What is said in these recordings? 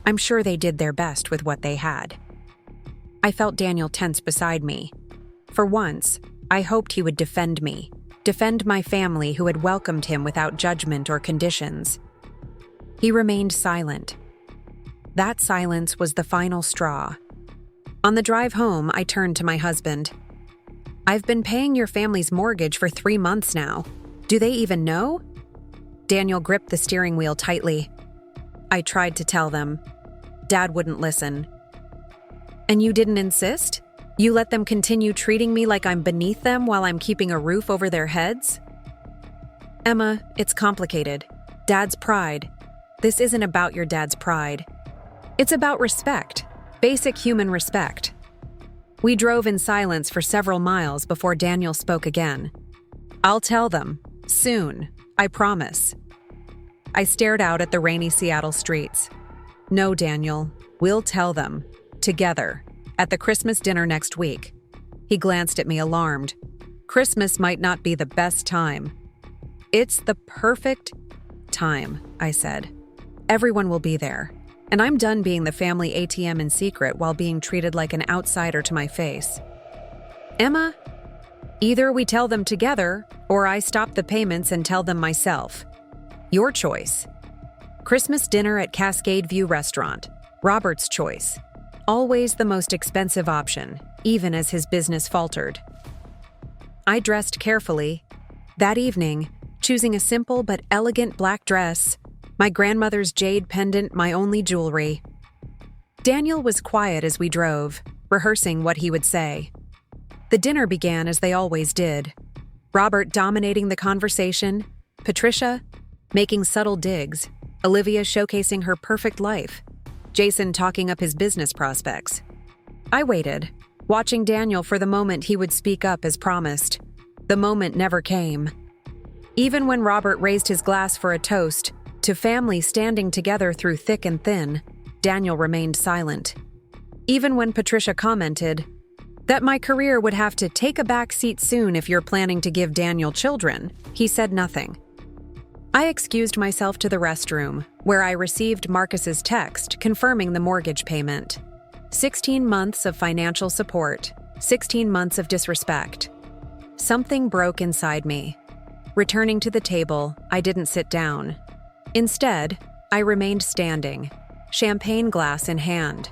I'm sure they did their best with what they had. I felt Daniel tense beside me. For once, I hoped he would defend me, defend my family who had welcomed him without judgment or conditions. He remained silent. That silence was the final straw. On the drive home, I turned to my husband. "I've been paying your family's mortgage for 3 months now. Do they even know?" Daniel gripped the steering wheel tightly. I tried to tell them. Dad wouldn't listen. "And you didn't insist? You let them continue treating me like I'm beneath them while I'm keeping a roof over their heads?" "Emma, it's complicated. Dad's pride. This isn't about your dad's pride. It's about respect, basic human respect." We drove in silence for several miles before Daniel spoke again. "I'll tell them. Soon. I promise." I stared out at the rainy Seattle streets. "No, Daniel. We'll tell them. Together. At the Christmas dinner next week." He glanced at me alarmed. "Christmas might not be the best time." "It's the perfect time," I said. "Everyone will be there. And I'm done being the family ATM in secret while being treated like an outsider to my face." "Emma, either we tell them together or I stop the payments and tell them myself. Your choice." Christmas dinner at Cascade View Restaurant. Robert's choice. Always the most expensive option, even as his business faltered. I dressed carefully. That evening, choosing a simple but elegant black dress, my grandmother's jade pendant my only jewelry. Daniel was quiet as we drove, rehearsing what he would say. The dinner began as they always did. Robert dominating the conversation, Patricia making subtle digs, Olivia showcasing her perfect life, Jason talking up his business prospects. I waited, watching Daniel for the moment he would speak up as promised. The moment never came. Even when Robert raised his glass for a toast, to family standing together through thick and thin, Daniel remained silent. Even when Patricia commented that my career would have to take a back seat soon if you're planning to give Daniel children, he said nothing. I excused myself to the restroom, where I received Marcus's text confirming the mortgage payment. 16 months of financial support, 16 months of disrespect. Something broke inside me. Returning to the table, I didn't sit down. Instead, I remained standing, champagne glass in hand.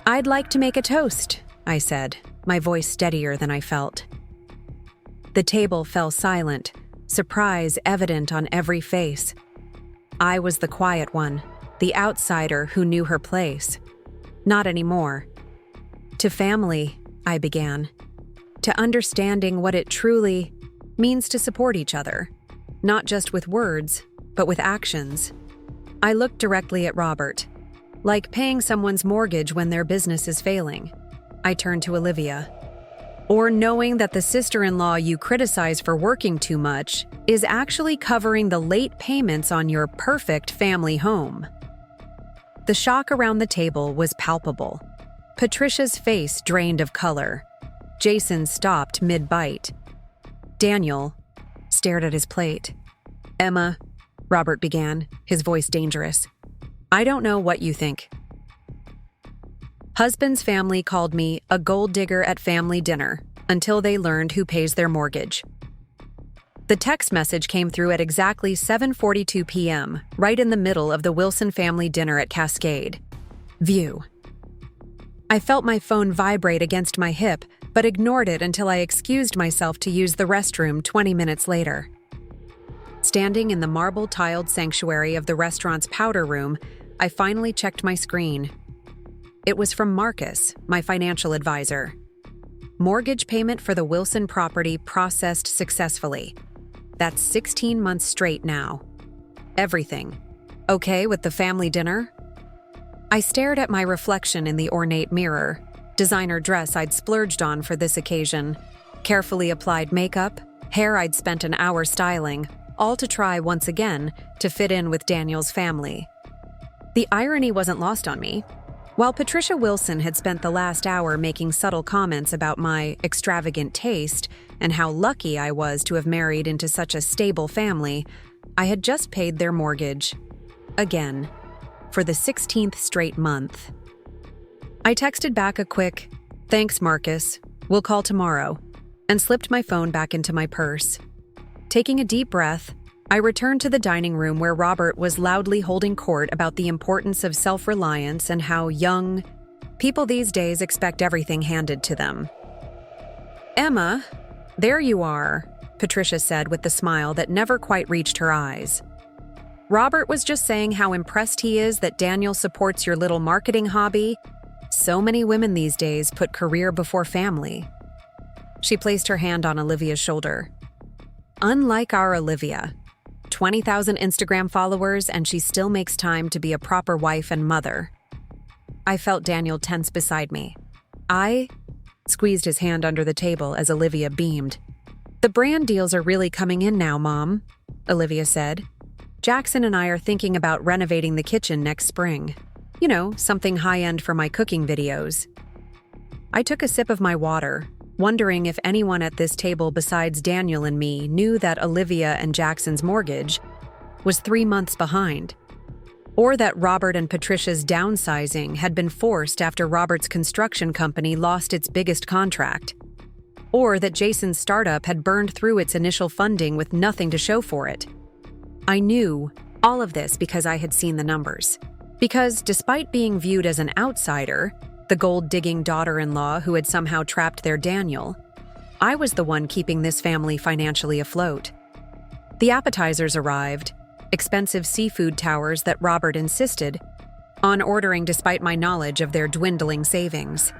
"I'd like to make a toast," I said, my voice steadier than I felt. The table fell silent, surprise evident on every face. I was the quiet one, the outsider who knew her place. Not anymore. "To family," I began. "To understanding what it truly means to support each other, not just with words, but with actions." I looked directly at Robert. Like paying someone's mortgage when their business is failing. I turned to Olivia. "Or knowing that the sister-in-law you criticize for working too much is actually covering the late payments on your perfect family home." The shock around the table was palpable. Patricia's face drained of color. Jason stopped mid-bite. Daniel stared at his plate. "Emma," Robert began, his voice dangerous, "I don't know what you think. Husband's family called me a gold digger at family dinner until they learned who pays their mortgage." The text message came through at exactly 7:42 p.m., right in the middle of the Wilson family dinner at Cascade View. I felt my phone vibrate against my hip, but ignored it until I excused myself to use the restroom 20 minutes later. Standing in the marble-tiled sanctuary of the restaurant's powder room, I finally checked my screen. It was from Marcus, my financial advisor. Mortgage payment for the Wilson property processed successfully. That's 16 months straight now. Everything. Okay with the family dinner? I stared at my reflection in the ornate mirror, designer dress I'd splurged on for this occasion, carefully applied makeup, hair I'd spent an hour styling, all to try once again to fit in with Daniel's family. The irony wasn't lost on me. While Patricia Wilson had spent the last hour making subtle comments about my extravagant taste and how lucky I was to have married into such a stable family, I had just paid their mortgage. Again. for the 16th straight month. I texted back a quick, "Thanks, Marcus. We'll call tomorrow," and slipped my phone back into my purse. Taking a deep breath, I returned to the dining room where Robert was loudly holding court about the importance of self-reliance and how young people these days expect everything handed to them. "Emma, there you are," Patricia said with the smile that never quite reached her eyes. "Robert was just saying how impressed he is that Daniel supports your little marketing hobby. So many women these days put career before family." She placed her hand on Olivia's shoulder. "Unlike our Olivia, 20,000 Instagram followers, and she still makes time to be a proper wife and mother." I felt Daniel tense beside me. I squeezed his hand under the table as Olivia beamed. "The brand deals are really coming in now, Mom," Olivia said. "Jackson and I are thinking about renovating the kitchen next spring. You know, something high-end for my cooking videos." I took a sip of my water, wondering if anyone at this table besides Daniel and me knew that Olivia and Jackson's mortgage was 3 months behind, or that Robert and Patricia's downsizing had been forced after Robert's construction company lost its biggest contract, or that Jason's startup had burned through its initial funding with nothing to show for it. I knew all of this because I had seen the numbers. Because despite being viewed as an outsider, the gold-digging daughter-in-law who had somehow trapped their Daniel, I was the one keeping this family financially afloat. The appetizers arrived, expensive seafood towers that Robert insisted on ordering despite my knowledge of their dwindling savings.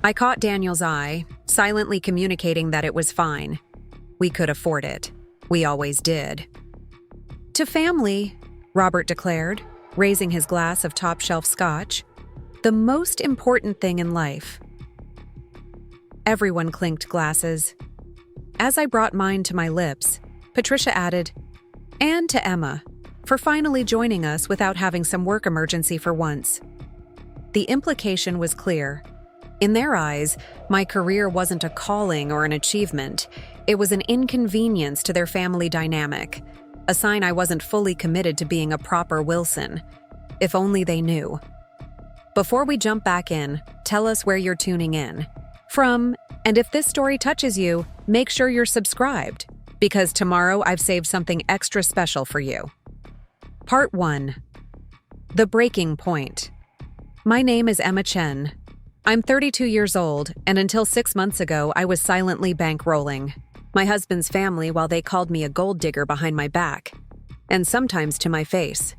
I caught Daniel's eye, silently communicating that it was fine. We could afford it. We always did. "To family," Robert declared, raising his glass of top-shelf scotch. "The most important thing in life." Everyone clinked glasses. As I brought mine to my lips, Patricia added, "And to Emma, for finally joining us without having some work emergency for once." The implication was clear. In their eyes, my career wasn't a calling or an achievement. It was an inconvenience to their family dynamic, a sign I wasn't fully committed to being a proper Wilson. If only they knew. Before we jump back in, tell us where you're tuning in from, and if this story touches you, make sure you're subscribed, because tomorrow I've saved something extra special for you. Part 1. The Breaking Point. My name is Emma Chen. I'm 32 years old, and until 6 months ago, I was silently bankrolling my husband's family while they called me a gold digger behind my back, and sometimes to my face.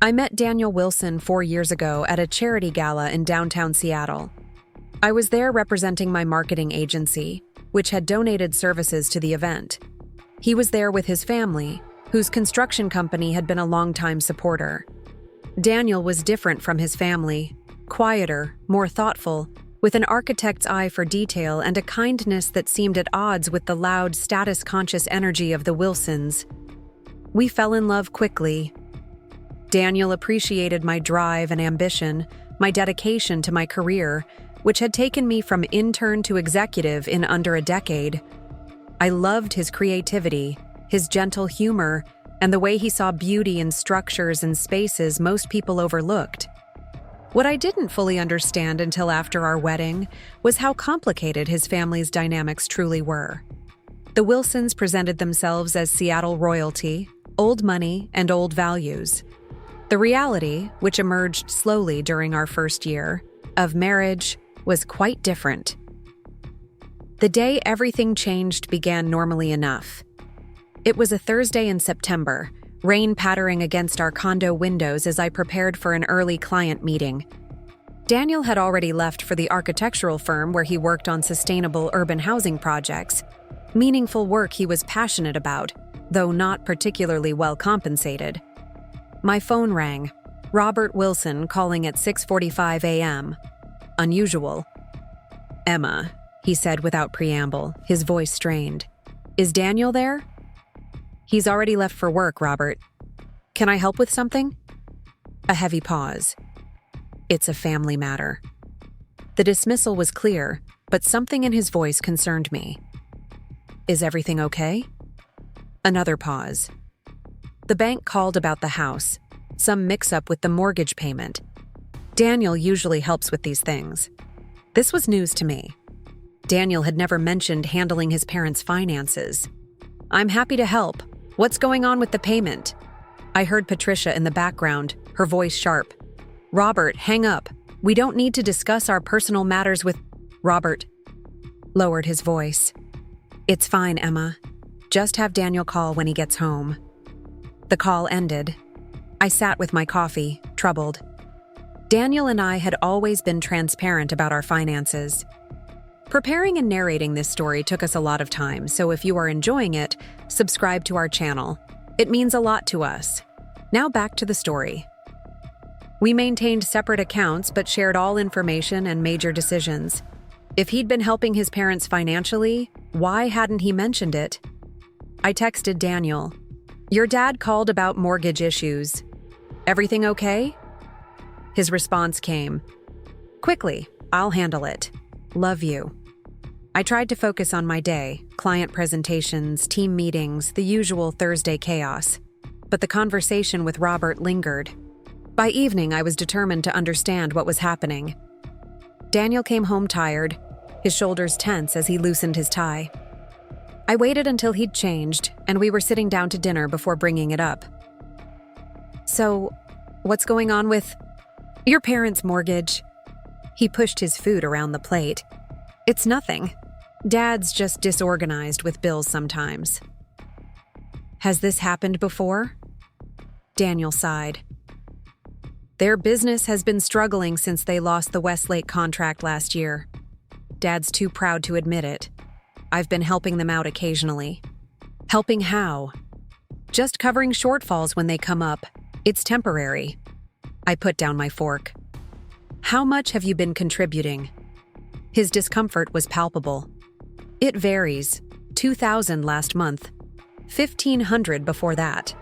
I met Daniel Wilson 4 years ago at a charity gala in downtown Seattle. I was there representing my marketing agency, which had donated services to the event. He was there with his family, whose construction company had been a longtime supporter. Daniel was different from his family, quieter, more thoughtful, with an architect's eye for detail and a kindness that seemed at odds with the loud, status-conscious energy of the Wilsons. We fell in love quickly. Daniel appreciated my drive and ambition, my dedication to my career, which had taken me from intern to executive in under a decade. I loved his creativity, his gentle humor, and the way he saw beauty in structures and spaces most people overlooked. What I didn't fully understand until after our wedding was how complicated his family's dynamics truly were. The Wilsons presented themselves as Seattle royalty, old money, and old values. The reality, which emerged slowly during our first year, of marriage was quite different. The day everything changed began normally enough. It was a Thursday in September, rain pattering against our condo windows as I prepared for an early client meeting. Daniel had already left for the architectural firm where he worked on sustainable urban housing projects, meaningful work he was passionate about, though not particularly well compensated. My phone rang. Robert Wilson calling at 6:45 a.m. Unusual. "Emma," he said without preamble, his voice strained. "Is Daniel there?" "He's already left for work, Robert. Can I help with something?" A heavy pause. "It's a family matter." The dismissal was clear, but something in his voice concerned me. "Is everything okay?" Another pause. "The bank called about the house. some mix-up with the mortgage payment. Daniel usually helps with these things. This was news to me. Daniel had never mentioned handling his parents' finances. "I'm happy to help. What's going on with the payment?" I heard Patricia in the background, her voice sharp. "Robert, hang up. We don't need to discuss our personal matters with—" Robert lowered his voice. "It's fine, Emma. Just have Daniel call when he gets home." The call ended. I sat with my coffee, troubled. Daniel and I had always been transparent about our finances. Preparing and narrating this story took us a lot of time, so if you are enjoying it, subscribe to our channel. It means a lot to us. Now back to the story. We maintained separate accounts but shared all information and major decisions. If he'd been helping his parents financially, why hadn't he mentioned it? I texted Daniel. "Your dad called about mortgage issues. Everything okay?" His response came, "Quickly, I'll handle it. Love you." I tried to focus on my day, client presentations, team meetings, the usual Thursday chaos. But the conversation with Robert lingered. By evening, I was determined to understand what was happening. Daniel came home tired, his shoulders tense as he loosened his tie. I waited until he'd changed, and we were sitting down to dinner before bringing it up. "So, what's going on with your parents' mortgage?" He pushed his food around the plate. "It's nothing. Dad's just disorganized with bills sometimes." "Has this happened before?" Daniel sighed. "Their business has been struggling since they lost the Westlake contract last year. Dad's too proud to admit it. I've been helping them out occasionally." "Helping how?" "Just covering shortfalls when they come up. It's temporary." I put down my fork. "How much have you been contributing?" His discomfort was palpable. "It varies. $2,000 last month. $1,500 before that."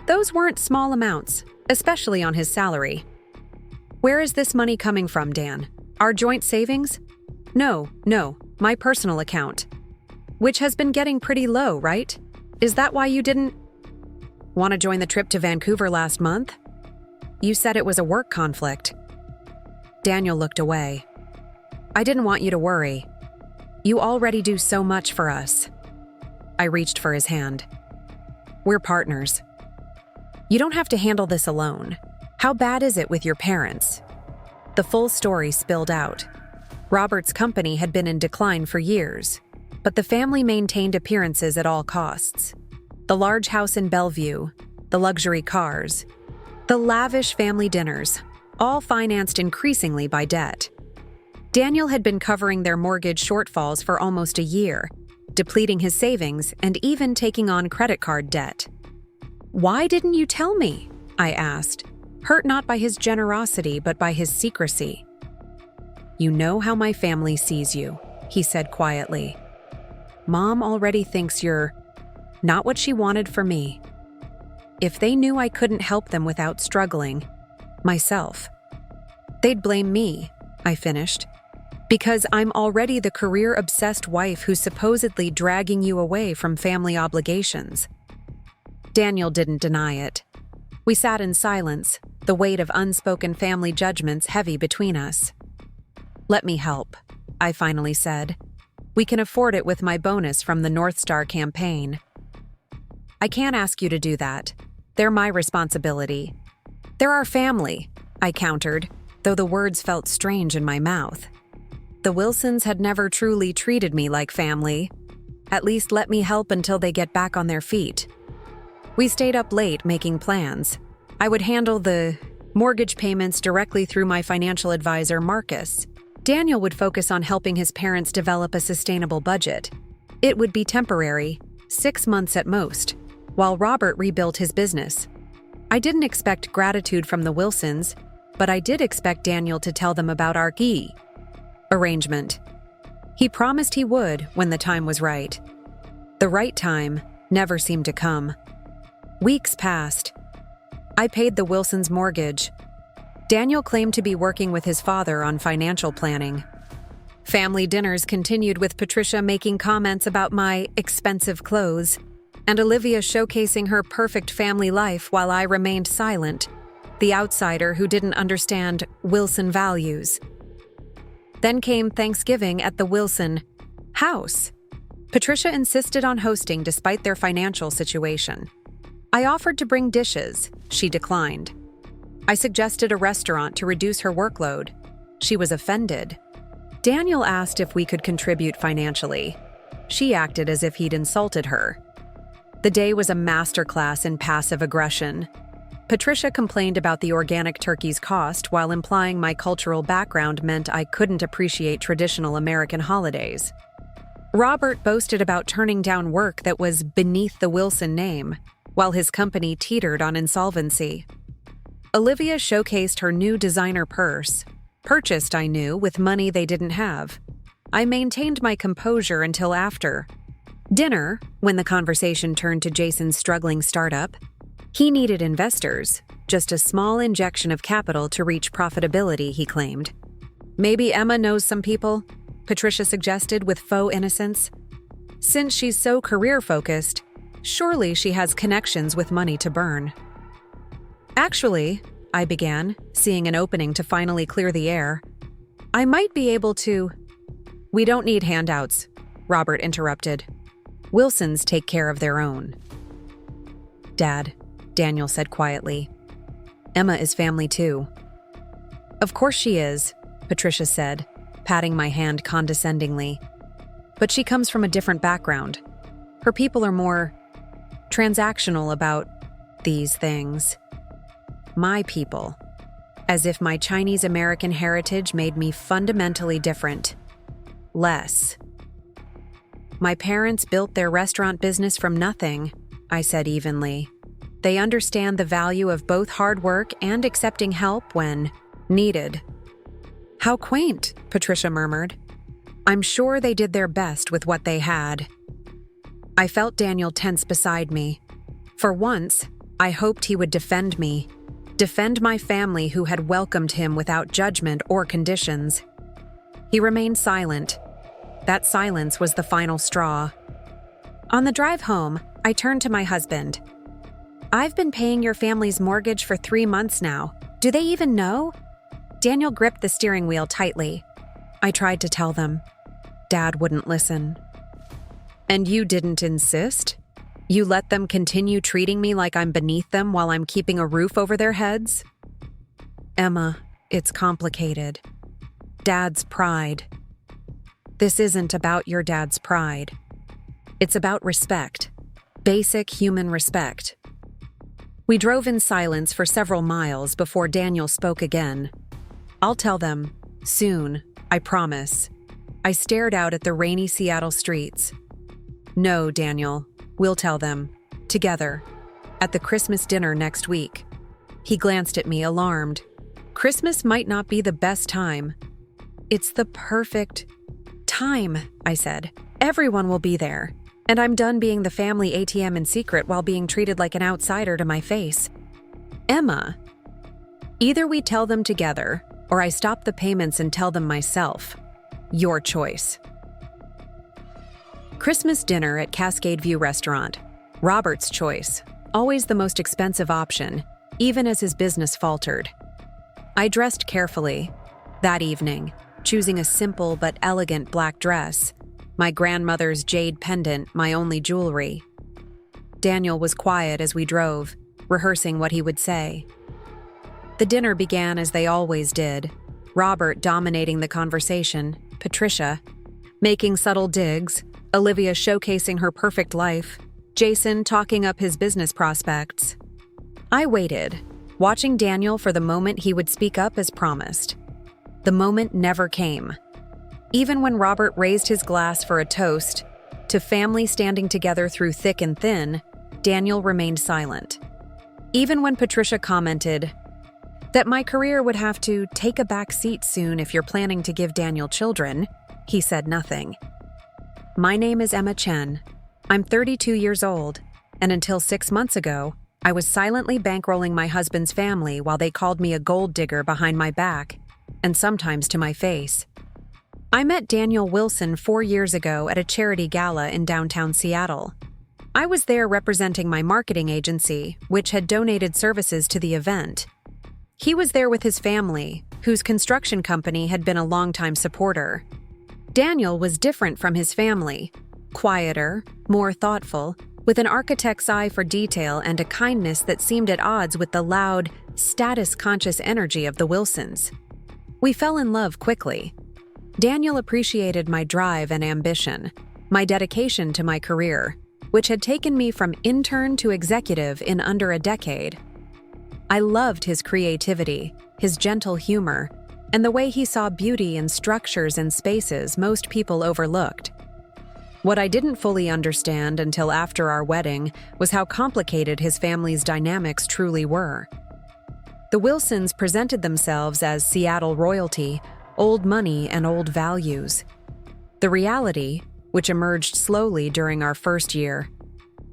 Those weren't small amounts, especially on his salary. "Where is this money coming from, Dan? Our joint savings?" No, my personal account. Which has been getting pretty low, right? Is that why you didn't want to join the trip to Vancouver last month? You said it was a work conflict." Daniel looked away. "I didn't want you to worry. You already do so much for us." I reached for his hand. "We're partners. You don't have to handle this alone. How bad is it with your parents?" The full story spilled out. Robert's company had been in decline for years, but the family maintained appearances at all costs. The large house in Bellevue, the luxury cars, the lavish family dinners, all financed increasingly by debt. Daniel had been covering their mortgage shortfalls for almost a year, depleting his savings and even taking on credit card debt. "Why didn't you tell me?" I asked, hurt not by his generosity but by his secrecy. "You know how my family sees you," he said quietly. "Mom already thinks you're not what she wanted for me. If they knew I couldn't help them without struggling myself, they'd blame me," I finished. "Because I'm already the career-obsessed wife who's supposedly dragging you away from family obligations." Daniel didn't deny it. We sat in silence, the weight of unspoken family judgments heavy between us. "Let me help," I finally said. "We can afford it with my bonus from the North Star campaign." "I can't ask you to do that. They're my responsibility." "They're our family," I countered, though the words felt strange in my mouth. The Wilsons had never truly treated me like family. At least let me help until they get back on their feet. We stayed up late making plans. I would handle the mortgage payments directly through my financial advisor, Marcus. Daniel would focus on helping his parents develop a sustainable budget. It would be temporary, 6 months at most, while Robert rebuilt his business. I didn't expect gratitude from the Wilsons, but I did expect Daniel to tell them about our arrangement. He promised he would when the time was right. The right time never seemed to come. Weeks passed. I paid the Wilsons' mortgage. Daniel claimed to be working with his father on financial planning. Family dinners continued with Patricia making comments about my expensive clothes. and Olivia showcasing her perfect family life while I remained silent, the outsider who didn't understand Wilson values. Then came Thanksgiving at the Wilson house. Patricia insisted on hosting despite their financial situation. I offered to bring dishes. She declined. I suggested a restaurant to reduce her workload. She was offended. Daniel asked if we could contribute financially. She acted as if he'd insulted her. The day was a masterclass in passive aggression. Patricia complained about the organic turkey's cost while implying my cultural background meant I couldn't appreciate traditional American holidays. Robert boasted about turning down work that was beneath the Wilson name, while his company teetered on insolvency. Olivia showcased her new designer purse, purchased, I knew, with money they didn't have. I maintained my composure until after dinner, when the conversation turned to Jason's struggling startup. He needed investors, just a small injection of capital to reach profitability, he claimed. Maybe Emma knows some people, Patricia suggested with faux innocence. Since she's so career-focused, surely she has connections with money to burn. Actually, I began, seeing an opening to finally clear the air. I might be able to— We don't need handouts, Robert interrupted. Wilsons take care of their own. Dad, Daniel said quietly. Emma is family too. Of course she is, Patricia said, patting my hand condescendingly. But she comes from a different background. Her people are more transactional about these things. My people. As if my Chinese American heritage made me fundamentally different. Less. My parents built their restaurant business from nothing, I said evenly. They understand the value of both hard work and accepting help when needed. How quaint, Patricia murmured. I'm sure they did their best with what they had. I felt Daniel tense beside me. For once, I hoped he would defend me. Defend my family who had welcomed him without judgment or conditions. He remained silent. That silence was the final straw. On the drive home, I turned to my husband. I've been paying your family's mortgage for 3 months now. Do they even know? Daniel gripped the steering wheel tightly. I tried to tell them. Dad wouldn't listen. And you didn't insist? You let them continue treating me like I'm beneath them while I'm keeping a roof over their heads? Emma, it's complicated. Dad's pride. This isn't about your dad's pride. It's about respect. Basic human respect. We drove in silence for several miles before Daniel spoke again. I'll tell them. Soon, I promise. I stared out at the rainy Seattle streets. No, Daniel. We'll tell them. Together. At the Christmas dinner next week. He glanced at me, alarmed. Christmas might not be the best time. It's the perfect time, I said. Everyone will be there. And I'm done being the family ATM in secret while being treated like an outsider to my face. Emma. Either we tell them together, or I stop the payments and tell them myself. Your choice. Christmas dinner at Cascade View Restaurant. Robert's choice. Always the most expensive option, even as his business faltered. I dressed carefully that evening, choosing a simple but elegant black dress, my grandmother's jade pendant, my only jewelry. Daniel was quiet as we drove, rehearsing what he would say. The dinner began as they always did, Robert dominating the conversation, Patricia making subtle digs, Olivia showcasing her perfect life, Jason talking up his business prospects. I waited, watching Daniel for the moment he would speak up as promised. The moment never came. Even when Robert raised his glass for a toast to family standing together through thick and thin, Daniel remained silent. Even when Patricia commented that my career would have to take a back seat soon if you're planning to give Daniel children, he said nothing. My name is Emma Chen. I'm 32 years old, and until 6 months ago, I was silently bankrolling my husband's family while they called me a gold digger behind my back, and sometimes to my face. I met Daniel Wilson 4 years ago at a charity gala in downtown Seattle. I was there representing my marketing agency, which had donated services to the event. He was there with his family, whose construction company had been a longtime supporter. Daniel was different from his family, quieter, more thoughtful, with an architect's eye for detail and a kindness that seemed at odds with the loud, status-conscious energy of the Wilsons. We fell in love quickly. Daniel appreciated my drive and ambition, my dedication to my career, which had taken me from intern to executive in under a decade. I loved his creativity, his gentle humor, and the way he saw beauty in structures and spaces most people overlooked. What I didn't fully understand until after our wedding was how complicated his family's dynamics truly were. The Wilsons presented themselves as Seattle royalty, old money, and old values. The reality, which emerged slowly during our first year,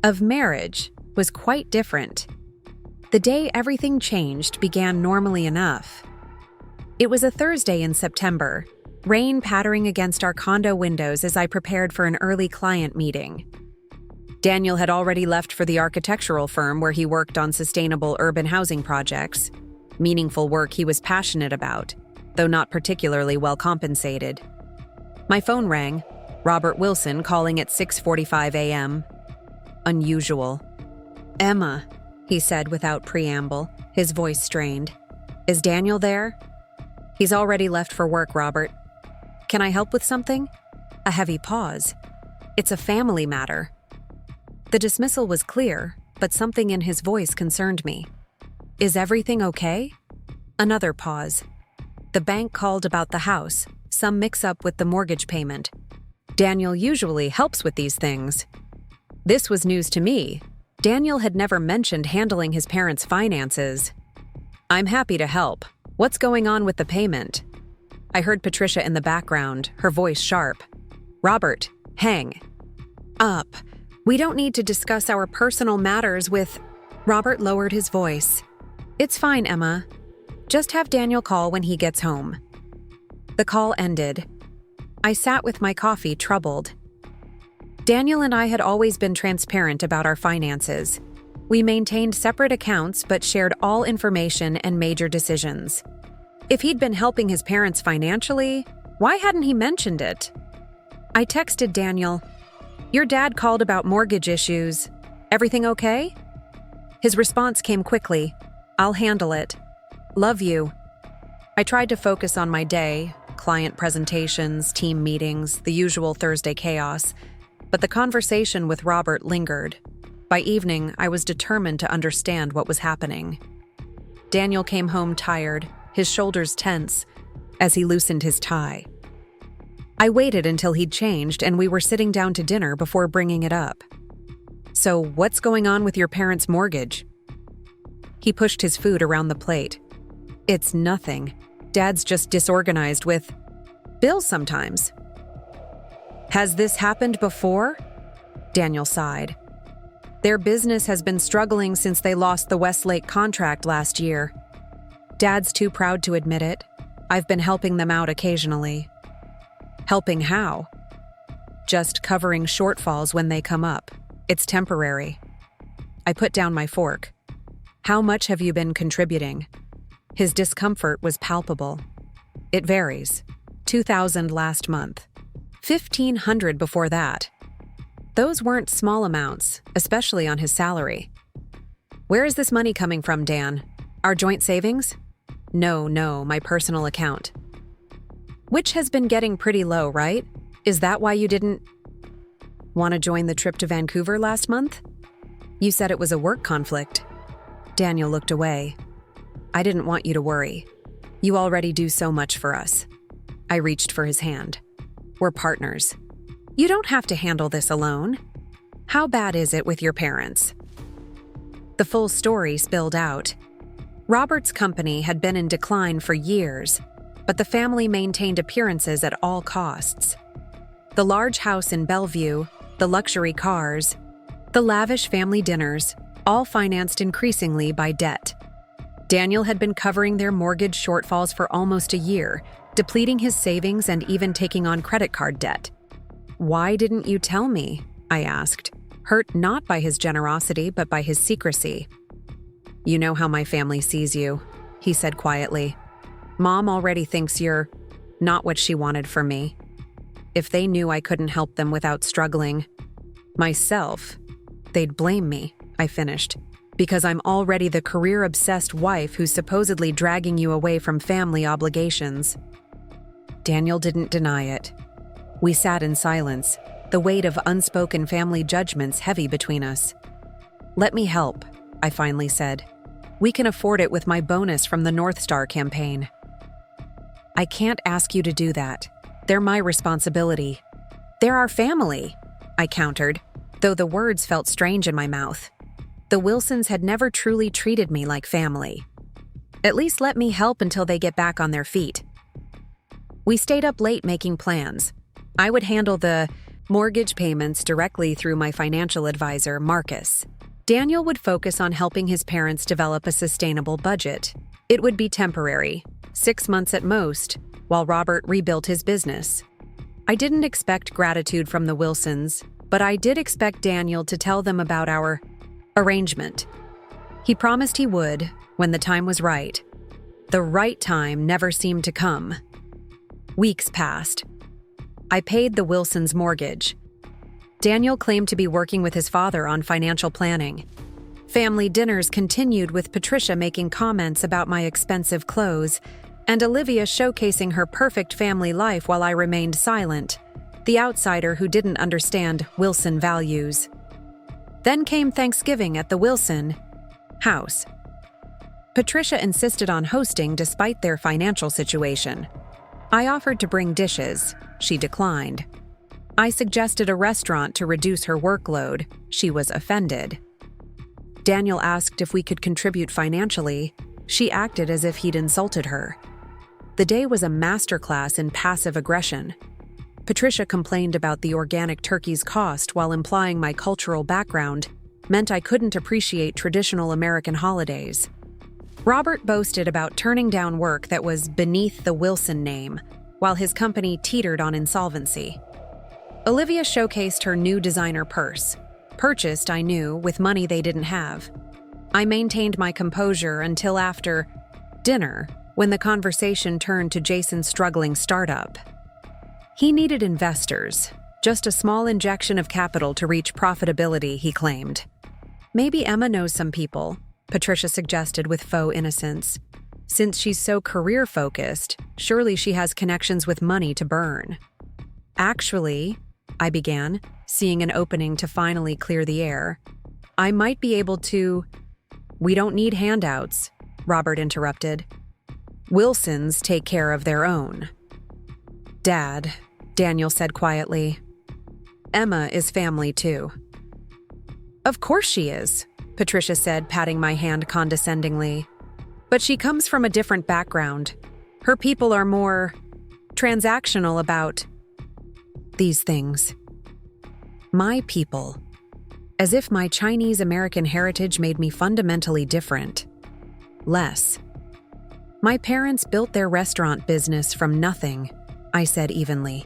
of marriage was quite different. The day everything changed began normally enough. It was a Thursday in September, rain pattering against our condo windows as I prepared for an early client meeting. Daniel had already left for the architectural firm where he worked on sustainable urban housing projects, meaningful work he was passionate about, though not particularly well compensated. My phone rang, Robert Wilson calling at 6:45 a.m. Unusual. "Emma," he said without preamble, his voice strained. "Is Daniel there?" "He's already left for work, Robert. Can I help with something?" A heavy pause. "It's a family matter." The dismissal was clear, but something in his voice concerned me. "Is everything okay?" Another pause. "The bank called about the house, some mix-up with the mortgage payment. Daniel usually helps with these things." This was news to me. Daniel had never mentioned handling his parents' finances. "I'm happy to help. What's going on with the payment?" I heard Patricia in the background, her voice sharp. "Robert, hang up. We don't need to discuss our personal matters with—" Robert lowered his voice. "It's fine, Emma. Just have Daniel call when he gets home." The call ended. I sat with my coffee, troubled. Daniel and I had always been transparent about our finances. We maintained separate accounts but shared all information and major decisions. If he'd been helping his parents financially, why hadn't he mentioned it? I texted Daniel, "Your dad called about mortgage issues. Everything okay?" His response came quickly, "I'll handle it. Love you." I tried to focus on my day, client presentations, team meetings, the usual Thursday chaos, but the conversation with Robert lingered. By evening, I was determined to understand what was happening. Daniel came home tired, his shoulders tense, as he loosened his tie. I waited until he'd changed and we were sitting down to dinner before bringing it up. "So, what's going on with your parents' mortgage?" He pushed his food around the plate. "It's nothing. Dad's just disorganized with bills sometimes." "Has this happened before?" Daniel sighed. "Their business has been struggling since they lost the Westlake contract last year. Dad's too proud to admit it. I've been helping them out occasionally." "Helping how?" "Just covering shortfalls when they come up. It's temporary." I put down my fork. "How much have you been contributing?" His discomfort was palpable. "It varies. $2,000 last month. $1,500 before that." Those weren't small amounts, especially on his salary. "Where is this money coming from, Dan? Our joint savings?" No, my personal account." "Which has been getting pretty low, right? Is that why you didn't want to join the trip to Vancouver last month?" "You said it was a work conflict." Daniel looked away. "I didn't want you to worry. You already do so much for us." I reached for his hand. "We're partners. You don't have to handle this alone. How bad is it with your parents?" The full story spilled out. Robert's company had been in decline for years, but the family maintained appearances at all costs. The large house in Bellevue, the luxury cars, the lavish family dinners, all financed increasingly by debt. Daniel had been covering their mortgage shortfalls for almost a year, depleting his savings and even taking on credit card debt. "Why didn't you tell me?" I asked, hurt not by his generosity but by his secrecy. "You know how my family sees you," he said quietly. "Mom already thinks you're not what she wanted for me. If they knew I couldn't help them without struggling myself, they'd blame me," I finished, "because I'm already the career-obsessed wife who's supposedly dragging you away from family obligations." Daniel didn't deny it. We sat in silence, the weight of unspoken family judgments heavy between us. "Let me help," I finally said. "We can afford it with my bonus from the North Star campaign." "I can't ask you to do that. They're my responsibility." "They're our family," I countered, though the words felt strange in my mouth. The Wilsons had never truly treated me like family. "At least let me help until they get back on their feet." We stayed up late making plans. I would handle the mortgage payments directly through my financial advisor, Marcus. Daniel would focus on helping his parents develop a sustainable budget. It would be temporary, 6 months at most, while Robert rebuilt his business. I didn't expect gratitude from the Wilsons, but I did expect Daniel to tell them about our arrangement. He promised he would when the time was right. The right time never seemed to come. Weeks passed. I paid the Wilsons' mortgage. Daniel claimed to be working with his father on financial planning. Family dinners continued with Patricia making comments about my expensive clothes and Olivia showcasing her perfect family life while I remained silent, the outsider who didn't understand Wilson values. Then came Thanksgiving at the Wilson house. Patricia insisted on hosting despite their financial situation. I offered to bring dishes. She declined. I suggested a restaurant to reduce her workload. She was offended. Daniel asked if we could contribute financially. She acted as if he'd insulted her. The day was a masterclass in passive aggression. Patricia complained about the organic turkey's cost while implying my cultural background meant I couldn't appreciate traditional American holidays. Robert boasted about turning down work that was beneath the Wilson name, while his company teetered on insolvency. Olivia showcased her new designer purse, purchased, I knew, with money they didn't have. I maintained my composure until after dinner, when the conversation turned to Jason's struggling startup. He needed investors, just a small injection of capital to reach profitability, he claimed. "Maybe Emma knows some people," Patricia suggested with faux innocence. "Since she's so career-focused, surely she has connections with money to burn." "Actually," I began, seeing an opening to finally clear the air, "I might be able to—" "We don't need handouts," Robert interrupted. "Wilsons take care of their own." "Dad," Daniel said quietly, "Emma is family too." "Of course she is," Patricia said, patting my hand condescendingly. "But she comes from a different background. Her people are more transactional about these things." My people. As if my Chinese-American heritage made me fundamentally different. Less. "My parents built their restaurant business from nothing," I said evenly.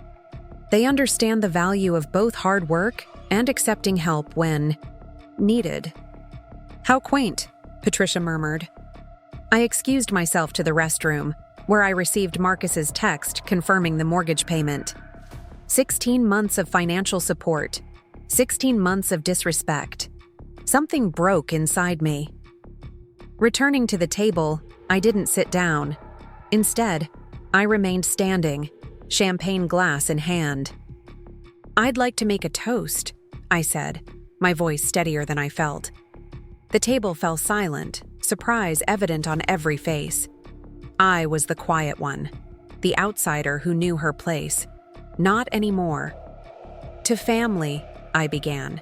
"They understand the value of both hard work and accepting help when needed." "How quaint," Patricia murmured. I excused myself to the restroom, where I received Marcus's text confirming the mortgage payment. 16 months of financial support. 16 months of disrespect. Something broke inside me. Returning to the table, I didn't sit down. Instead, I remained standing, champagne glass in hand. "I'd like to make a toast," I said, my voice steadier than I felt. The table fell silent, surprise evident on every face. I was the quiet one, the outsider who knew her place. Not anymore. "To family," I began,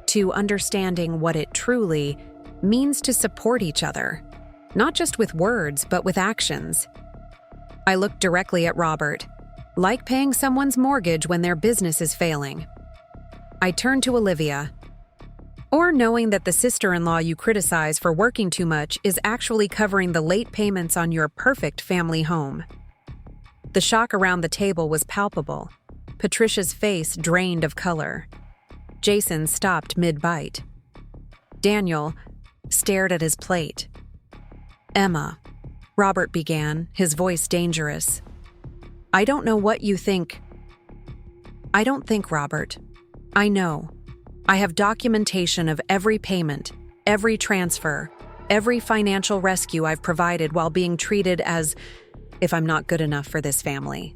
"to understanding what it truly means to support each other, not just with words, but with actions." I looked directly at Robert, like paying someone's mortgage when their business is failing. I turned to Olivia. "Or knowing that the sister-in-law you criticize for working too much is actually covering the late payments on your perfect family home." The shock around the table was palpable. Patricia's face drained of color. Jason stopped mid-bite. Daniel stared at his plate. "Emma," Robert began, his voice dangerous. "I don't know what you think." "I don't think, Robert. I know. I have documentation of every payment, every transfer, every financial rescue I've provided while being treated as if I'm not good enough for this family."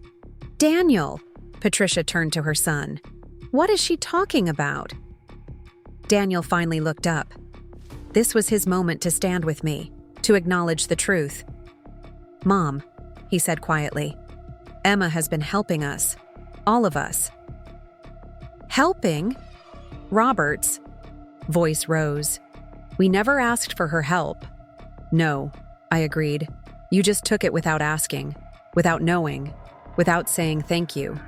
"Daniel," Patricia turned to her son. "What is she talking about?" Daniel finally looked up. This was his moment to stand with me, to acknowledge the truth. "Mom," he said quietly, "Emma has been helping us, all of us." "Helping?" Robert's voice rose. "We never asked for her help." "No," I agreed. "You just took it without asking, without knowing, without saying thank you."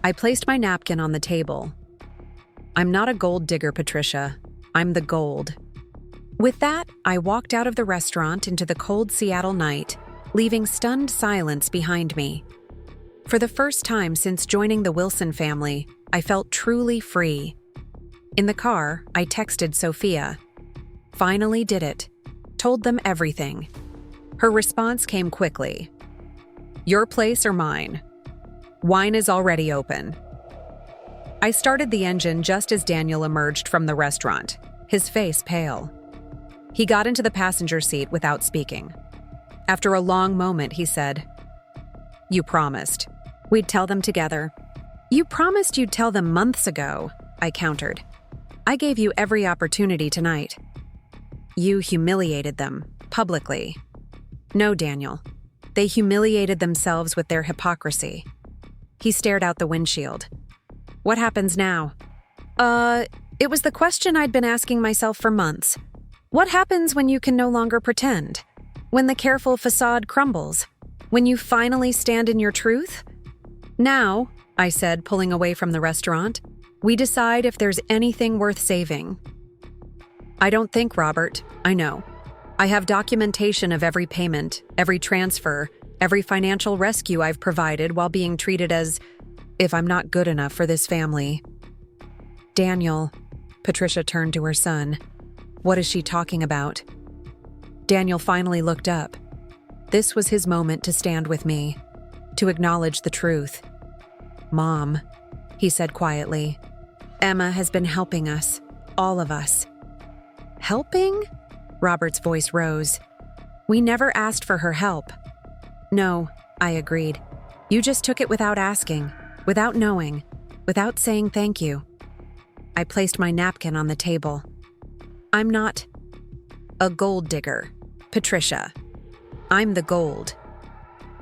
I placed my napkin on the table. "I'm not a gold digger, Patricia. I'm the gold." With that, I walked out of the restaurant into the cold Seattle night, leaving stunned silence behind me. For the first time since joining the Wilson family, I felt truly free. In the car, I texted Sophia. "Finally did it. Told them everything." Her response came quickly. "Your place or mine? Wine is already open." I started the engine just as Daniel emerged from the restaurant, his face pale. He got into the passenger seat without speaking. After a long moment, he said, "You promised. We'd tell them together." "You promised you'd tell them months ago," I countered. "I gave you every opportunity tonight." "You humiliated them, publicly." "No, Daniel. They humiliated themselves with their hypocrisy." He stared out the windshield. "What happens now?" It was the question I'd been asking myself for months. What happens when you can no longer pretend? When the careful facade crumbles? When you finally stand in your truth? "Now," I said, pulling away from the restaurant, "we decide if there's anything worth saving." "I don't think, Robert. I know. I have documentation of every payment, every transfer, every financial rescue I've provided while being treated as if I'm not good enough for this family." "Daniel," Patricia turned to her son. "What is she talking about?" Daniel finally looked up. This was his moment to stand with me, to acknowledge the truth. "Mom," he said quietly, "Emma has been helping us, all of us." "Helping?" Robert's voice rose. "We never asked for her help." "No," I agreed. "You just took it without asking, without knowing, without saying thank you." I placed my napkin on the table. "I'm not a gold digger, Patricia. I'm the gold."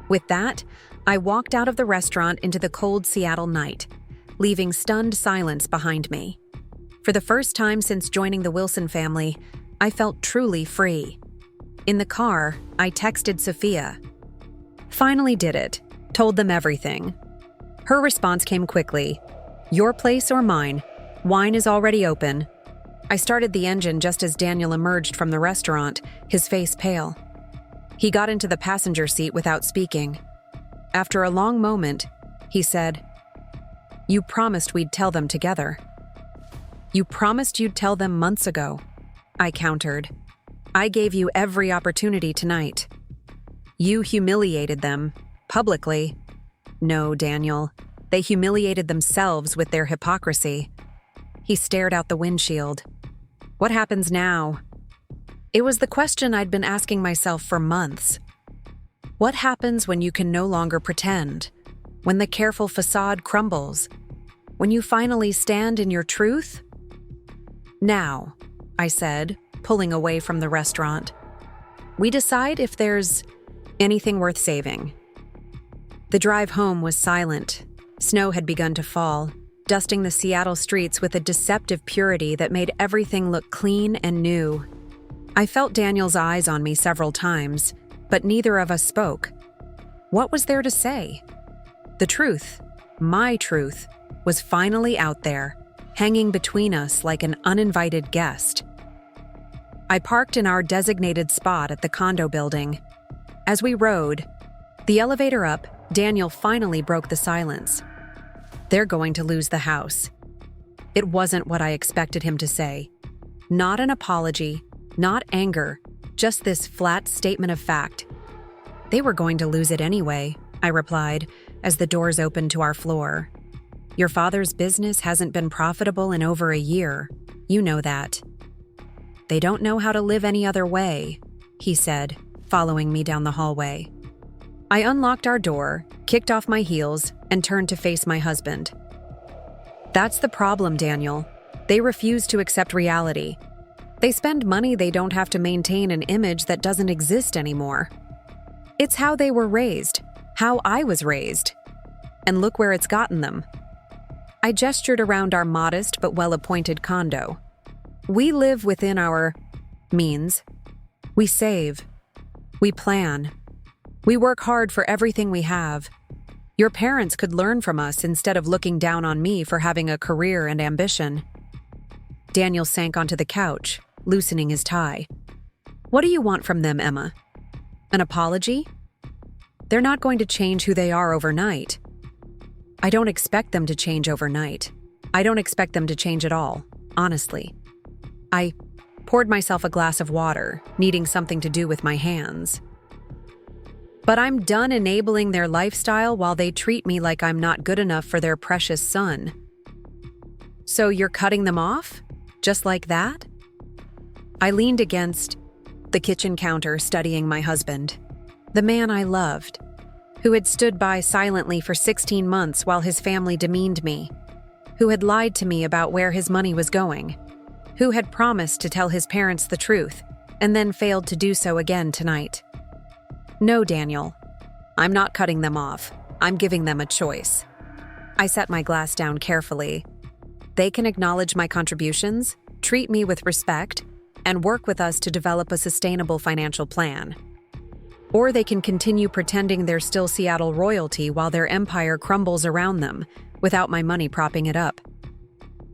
With that, I walked out of the restaurant into the cold Seattle night, leaving stunned silence behind me. For the first time since joining the Wilson family, I felt truly free. In the car, I texted Sophia. "Finally did it. Told them everything." Her response came quickly. "Your place or mine? Wine is already open." I started the engine just as Daniel emerged from the restaurant, his face pale. He got into the passenger seat without speaking. After a long moment, he said, "You promised we'd tell them together." "You promised you'd tell them months ago," I countered. "I gave you every opportunity tonight." "You humiliated them, publicly." "No, Daniel. They humiliated themselves with their hypocrisy." He stared out the windshield. "What happens now?" It was the question I'd been asking myself for months. What happens when you can no longer pretend? When the careful facade crumbles? When you finally stand in your truth? "Now," I said, pulling away from the restaurant, "we decide if there's anything worth saving." The drive home was silent. Snow had begun to fall, dusting the Seattle streets with a deceptive purity that made everything look clean and new. I felt Daniel's eyes on me several times, but neither of us spoke. What was there to say? The truth, my truth, was finally out there, hanging between us like an uninvited guest. I parked in our designated spot at the condo building. As we rode, the elevator up, Daniel finally broke the silence. "They're going to lose the house." It wasn't what I expected him to say. Not an apology, not anger, just this flat statement of fact. They were going to lose it anyway, I replied, as the doors opened to our floor. Your father's business hasn't been profitable in over a year. You know that. They don't know how to live any other way, he said, following me down the hallway. I unlocked our door, kicked off my heels, and turned to face my husband. That's the problem, Daniel. They refuse to accept reality. They spend money they don't have to maintain an image that doesn't exist anymore. It's how they were raised, how I was raised. And look where it's gotten them. I gestured around our modest but well-appointed condo. We live within our means. We save. We plan. We work hard for everything we have. Your parents could learn from us instead of looking down on me for having a career and ambition. Daniel sank onto the couch, loosening his tie. What do you want from them, Emma? An apology? They're not going to change who they are overnight. I don't expect them to change overnight. I don't expect them to change at all, honestly. I poured myself a glass of water, needing something to do with my hands. But I'm done enabling their lifestyle while they treat me like I'm not good enough for their precious son. So you're cutting them off? Just like that? I leaned against the kitchen counter studying my husband, the man I loved, who had stood by silently for 16 months while his family demeaned me, who had lied to me about where his money was going, who had promised to tell his parents the truth, and then failed to do so again tonight. No, Daniel. I'm not cutting them off. I'm giving them a choice. I set my glass down carefully. They can acknowledge my contributions, treat me with respect, and work with us to develop a sustainable financial plan. Or they can continue pretending they're still Seattle royalty while their empire crumbles around them, without my money propping it up.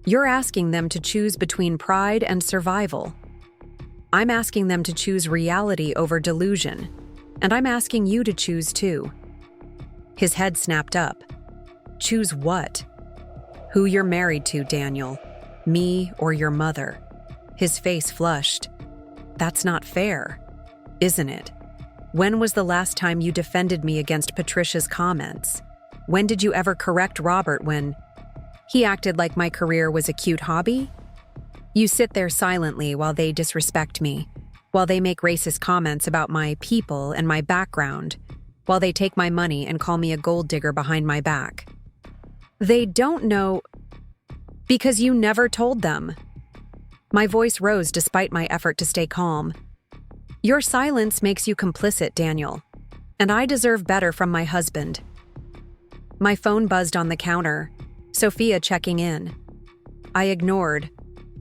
You're asking them to choose between pride and survival. I'm asking them to choose reality over delusion. And I'm asking you to choose too. His head snapped up. Choose what? Who you're married to, Daniel. Me or your mother. His face flushed. That's not fair, isn't it? When was the last time you defended me against Patricia's comments? When did you ever correct Robert when he acted like my career was a cute hobby? You sit there silently while they disrespect me. While they make racist comments about my people and my background, while they take my money and call me a gold digger behind my back. They don't know because you never told them. My voice rose despite my effort to stay calm. Your silence makes you complicit, Daniel, and I deserve better from my husband. My phone buzzed on the counter, Sophia checking in. I ignored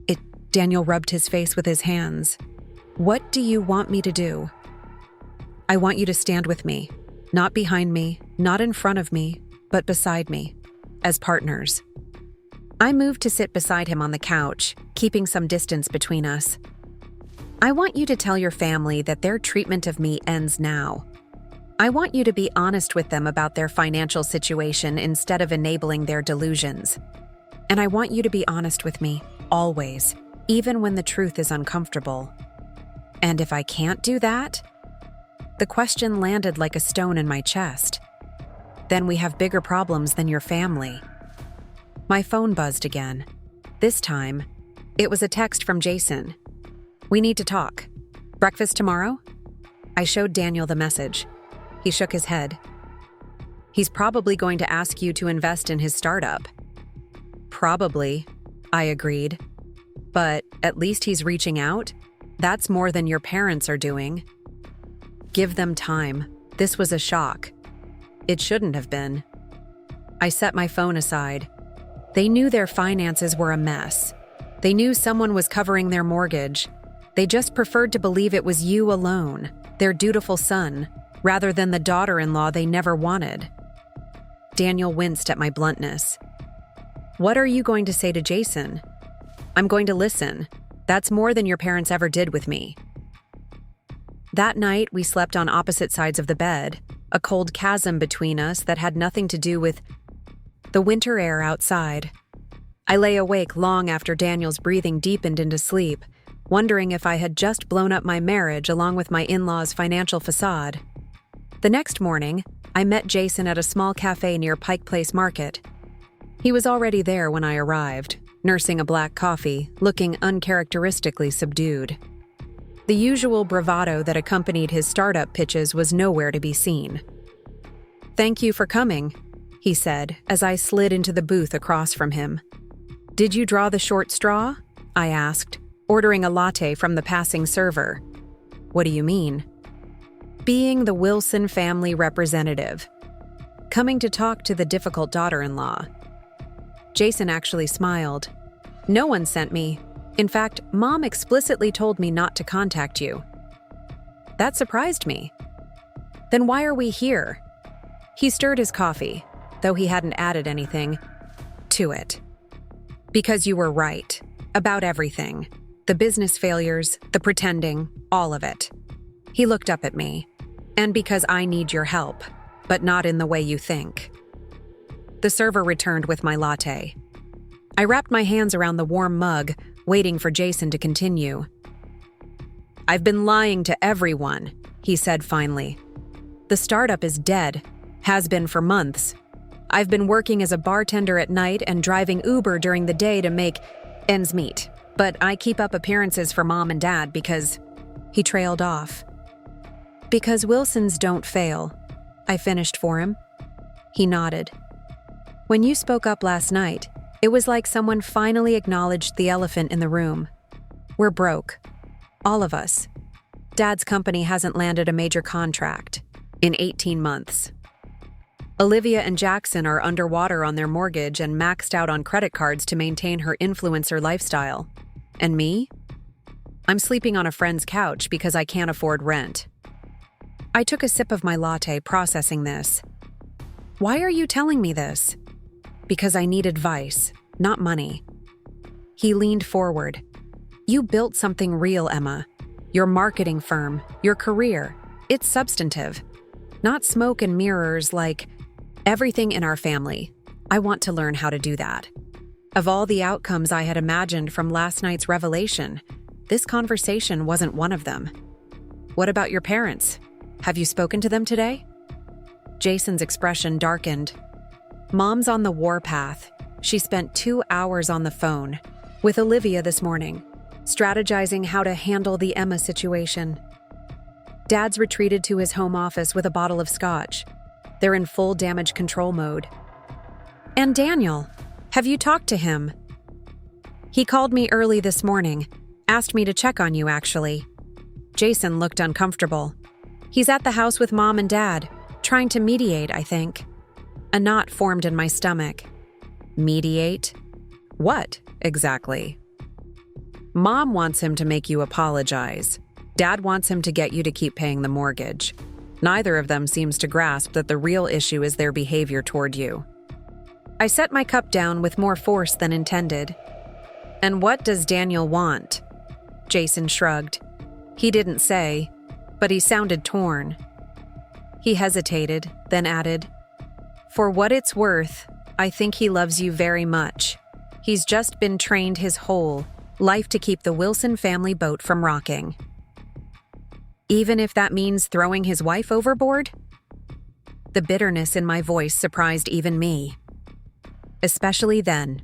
it. Daniel rubbed his face with his hands. What do you want me to do? I want you to stand with me, not behind me, not in front of me, but beside me, as partners. I moved to sit beside him on the couch, keeping some distance between us. I want you to tell your family that their treatment of me ends now. I want you to be honest with them about their financial situation instead of enabling their delusions. And I want you to be honest with me, always, even when the truth is uncomfortable. And if I can't do that? The question landed like a stone in my chest. Then we have bigger problems than your family. My phone buzzed again. This time, it was a text from Jason. We need to talk. Breakfast tomorrow? I showed Daniel the message. He shook his head. He's probably going to ask you to invest in his startup. Probably, I agreed. But at least he's reaching out. That's more than your parents are doing. Give them time. This was a shock. It shouldn't have been. I set my phone aside. They knew their finances were a mess. They knew someone was covering their mortgage. They just preferred to believe it was you alone, their dutiful son, rather than the daughter-in-law they never wanted. Daniel winced at my bluntness. What are you going to say to Jason? I'm going to listen. That's more than your parents ever did with me. That night, we slept on opposite sides of the bed, a cold chasm between us that had nothing to do with the winter air outside. I lay awake long after Daniel's breathing deepened into sleep, wondering if I had just blown up my marriage along with my in-laws' financial facade. The next morning, I met Jason at a small cafe near Pike Place Market. He was already there when I arrived, nursing a black coffee, looking uncharacteristically subdued. The usual bravado that accompanied his startup pitches was nowhere to be seen. "Thank you for coming," he said as I slid into the booth across from him. "Did you draw the short straw?" I asked, ordering a latte from the passing server. "What do you mean?" "Being the Wilson family representative. Coming to talk to the difficult daughter-in-law." Jason actually smiled. "No one sent me. In fact, Mom explicitly told me not to contact you." That surprised me. "Then why are we here?" He stirred his coffee, though he hadn't added anything to it. "Because you were right. About everything. The business failures, the pretending, all of it." He looked up at me. "And because I need your help, but not in the way you think." The server returned with my latte. I wrapped my hands around the warm mug, waiting for Jason to continue. "I've been lying to everyone," he said finally. "The startup is dead. Has been for months. I've been working as a bartender at night and driving Uber during the day to make ends meet. But I keep up appearances for Mom and Dad because..." He trailed off. "Because Wilsons don't fail," I finished for him. He nodded. "When you spoke up last night, it was like someone finally acknowledged the elephant in the room. We're broke. All of us. Dad's company hasn't landed a major contract in 18 months. Olivia and Jackson are underwater on their mortgage and maxed out on credit cards to maintain her influencer lifestyle. And me? I'm sleeping on a friend's couch because I can't afford rent." I took a sip of my latte, processing this. "Why are you telling me this?" "Because I need advice, not money." He leaned forward. "You built something real, Emma. Your marketing firm, your career. It's substantive. Not smoke and mirrors like everything in our family. I want to learn how to do that." Of all the outcomes I had imagined from last night's revelation, this conversation wasn't one of them. "What about your parents? Have you spoken to them today?" Jason's expression darkened. "Mom's on the warpath. She spent 2 hours on the phone with Olivia this morning, strategizing how to handle the Emma situation. Dad's retreated to his home office with a bottle of scotch. They're in full damage control mode." "And Daniel, have you talked to him?" "He called me early this morning, asked me to check on you, actually." Jason looked uncomfortable. "He's at the house with Mom and Dad, trying to mediate, I think." A knot formed in my stomach. Mediate? What, exactly? "Mom wants him to make you apologize. Dad wants him to get you to keep paying the mortgage. Neither of them seems to grasp that the real issue is their behavior toward you." I set my cup down with more force than intended. "And what does Daniel want?" Jason shrugged. He didn't say, but he sounded torn. He hesitated, then added, "For what it's worth, I think he loves you very much. He's just been trained his whole life to keep the Wilson family boat from rocking." "Even if that means throwing his wife overboard?" The bitterness in my voice surprised even me. "Especially then,"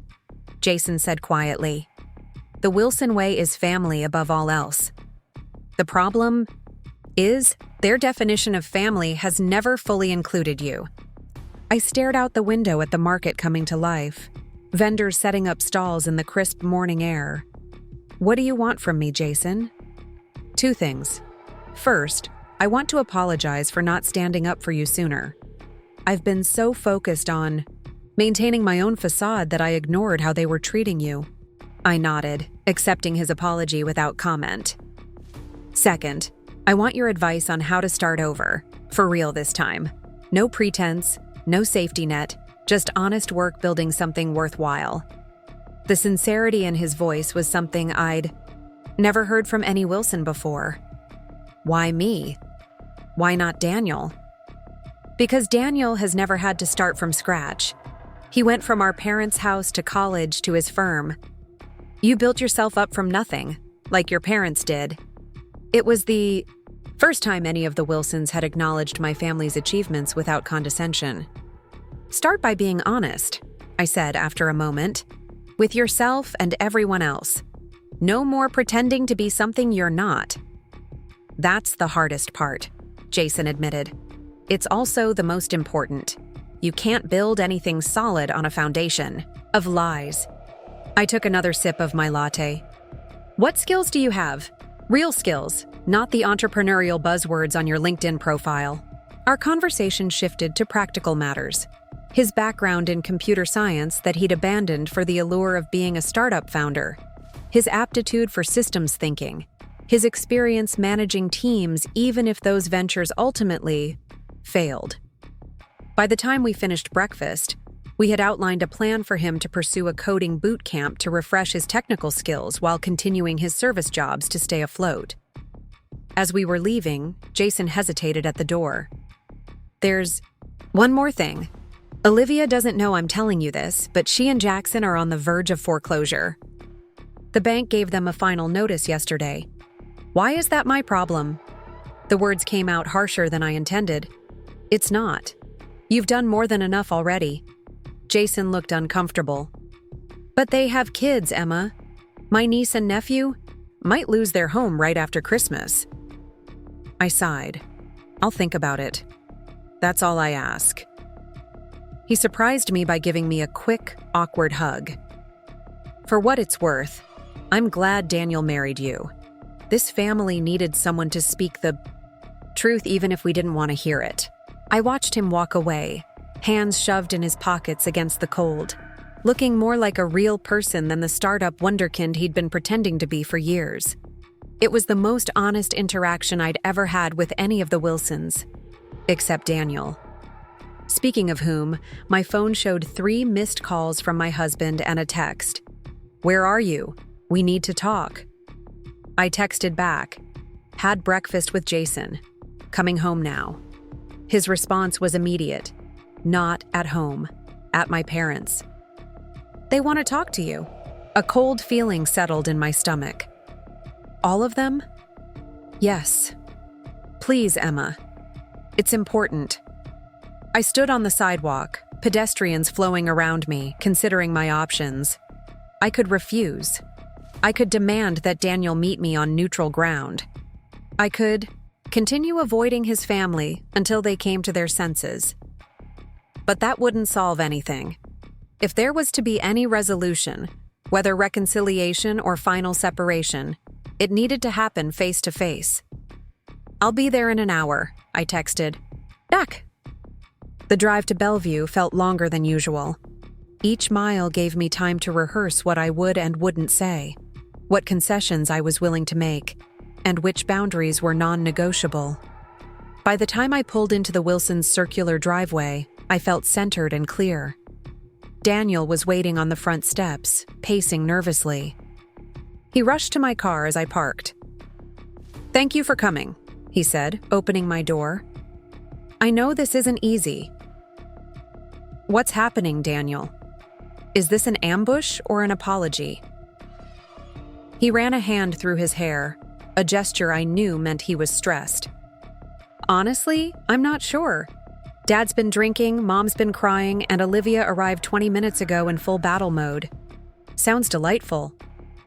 Jason said quietly. "The Wilson way is family above all else. The problem is their definition of family has never fully included you." I stared out the window at the market coming to life, vendors setting up stalls in the crisp morning air. "What do you want from me, Jason?" "2 things. First, I want to apologize for not standing up for you sooner. I've been so focused on maintaining my own facade that I ignored how they were treating you." I nodded, accepting his apology without comment. "Second, I want your advice on how to start over, for real this time. No pretense, no safety net, just honest work building something worthwhile." The sincerity in his voice was something I'd never heard from any Wilson before. Why me? Why not Daniel? Because Daniel has never had to start from scratch. He went from our parents' house to college to his firm. You built yourself up from nothing, like your parents did. It was the first time any of the Wilsons had acknowledged my family's achievements without condescension. Start by being honest, I said after a moment, with yourself and everyone else. No more pretending to be something you're not. That's the hardest part, Jason admitted. It's also the most important. You can't build anything solid on a foundation of lies. I took another sip of my latte. What skills do you have? Real skills, not the entrepreneurial buzzwords on your LinkedIn profile. Our conversation shifted to practical matters. His background in computer science that he'd abandoned for the allure of being a startup founder. His aptitude for systems thinking. His experience managing teams even if those ventures ultimately failed. By the time we finished breakfast, we had outlined a plan for him to pursue a coding boot camp to refresh his technical skills while continuing his service jobs to stay afloat. As we were leaving, Jason hesitated at the door. There's one more thing. Olivia doesn't know I'm telling you this, but she and Jackson are on the verge of foreclosure. The bank gave them a final notice yesterday. Why is that my problem? The words came out harsher than I intended. It's not. You've done more than enough already. Jason looked uncomfortable. But they have kids, Emma. My niece and nephew might lose their home right after Christmas. I sighed. I'll think about it. That's all I ask. He surprised me by giving me a quick, awkward hug. For what it's worth, I'm glad Daniel married you. This family needed someone to speak the truth even if we didn't want to hear it. I watched him walk away, hands shoved in his pockets against the cold, looking more like a real person than the startup wunderkind he'd been pretending to be for years. It was the most honest interaction I'd ever had with any of the Wilsons, except Daniel. Speaking of whom, my phone showed 3 missed calls from my husband and a text. Where are you? We need to talk. I texted back. Had breakfast with Jason. Coming home now. His response was immediate. Not at home. At my parents'. They want to talk to you. A cold feeling settled in my stomach. All of them? Yes. Please, Emma. It's important. I stood on the sidewalk, pedestrians flowing around me, considering my options. I could refuse. I could demand that Daniel meet me on neutral ground. I could continue avoiding his family until they came to their senses. But that wouldn't solve anything. If there was to be any resolution, whether reconciliation or final separation, it needed to happen face to face. I'll be there in an hour, I texted. Back. The drive to Bellevue felt longer than usual. Each mile gave me time to rehearse what I would and wouldn't say, what concessions I was willing to make, and which boundaries were non-negotiable. By the time I pulled into the Wilsons' circular driveway, I felt centered and clear. Daniel was waiting on the front steps, pacing nervously. He rushed to my car as I parked. Thank you for coming, he said, opening my door. I know this isn't easy. What's happening, Daniel? Is this an ambush or an apology? He ran a hand through his hair, a gesture I knew meant he was stressed. Honestly, I'm not sure. Dad's been drinking, Mom's been crying, and Olivia arrived 20 minutes ago in full battle mode. Sounds delightful.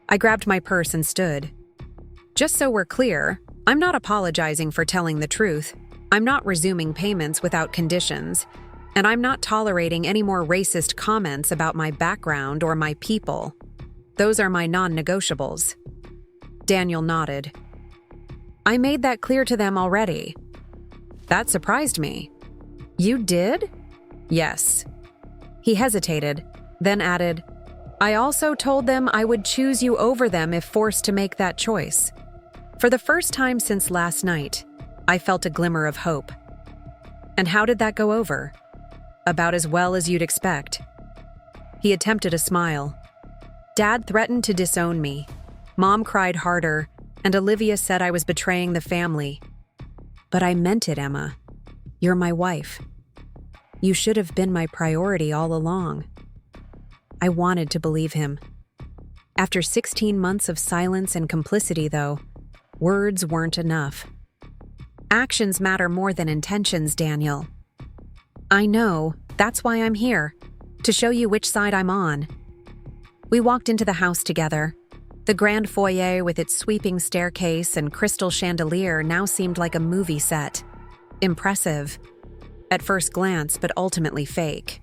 I grabbed my purse and stood. Just so we're clear, I'm not apologizing for telling the truth. I'm not resuming payments without conditions, and I'm not tolerating any more racist comments about my background or my people. Those are my non-negotiables. Daniel nodded. I made that clear to them already. That surprised me. You did? Yes. He hesitated, then added, I also told them I would choose you over them if forced to make that choice. For the first time since last night, I felt a glimmer of hope. And how did that go over? About as well as you'd expect. He attempted a smile. Dad threatened to disown me. Mom cried harder, and Olivia said I was betraying the family. But I meant it, Emma. You're my wife. You should have been my priority all along. I wanted to believe him. After 16 months of silence and complicity, though, words weren't enough. Actions matter more than intentions, Daniel. I know, that's why I'm here, to show you which side I'm on. We walked into the house together. The grand foyer with its sweeping staircase and crystal chandelier now seemed like a movie set. Impressive, at first glance, but ultimately fake.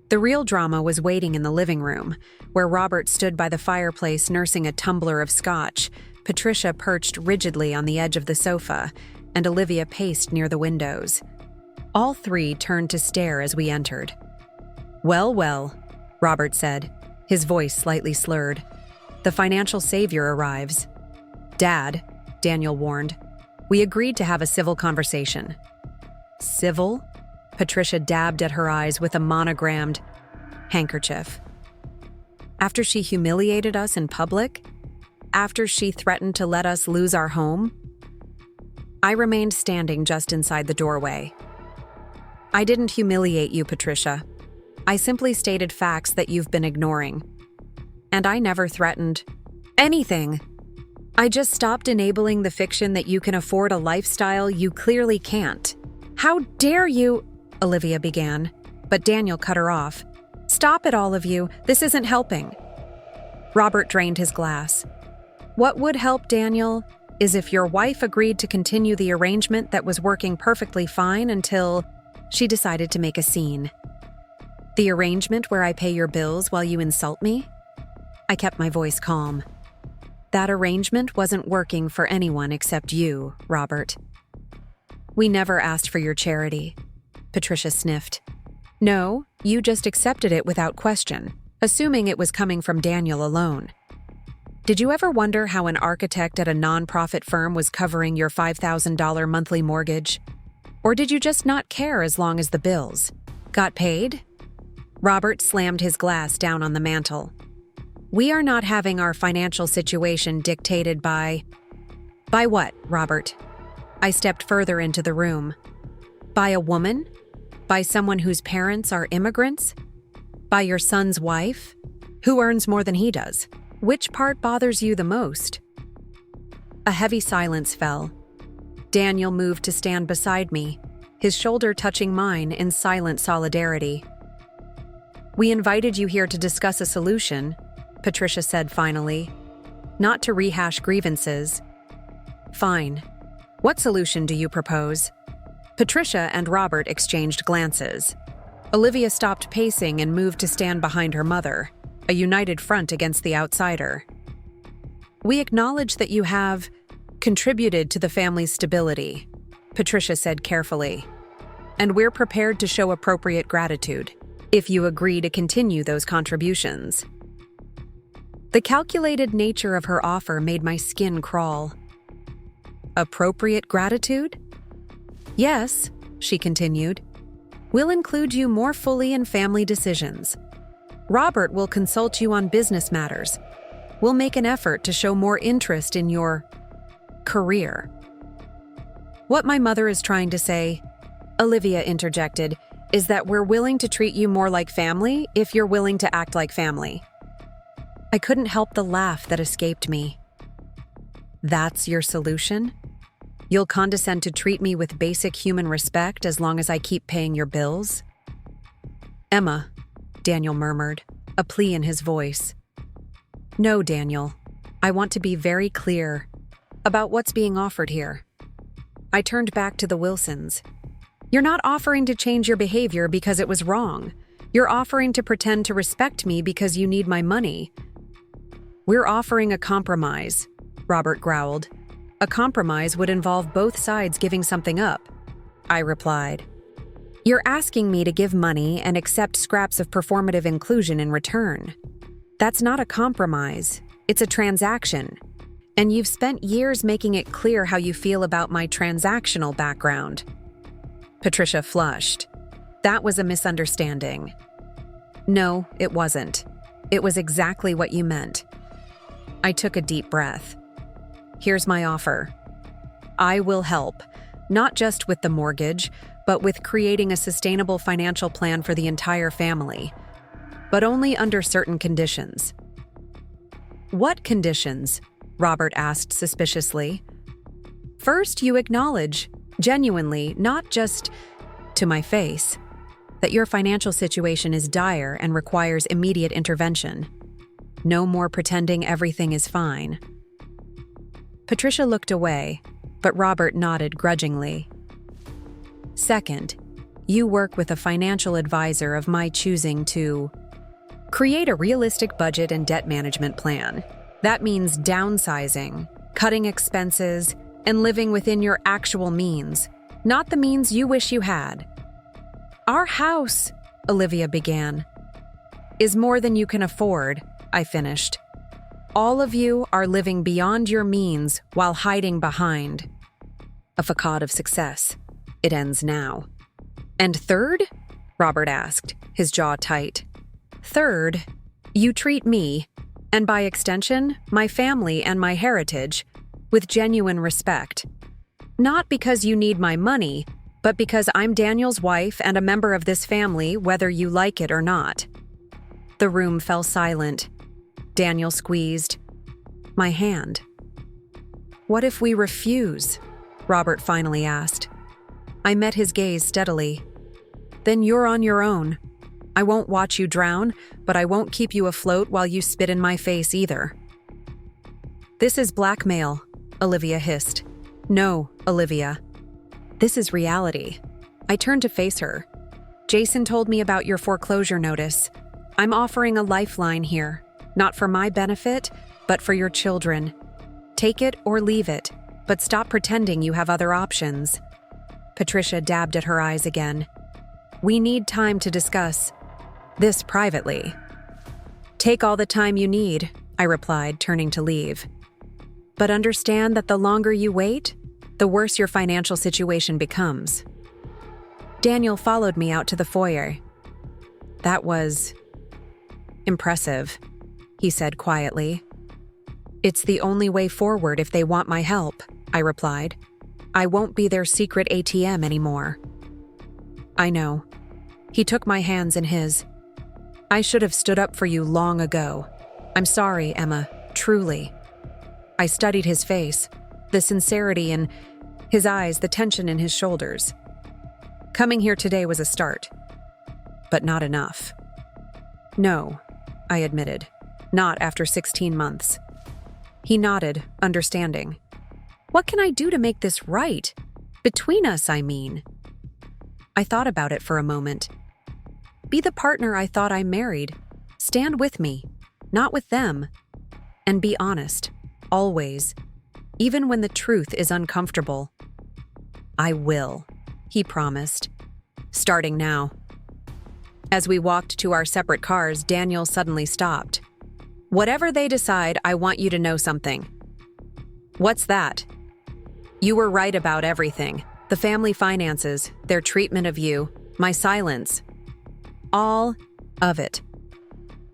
The real drama was waiting in the living room, where Robert stood by the fireplace nursing a tumbler of scotch, Patricia perched rigidly on the edge of the sofa, and Olivia paced near the windows. All three turned to stare as we entered. "Well, well," Robert said, his voice slightly slurred. "The financial savior arrives." "Dad," Daniel warned, "we agreed to have a civil conversation." "Civil?" Patricia dabbed at her eyes with a monogrammed handkerchief. "After she humiliated us in public? After she threatened to let us lose our home?" I remained standing just inside the doorway. "I didn't humiliate you, Patricia. I simply stated facts that you've been ignoring. And I never threatened anything. I just stopped enabling the fiction that you can afford a lifestyle you clearly can't." "How dare you?" Olivia began, but Daniel cut her off. "Stop it, all of you. This isn't helping." Robert drained his glass. "What would help, Daniel, is if your wife agreed to continue the arrangement that was working perfectly fine until she decided to make a scene. The arrangement where I pay your bills while you insult me?" I kept my voice calm. "That arrangement wasn't working for anyone except you, Robert." "We never asked for your charity," Patricia sniffed. "No, you just accepted it without question, assuming it was coming from Daniel alone. Did you ever wonder how an architect at a nonprofit firm was covering your $5,000 monthly mortgage? Or did you just not care as long as the bills got paid?" Robert slammed his glass down on the mantel. "We are not having our financial situation dictated by..." "By what, Robert?" I stepped further into the room. "By a woman? By someone whose parents are immigrants? By your son's wife? Who earns more than he does? Which part bothers you the most?" A heavy silence fell. Daniel moved to stand beside me, his shoulder touching mine in silent solidarity. "We invited you here to discuss a solution," Patricia said finally, "not to rehash grievances." "Fine. What solution do you propose?" Patricia and Robert exchanged glances. Olivia stopped pacing and moved to stand behind her mother, a united front against the outsider. "We acknowledge that you have contributed to the family's stability," Patricia said carefully, "and we're prepared to show appropriate gratitude if you agree to continue those contributions." The calculated nature of her offer made my skin crawl. "Appropriate gratitude?" "Yes," she continued. "We'll include you more fully in family decisions. Robert will consult you on business matters. We'll make an effort to show more interest in your career." "What my mother is trying to say," Olivia interjected, "is that we're willing to treat you more like family if you're willing to act like family." I couldn't help the laugh that escaped me. "That's your solution? You'll condescend to treat me with basic human respect as long as I keep paying your bills?" "Emma," Daniel murmured, a plea in his voice. "No, Daniel. I want to be very clear about what's being offered here." I turned back to the Wilsons. "You're not offering to change your behavior because it was wrong. You're offering to pretend to respect me because you need my money." "We're offering a compromise," Robert growled. "A compromise would involve both sides giving something up," I replied. "You're asking me to give money and accept scraps of performative inclusion in return. That's not a compromise. It's a transaction. And you've spent years making it clear how you feel about my transactional background." Patricia flushed. "That was a misunderstanding." "No, it wasn't. It was exactly what you meant." I took a deep breath. "Here's my offer. I will help, not just with the mortgage, but with creating a sustainable financial plan for the entire family. but only under certain conditions. What conditions? Robert asked suspiciously. First, you acknowledge, genuinely, not just to my face, that your financial situation is dire and requires immediate intervention. No more pretending everything is fine. Patricia looked away, but Robert nodded grudgingly. Second, you work with a financial advisor of my choosing to create a realistic budget and debt management plan. That means downsizing, cutting expenses, and living within your actual means, not the means you wish you had. Our house, Olivia began, is more than you can afford, I finished. All of you are living beyond your means while hiding behind a facade of success. It ends now. And third? Robert asked, his jaw tight. Third, you treat me, and by extension, my family and my heritage, with genuine respect. Not because you need my money, but because I'm Daniel's wife and a member of this family, whether you like it or not. The room fell silent. Daniel squeezed my hand. What if we refuse? Robert finally asked. I met his gaze steadily. Then you're on your own. I won't watch you drown, but I won't keep you afloat while you spit in my face either. This is blackmail, Olivia hissed. No, Olivia. This is reality. I turned to face her. Jason told me about your foreclosure notice. I'm offering a lifeline here, not for my benefit, but for your children. Take it or leave it, but stop pretending you have other options. Patricia dabbed at her eyes again. We need time to discuss this privately. Take all the time you need, I replied, turning to leave. But understand that the longer you wait, the worse your financial situation becomes. Daniel followed me out to the foyer. That was impressive, he said quietly. It's the only way forward if they want my help, I replied. I won't be their secret ATM anymore. I know. He took my hands in his. I should have stood up for you long ago. I'm sorry, Emma, truly. I studied his face, the sincerity in his eyes, the tension in his shoulders. Coming here today was a start, but not enough. No, I admitted, not after 16 months. He nodded, understanding. What can I do to make this right? Between us, I mean. I thought about it for a moment. Be the partner I thought I married. Stand with me, not with them. And be honest, always, even when the truth is uncomfortable. I will, he promised. Starting now. As we walked to our separate cars, Daniel suddenly stopped. Whatever they decide, I want you to know something. What's that? You were right about everything. The family finances, their treatment of you, my silence. All of it.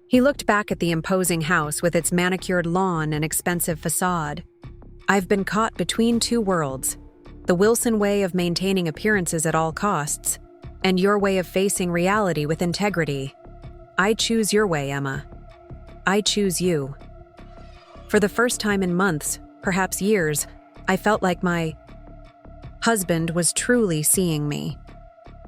He looked back at the imposing house with its manicured lawn and expensive facade. I've been caught between two worlds. The Wilson way of maintaining appearances at all costs, and your way of facing reality with integrity. I choose your way, Emma. I choose you. For the first time in months, perhaps years, I felt like my husband was truly seeing me.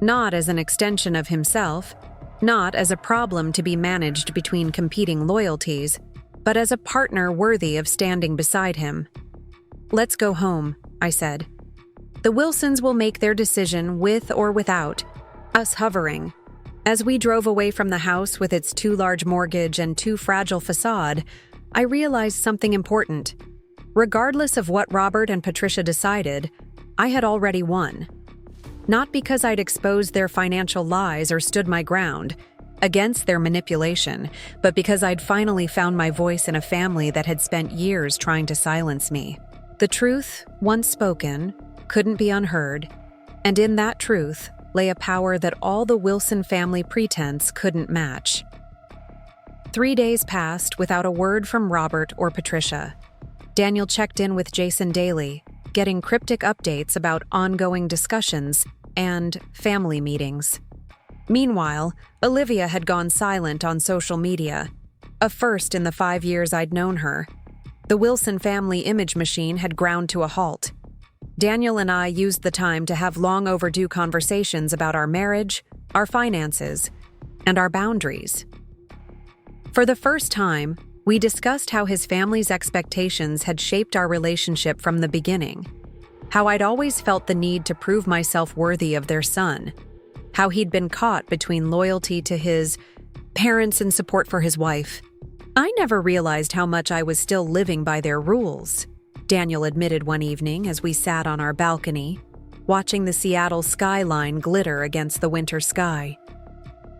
Not as an extension of himself, not as a problem to be managed between competing loyalties, but as a partner worthy of standing beside him. Let's go home, I said. The Wilsons will make their decision with or without us hovering. As we drove away from the house with its too large mortgage and too fragile facade, I realized something important. Regardless of what Robert and Patricia decided, I had already won. Not because I'd exposed their financial lies or stood my ground against their manipulation, but because I'd finally found my voice in a family that had spent years trying to silence me. The truth, once spoken, couldn't be unheard, and in that truth lay a power that all the Wilson family pretense couldn't match. 3 days passed without a word from Robert or Patricia. Daniel checked in with Jason daily, getting cryptic updates about ongoing discussions and family meetings. Meanwhile, Olivia had gone silent on social media, a first in the 5 years I'd known her. The Wilson family image machine had ground to a halt. Daniel and I used the time to have long overdue conversations about our marriage, our finances, and our boundaries. For the first time, we discussed how his family's expectations had shaped our relationship from the beginning, how I'd always felt the need to prove myself worthy of their son, how he'd been caught between loyalty to his parents and support for his wife. I never realized how much I was still living by their rules, Daniel admitted one evening as we sat on our balcony, watching the Seattle skyline glitter against the winter sky.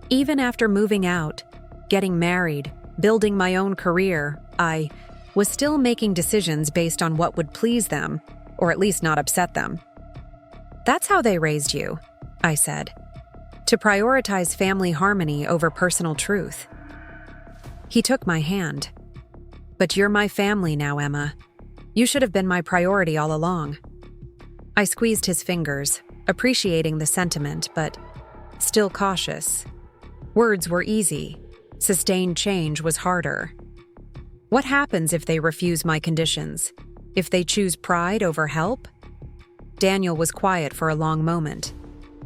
Even after moving out, getting married, building my own career, I was still making decisions based on what would please them, or at least not upset them. That's how they raised you, I said, to prioritize family harmony over personal truth. He took my hand. But you're my family now, Emma. You should have been my priority all along. I squeezed his fingers, appreciating the sentiment, but still cautious. Words were easy. Sustained change was harder. What happens if they refuse my conditions? If they choose pride over help? Daniel was quiet for a long moment.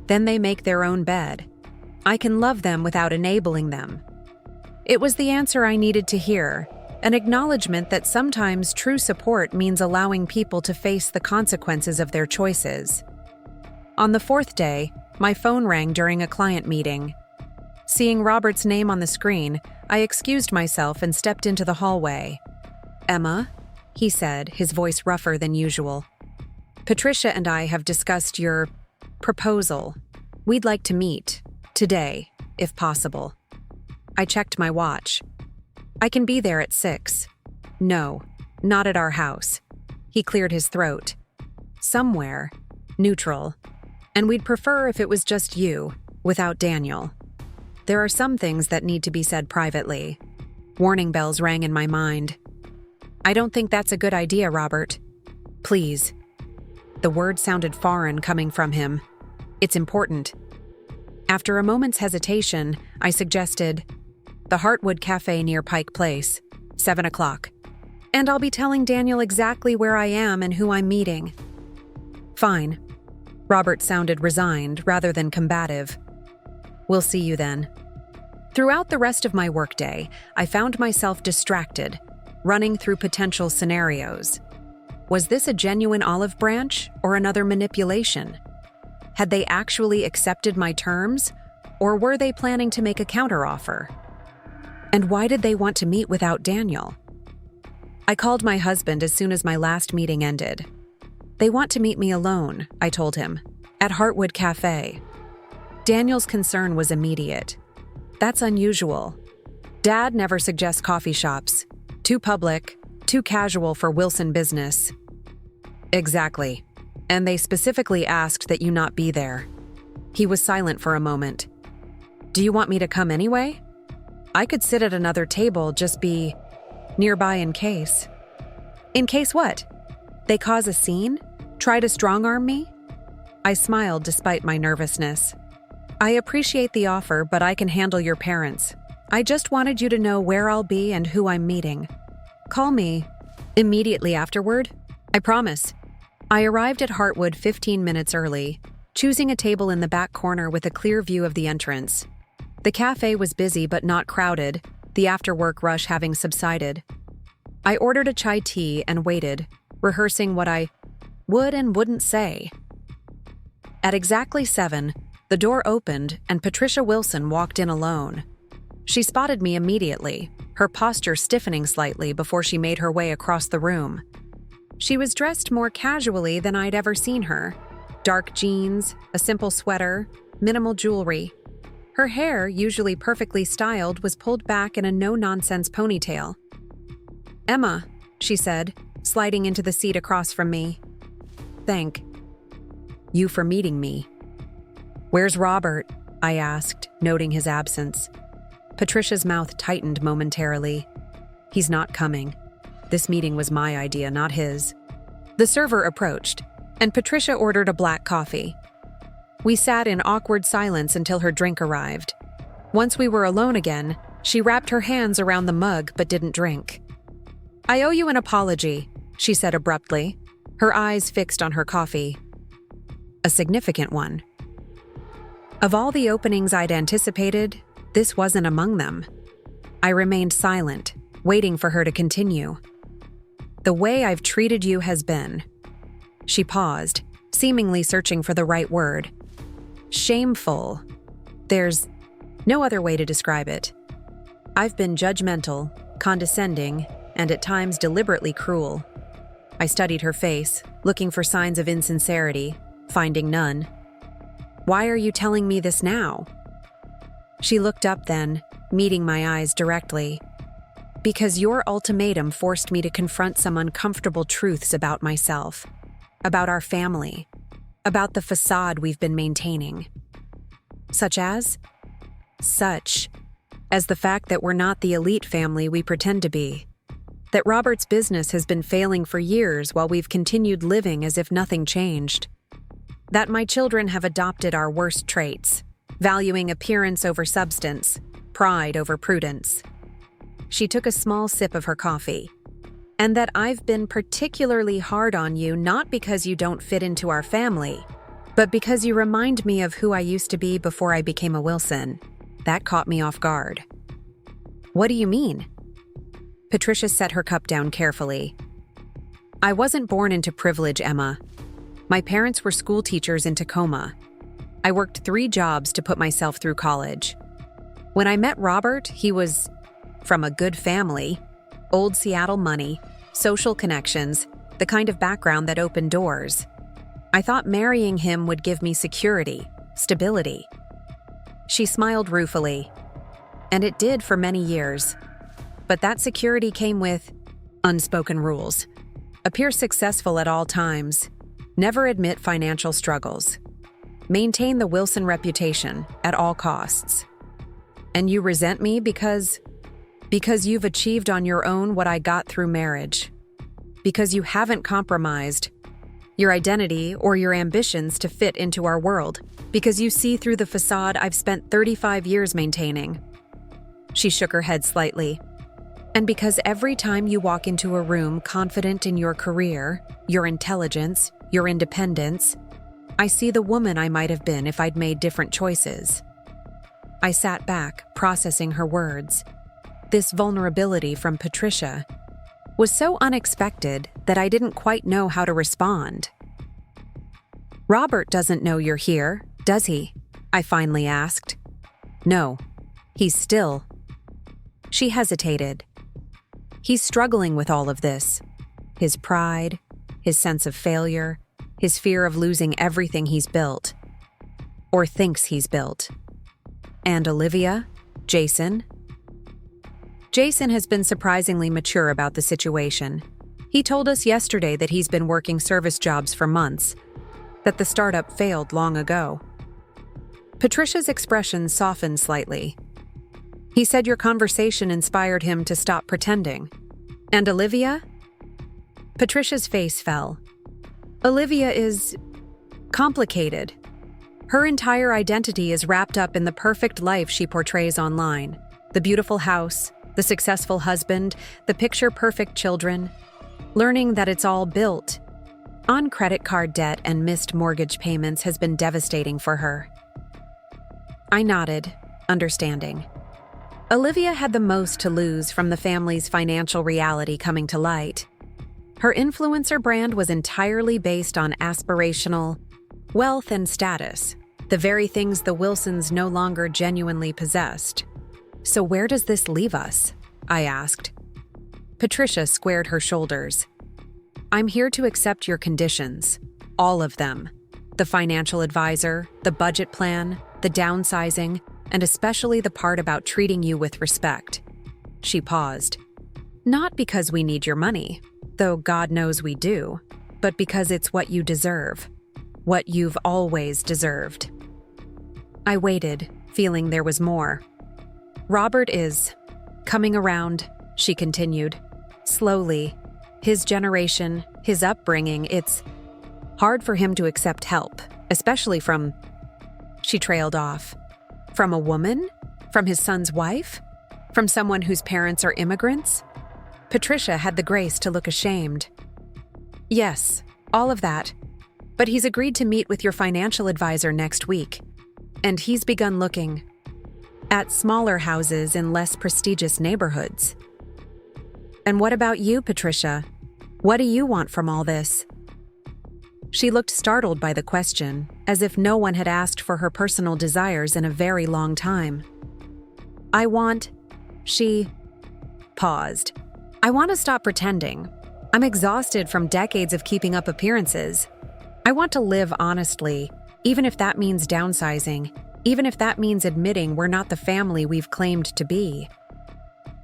Then they make their own bed. I can love them without enabling them. It was the answer I needed to hear, an acknowledgement that sometimes true support means allowing people to face the consequences of their choices. On the 4th day, my phone rang during a client meeting. Seeing Robert's name on the screen, I excused myself and stepped into the hallway. "Emma," he said, his voice rougher than usual. "Patricia and I have discussed your proposal. We'd like to meet, today, if possible." I checked my watch. "I can be there at 6. "No, not at our house." He cleared his throat. "Somewhere, neutral. And we'd prefer if it was just you, without Daniel. There are some things that need to be said privately." Warning bells rang in my mind. "I don't think that's a good idea, Robert. Please." The word sounded foreign coming from him. "It's important." After a moment's hesitation, I suggested, "The Heartwood Cafe near Pike Place, 7 o'clock. And I'll be telling Daniel exactly where I am and who I'm meeting." "Fine." Robert sounded resigned rather than combative. "We'll see you then." Throughout the rest of my workday, I found myself distracted, running through potential scenarios. Was this a genuine olive branch or another manipulation? Had they actually accepted my terms, or were they planning to make a counteroffer? And why did they want to meet without Daniel? I called my husband as soon as my last meeting ended. "They want to meet me alone," I told him, "at Heartwood Cafe." Daniel's concern was immediate. "That's unusual. Dad never suggests coffee shops. Too public, too casual for Wilson business." "Exactly. And they specifically asked that you not be there." He was silent for a moment. "Do you want me to come anyway? I could sit at another table, just be nearby in case." "In case what? They cause a scene? Try to strong-arm me?" I smiled despite my nervousness. "I appreciate the offer, but I can handle your parents. I just wanted you to know where I'll be and who I'm meeting. Call me immediately afterward. I promise." I arrived at Heartwood 15 minutes early, choosing a table in the back corner with a clear view of the entrance. The cafe was busy but not crowded, the after-work rush having subsided. I ordered a chai tea and waited, rehearsing what I would and wouldn't say. At exactly 7, the door opened and Patricia Wilson walked in alone. She spotted me immediately, her posture stiffening slightly before she made her way across the room. She was dressed more casually than I'd ever seen her. Dark jeans, a simple sweater, minimal jewelry. Her hair, usually perfectly styled, was pulled back in a no-nonsense ponytail. "Emma," she said, sliding into the seat across from me. "Thank you for meeting me." "Where's Robert?" I asked, noting his absence. Patricia's mouth tightened momentarily. "He's not coming. This meeting was my idea, not his." The server approached, and Patricia ordered a black coffee. We sat in awkward silence until her drink arrived. Once we were alone again, she wrapped her hands around the mug but didn't drink. "I owe you an apology," she said abruptly, her eyes fixed on her coffee. A significant one. Of all the openings I'd anticipated, this wasn't among them. I remained silent, waiting for her to continue. "The way I've treated you has been..." She paused, seemingly searching for the right word. "Shameful. There's no other way to describe it. I've been judgmental, condescending, and at times deliberately cruel." I studied her face, looking for signs of insincerity, finding none. "Why are you telling me this now?" She looked up then, meeting my eyes directly. "Because your ultimatum forced me to confront some uncomfortable truths about myself, about our family, about the facade we've been maintaining." Such as? Such as the fact that we're not the elite family we pretend to be. That Robert's business has been failing for years while we've continued living as if nothing changed. That my children have adopted our worst traits, valuing appearance over substance, pride over prudence. She took a small sip of her coffee. "And that I've been particularly hard on you not because you don't fit into our family, but because you remind me of who I used to be before I became a Wilson." That caught me off guard. "What do you mean?" Patricia set her cup down carefully. "I wasn't born into privilege, Emma. My parents were school teachers in Tacoma. I worked 3 jobs to put myself through college. When I met Robert, he was from a good family, old Seattle money, social connections, the kind of background that opened doors. I thought marrying him would give me security, stability." She smiled ruefully. "And it did for many years. But that security came with unspoken rules. Appear successful at all times. Never admit financial struggles. Maintain the Wilson reputation at all costs. And you resent me because you've achieved on your own what I got through marriage. Because you haven't compromised your identity or your ambitions to fit into our world. Because you see through the facade I've spent 35 years maintaining." She shook her head slightly. "And because every time you walk into a room confident in your career, your intelligence, your independence, I see the woman I might have been if I'd made different choices." I sat back, processing her words. This vulnerability from Patricia was so unexpected that I didn't quite know how to respond. "Robert doesn't know you're here, does he?" I finally asked. "No, he's still..." She hesitated. "He's struggling with all of this. His pride, his sense of failure, his fear of losing everything he's built. Or thinks he's built. And Olivia? Jason? Jason has been surprisingly mature about the situation. He told us yesterday that he's been working service jobs for months, that the startup failed long ago." Patricia's expression softened slightly. "He said your conversation inspired him to stop pretending. And Olivia?" Patricia's face fell. "Olivia is complicated. Her entire identity is wrapped up in the perfect life she portrays online. The beautiful house, the successful husband, the picture-perfect children. Learning that it's all built on credit card debt and missed mortgage payments has been devastating for her." I nodded, understanding. Olivia had the most to lose from the family's financial reality coming to light. Her influencer brand was entirely based on aspirational wealth and status, the very things the Wilsons no longer genuinely possessed. "So where does this leave us?" I asked. Patricia squared her shoulders. "I'm here to accept your conditions, all of them. The financial advisor, the budget plan, the downsizing, and especially the part about treating you with respect." She paused. "Not because we need your money, though God knows we do, but because it's what you deserve, what you've always deserved." I waited, feeling there was more. "Robert is coming around," she continued, slowly. "His generation, his upbringing, it's hard for him to accept help, especially from She trailed off. From a woman? From his son's wife? From someone whose parents are immigrants? Patricia had the grace to look ashamed. Yes, all of that. But he's agreed to meet with your financial advisor next week. And he's begun looking at smaller houses in less prestigious neighborhoods. And what about you, Patricia? What do you want from all this? She looked startled by the question, as if no one had asked for her personal desires in a very long time. She paused. I want to stop pretending. I'm exhausted from decades of keeping up appearances. I want to live honestly, even if that means downsizing, even if that means admitting we're not the family we've claimed to be.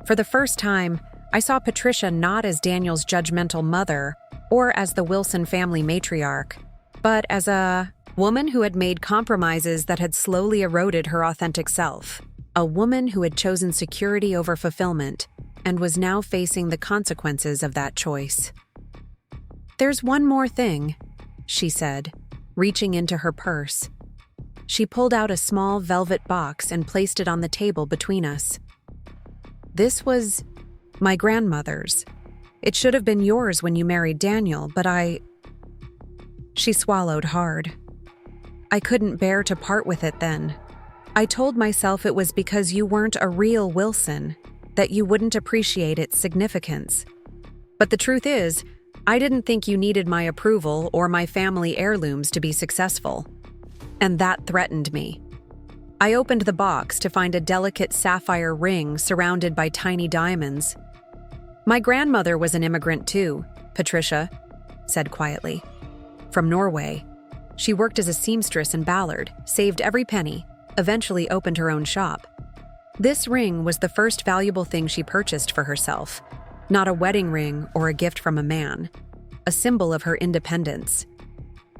For the first time, I saw Patricia not as Daniel's judgmental mother or as the Wilson family matriarch, but as a woman who had made compromises that had slowly eroded her authentic self, a woman who had chosen security over fulfillment and was now facing the consequences of that choice. There's one more thing, she said, reaching into her purse. She pulled out a small velvet box and placed it on the table between us. This was my grandmother's. It should have been yours when you married Daniel, but She swallowed hard. I couldn't bear to part with it then. I told myself it was because you weren't a real Wilson, that you wouldn't appreciate its significance. But the truth is, I didn't think you needed my approval or my family heirlooms to be successful. And that threatened me. I opened the box to find a delicate sapphire ring surrounded by tiny diamonds. My grandmother was an immigrant too, Patricia said quietly. From Norway. She worked as a seamstress in Ballard, saved every penny, eventually opened her own shop. This ring was the first valuable thing she purchased for herself, not a wedding ring or a gift from a man, a symbol of her independence.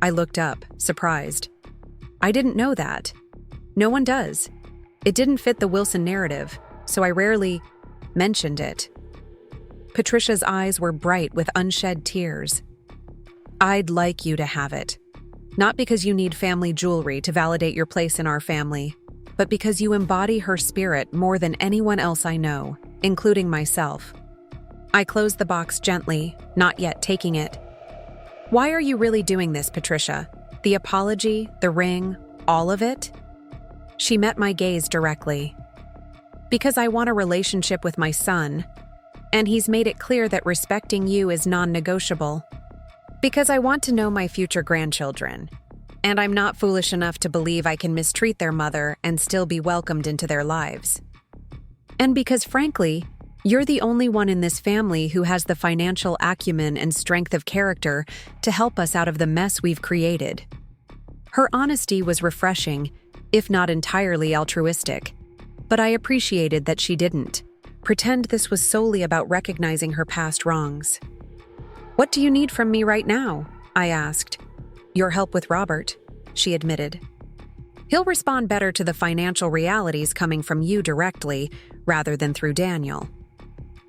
I looked up, surprised. I didn't know that. No one does. It didn't fit the Wilson narrative, so I rarely mentioned it. Patricia's eyes were bright with unshed tears. I'd like you to have it. Not because you need family jewelry to validate your place in our family, but because you embody her spirit more than anyone else I know, including myself. I closed the box gently, not yet taking it. Why are you really doing this, Patricia? The apology, the ring, all of it? She met my gaze directly. Because I want a relationship with my son, and he's made it clear that respecting you is non-negotiable. Because I want to know my future grandchildren, and I'm not foolish enough to believe I can mistreat their mother and still be welcomed into their lives. And because, frankly, you're the only one in this family who has the financial acumen and strength of character to help us out of the mess we've created. Her honesty was refreshing, if not entirely altruistic, but I appreciated that she didn't pretend this was solely about recognizing her past wrongs. What do you need from me right now? I asked. Your help with Robert, she admitted. He'll respond better to the financial realities coming from you directly, rather than through Daniel.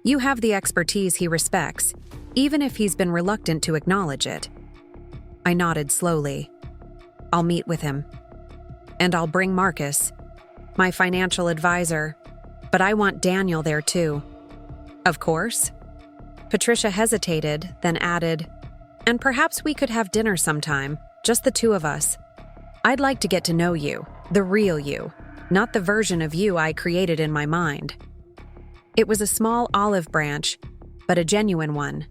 You have the expertise he respects, even if he's been reluctant to acknowledge it. I nodded slowly. I'll meet with him. And I'll bring Marcus, my financial advisor, but I want Daniel there too. Of course. Patricia hesitated, then added, and perhaps we could have dinner sometime, just the two of us. I'd like to get to know you, the real you, not the version of you I created in my mind. It was a small olive branch, but a genuine one.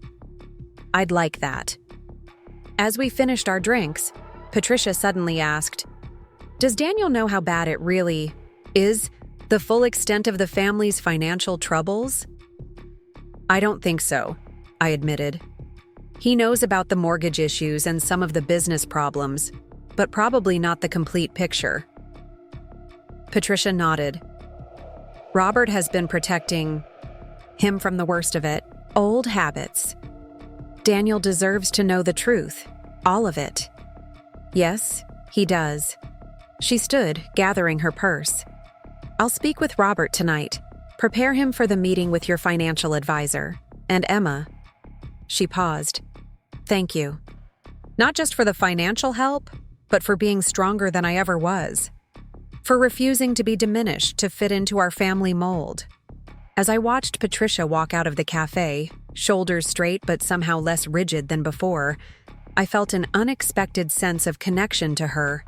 I'd like that. As we finished our drinks, Patricia suddenly asked, does Daniel know how bad it really is, the full extent of the family's financial troubles? I don't think so, I admitted. He knows about the mortgage issues and some of the business problems, but probably not the complete picture. Patricia nodded. Robert has been protecting him from the worst of it, old habits. Daniel deserves to know the truth, all of it. Yes, he does. She stood, gathering her purse. I'll speak with Robert tonight. Prepare him for the meeting with your financial advisor. And Emma. She paused. Thank you. Not just for the financial help, but for being stronger than I ever was. for refusing to be diminished to fit into our family mold. As I watched Patricia walk out of the cafe, shoulders straight but somehow less rigid than before, I felt an unexpected sense of connection to her.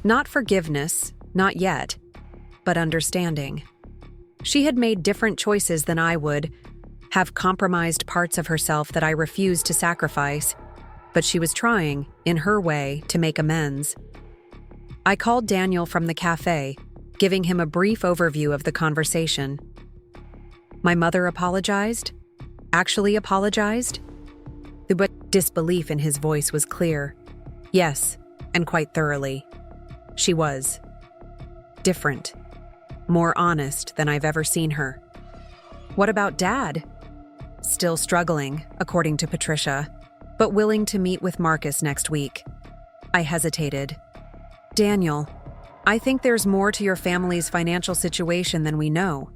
Not forgiveness, not yet, but understanding. She had made different choices than I would, have compromised parts of herself that I refused to sacrifice, but she was trying, in her way, to make amends. I called Daniel from the cafe, giving him a brief overview of the conversation. My mother apologized? Actually apologized? The disbelief in his voice was clear. Yes, and quite thoroughly. She was. Different. More honest than I've ever seen her. What about Dad? Still struggling, according to Patricia, but willing to meet with Marcus next week. I hesitated. Daniel, I think there's more to your family's financial situation than we know.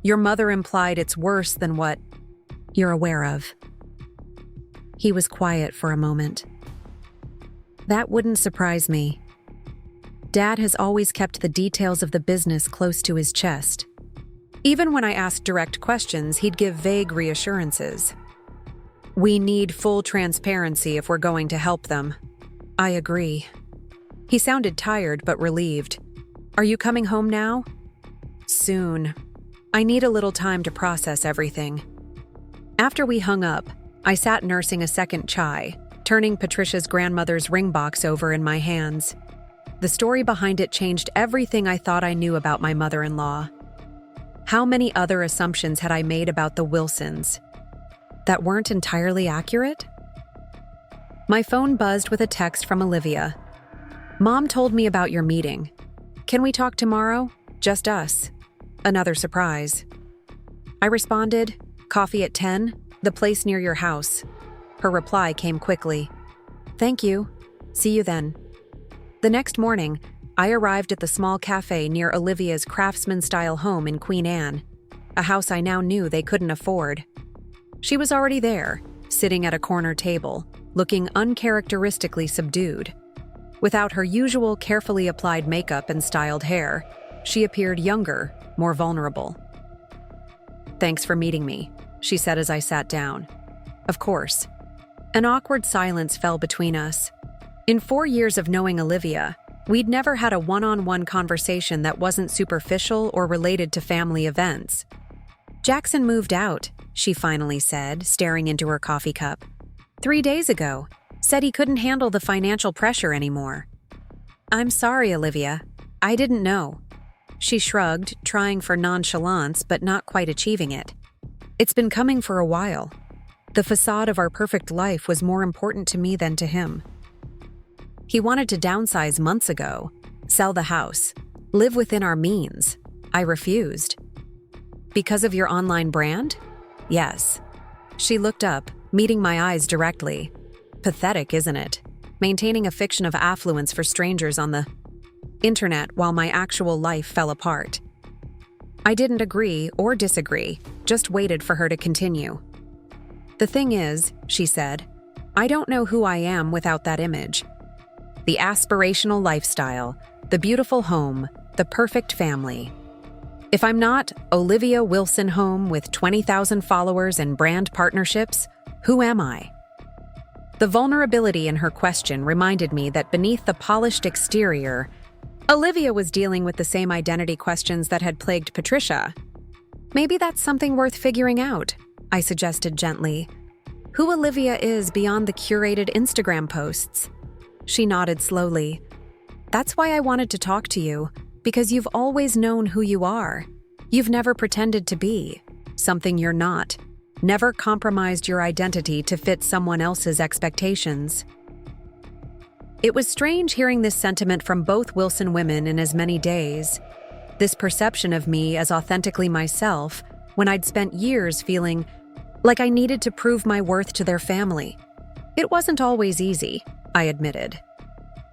Your mother implied it's worse than what you're aware of. He was quiet for a moment. That wouldn't surprise me. Dad has always kept the details of the business close to his chest. Even when I asked direct questions, he'd give vague reassurances. We need full transparency if we're going to help them. I agree. He sounded tired but relieved. Are you coming home now? Soon. I need a little time to process everything. After we hung up, I sat nursing a second chai, turning Patricia's grandmother's ring box over in my hands. The story behind it changed everything I thought I knew about my mother-in-law. How many other assumptions had I made about the Wilsons that weren't entirely accurate? My phone buzzed with a text from Olivia. Mom told me about your meeting. Can we talk tomorrow? Just us. Another surprise. I responded, coffee at 10, the place near your house. Her reply came quickly. Thank you. See you then. The next morning, I arrived at the small cafe near Olivia's craftsman-style home in Queen Anne, a house I now knew they couldn't afford. She was already there, sitting at a corner table, looking uncharacteristically subdued. Without her usual carefully applied makeup and styled hair, she appeared younger, more vulnerable. Thanks for meeting me, she said as I sat down. Of course. An awkward silence fell between us. In 4 years of knowing Olivia, we'd never had a one-on-one conversation that wasn't superficial or related to family events. Jackson moved out, she finally said, staring into her coffee cup. 3 days ago. Said he couldn't handle the financial pressure anymore. I'm sorry, Olivia. I didn't know. She shrugged, trying for nonchalance but not quite achieving it. It's been coming for a while. The facade of our perfect life was more important to me than to him. He wanted to downsize months ago, sell the house, live within our means. I refused. Because of your online brand? Yes. She looked up, meeting my eyes directly. Pathetic, isn't it? Maintaining a fiction of affluence for strangers on the internet while my actual life fell apart. I didn't agree or disagree, just waited for her to continue. The thing is, she said, I don't know who I am without that image. The aspirational lifestyle, the beautiful home, the perfect family. If I'm not Olivia Wilson Home with 20,000 followers and brand partnerships, who am I? The vulnerability in her question reminded me that beneath the polished exterior, Olivia was dealing with the same identity questions that had plagued Patricia. Maybe that's something worth figuring out, I suggested gently. Who Olivia is beyond the curated Instagram posts. She nodded slowly. That's why I wanted to talk to you, because you've always known who you are. You've never pretended to be something you're not. Never compromised your identity to fit someone else's expectations. It was strange hearing this sentiment from both Wilson women in as many days. This perception of me as authentically myself when I'd spent years feeling like I needed to prove my worth to their family. It wasn't always easy, I admitted.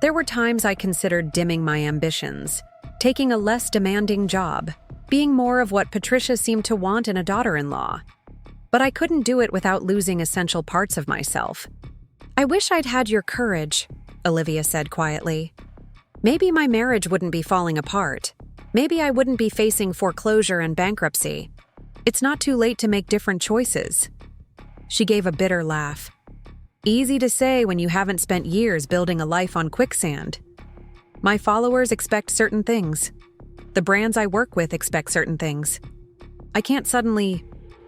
There were times I considered dimming my ambitions, taking a less demanding job, being more of what Patricia seemed to want in a daughter-in-law. But I couldn't do it without losing essential parts of myself. I wish I'd had your courage, Olivia said quietly. Maybe my marriage wouldn't be falling apart. Maybe I wouldn't be facing foreclosure and bankruptcy. It's not too late to make different choices. She gave a bitter laugh. Easy to say when you haven't spent years building a life on quicksand. My followers expect certain things. The brands I work with expect certain things. I can't suddenly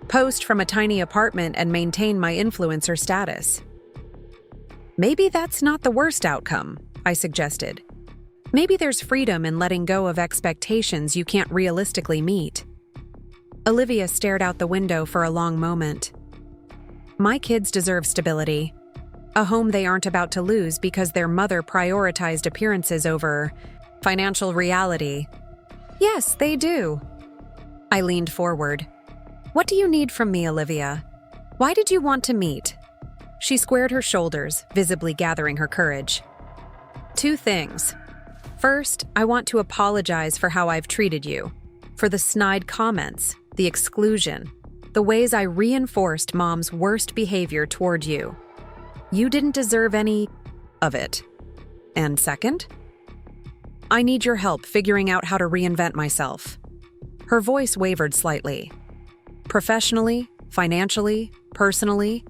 post from a tiny apartment and maintain my influencer status. Maybe that's not the worst outcome, I suggested. Maybe there's freedom in letting go of expectations you can't realistically meet. Olivia stared out the window for a long moment. My kids deserve stability. A home they aren't about to lose because their mother prioritized appearances over financial reality. Yes, they do. I leaned forward. What do you need from me, Olivia? Why did you want to meet? She squared her shoulders, visibly gathering her courage. 2 things. First, I want to apologize for how I've treated you, for the snide comments, the exclusion, the ways I reinforced Mom's worst behavior toward you. You didn't deserve any of it. And second, I need your help figuring out how to reinvent myself. Her voice wavered slightly. Professionally, financially, personally,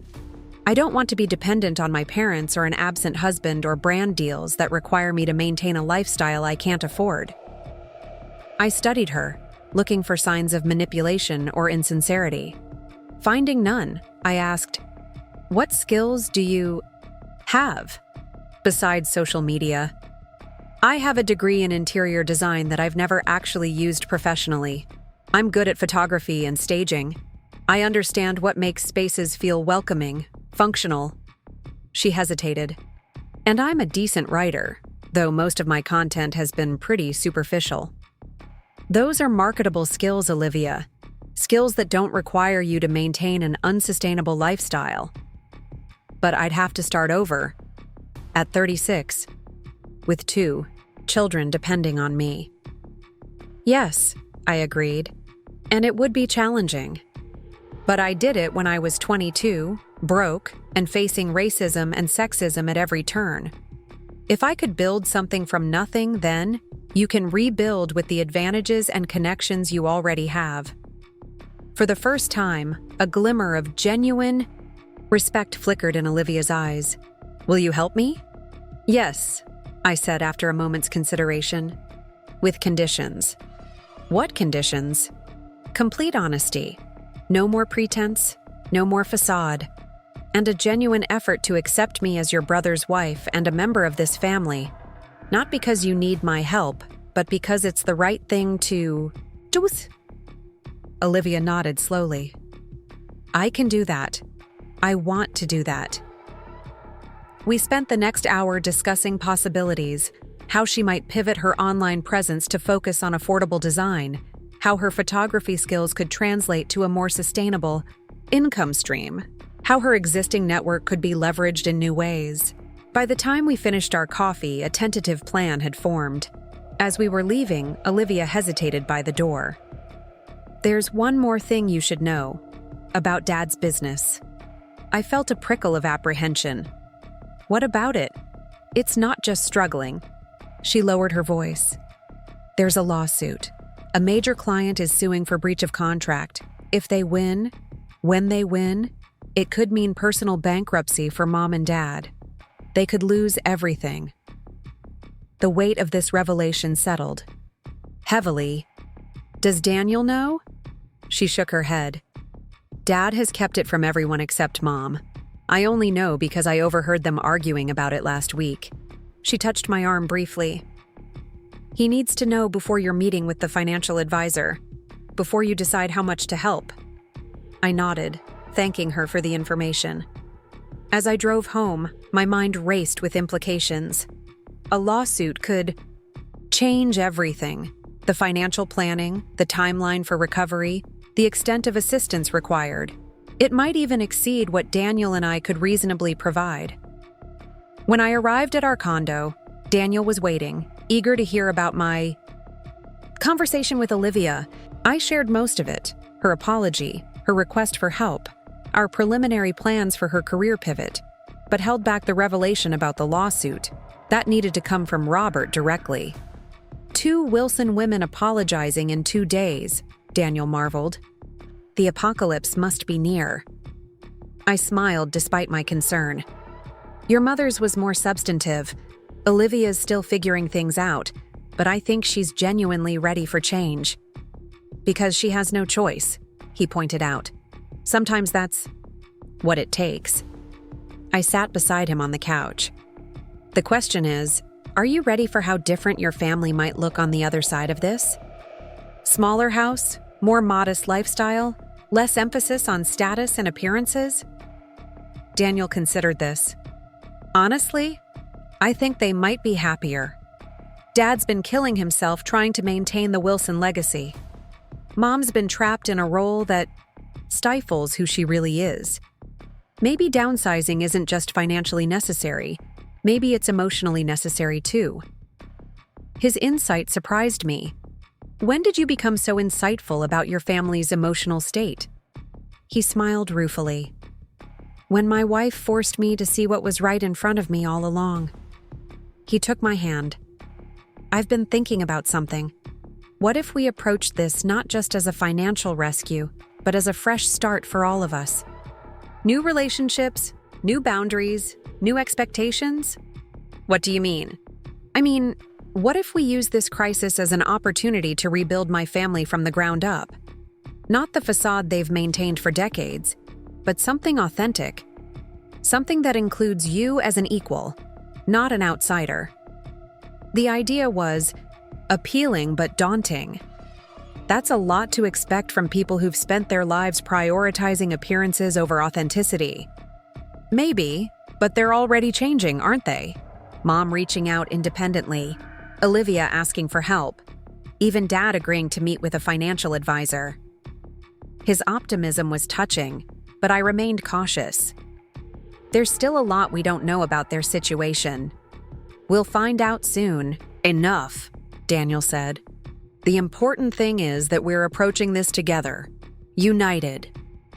I don't want to be dependent on my parents or an absent husband or brand deals that require me to maintain a lifestyle I can't afford. I studied her, looking for signs of manipulation or insincerity. Finding none, I asked, what skills do you have besides social media? I have a degree in interior design that I've never actually used professionally. I'm good at photography and staging. I understand what makes spaces feel welcoming, functional. She hesitated. And I'm a decent writer, though most of my content has been pretty superficial. Those are marketable skills, Olivia. Skills that don't require you to maintain an unsustainable lifestyle. But I'd have to start over, at 36, with 2 children depending on me. Yes, I agreed, and it would be challenging. But I did it when I was 22, broke, and facing racism and sexism at every turn. If I could build something from nothing then, you can rebuild with the advantages and connections you already have. For the first time, a glimmer of genuine respect flickered in Olivia's eyes. Will you help me? Yes, I said after a moment's consideration. With conditions. What conditions? Complete honesty. No more pretense, no more facade, and a genuine effort to accept me as your brother's wife and a member of this family. Not because you need my help, but because it's the right thing to do. Olivia nodded slowly. I can do that. I want to do that. We spent the next hour discussing possibilities, how she might pivot her online presence to focus on affordable design, how her photography skills could translate to a more sustainable income stream, how her existing network could be leveraged in new ways. By the time we finished our coffee, a tentative plan had formed. As we were leaving, Olivia hesitated by the door. There's one more thing you should know about Dad's business. I felt a prickle of apprehension. What about it? It's not just struggling. She lowered her voice. There's a lawsuit. A major client is suing for breach of contract. If they win, when they win, it could mean personal bankruptcy for Mom and Dad. They could lose everything. The weight of this revelation settled. Heavily. Does Daniel know? She shook her head. Dad has kept it from everyone except Mom. I only know because I overheard them arguing about it last week. She touched my arm briefly. He needs to know before your meeting with the financial advisor, before you decide how much to help. I nodded, thanking her for the information. As I drove home, my mind raced with implications. A lawsuit could change everything. The financial planning, the timeline for recovery, the extent of assistance required. It might even exceed what Daniel and I could reasonably provide. When I arrived at our condo, Daniel was waiting, eager to hear about my conversation with Olivia. I shared most of it, her apology, her request for help, our preliminary plans for her career pivot, but held back the revelation about the lawsuit. That needed to come from Robert directly. 2 Wilson women apologizing in 2 days, Daniel marveled. The apocalypse must be near. I smiled despite my concern. Your mother's was more substantive. Olivia's still figuring things out, but I think she's genuinely ready for change. Because she has no choice, he pointed out. Sometimes that's what it takes. I sat beside him on the couch. The question is, are you ready for how different your family might look on the other side of this? Smaller house, more modest lifestyle, less emphasis on status and appearances? Daniel considered this. Honestly, I think they might be happier. Dad's been killing himself trying to maintain the Wilson legacy. Mom's been trapped in a role that stifles who she really is. Maybe downsizing isn't just financially necessary. Maybe it's emotionally necessary too. His insight surprised me. When did you become so insightful about your family's emotional state? He smiled ruefully. When my wife forced me to see what was right in front of me all along. He took my hand. I've been thinking about something. What if we approached this not just as a financial rescue, but as a fresh start for all of us? New relationships, new boundaries, new expectations? What do you mean? I mean, what if we use this crisis as an opportunity to rebuild my family from the ground up? Not the facade they've maintained for decades, but something authentic. Something that includes you as an equal, not an outsider. The idea was appealing but daunting. That's a lot to expect from people who've spent their lives prioritizing appearances over authenticity. Maybe, but they're already changing, aren't they? Mom reaching out independently, Olivia asking for help, even Dad agreeing to meet with a financial advisor. His optimism was touching, but I remained cautious. There's still a lot we don't know about their situation. We'll find out soon. Enough, Daniel said. The important thing is that we're approaching this together, united.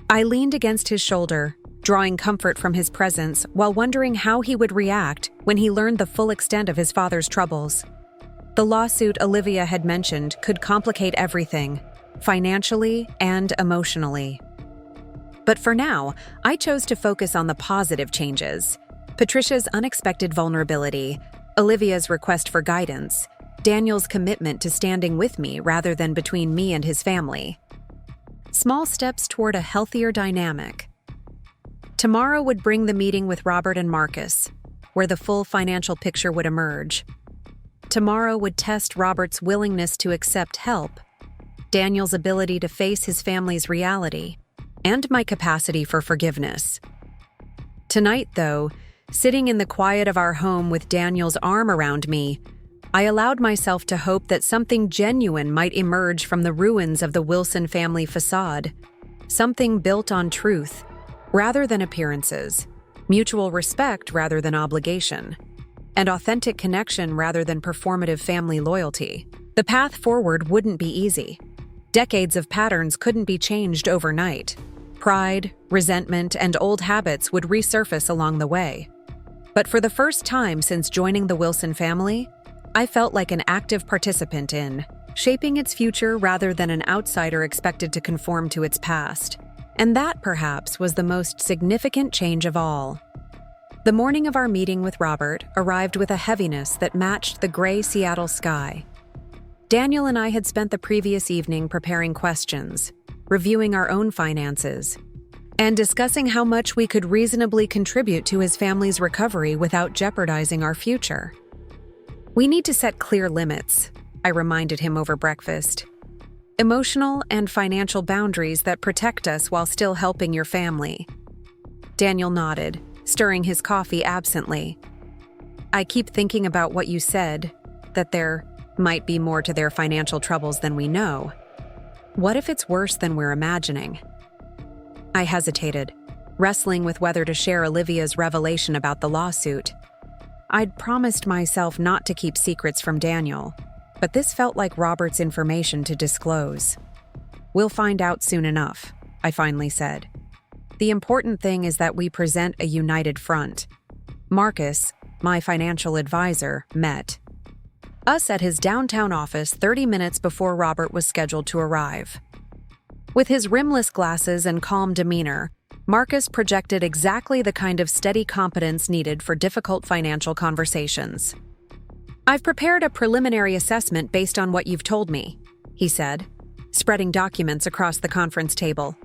I leaned against his shoulder, drawing comfort from his presence while wondering how he would react when he learned the full extent of his father's troubles. The lawsuit Olivia had mentioned could complicate everything, financially and emotionally. But for now, I chose to focus on the positive changes. Patricia's unexpected vulnerability, Olivia's request for guidance, Daniel's commitment to standing with me rather than between me and his family. Small steps toward a healthier dynamic. Tomorrow would bring the meeting with Robert and Marcus, where the full financial picture would emerge. Tomorrow would test Robert's willingness to accept help, Daniel's ability to face his family's reality, and my capacity for forgiveness. Tonight, though, sitting in the quiet of our home with Daniel's arm around me, I allowed myself to hope that something genuine might emerge from the ruins of the Wilson family facade, something built on truth, rather than appearances, mutual respect rather than obligation, and authentic connection rather than performative family loyalty. The path forward wouldn't be easy. Decades of patterns couldn't be changed overnight. Pride, resentment, and old habits would resurface along the way. But for the first time since joining the Wilson family, I felt like an active participant in shaping its future rather than an outsider expected to conform to its past. And that, perhaps, was the most significant change of all. The morning of our meeting with Robert arrived with a heaviness that matched the gray Seattle sky. Daniel and I had spent the previous evening preparing questions, reviewing our own finances, and discussing how much we could reasonably contribute to his family's recovery without jeopardizing our future. We need to set clear limits, I reminded him over breakfast. Emotional and financial boundaries that protect us while still helping your family. Daniel nodded, stirring his coffee absently. I keep thinking about what you said, that there might be more to their financial troubles than we know. What if it's worse than we're imagining? I hesitated, wrestling with whether to share Olivia's revelation about the lawsuit. I'd promised myself not to keep secrets from Daniel, but this felt like Robert's information to disclose. We'll find out soon enough, I finally said. The important thing is that we present a united front. Marcus, my financial advisor, met us at his downtown office 30 minutes before Robert was scheduled to arrive. With his rimless glasses and calm demeanor, Marcus projected exactly the kind of steady competence needed for difficult financial conversations. "I've prepared a preliminary assessment based on what you've told me," he said, spreading documents across the conference table.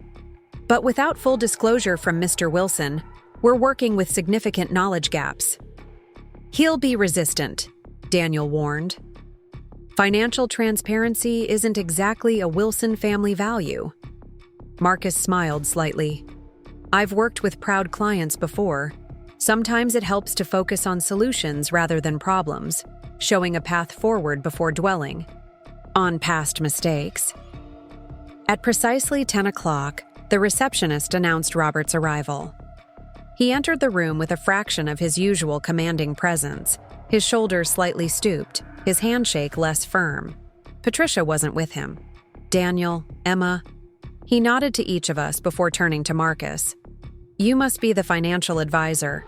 "But without full disclosure from Mr. Wilson, we're working with significant knowledge gaps." "He'll be resistant," Daniel warned. "Financial transparency isn't exactly a Wilson family value." Marcus smiled slightly. "I've worked with proud clients before. Sometimes it helps to focus on solutions rather than problems, showing a path forward before dwelling on past mistakes." At precisely 10 o'clock, the receptionist announced Robert's arrival. He entered the room with a fraction of his usual commanding presence, his shoulders slightly stooped, his handshake less firm. Patricia wasn't with him. Daniel, Emma. He nodded to each of us before turning to Marcus. "You must be the financial advisor."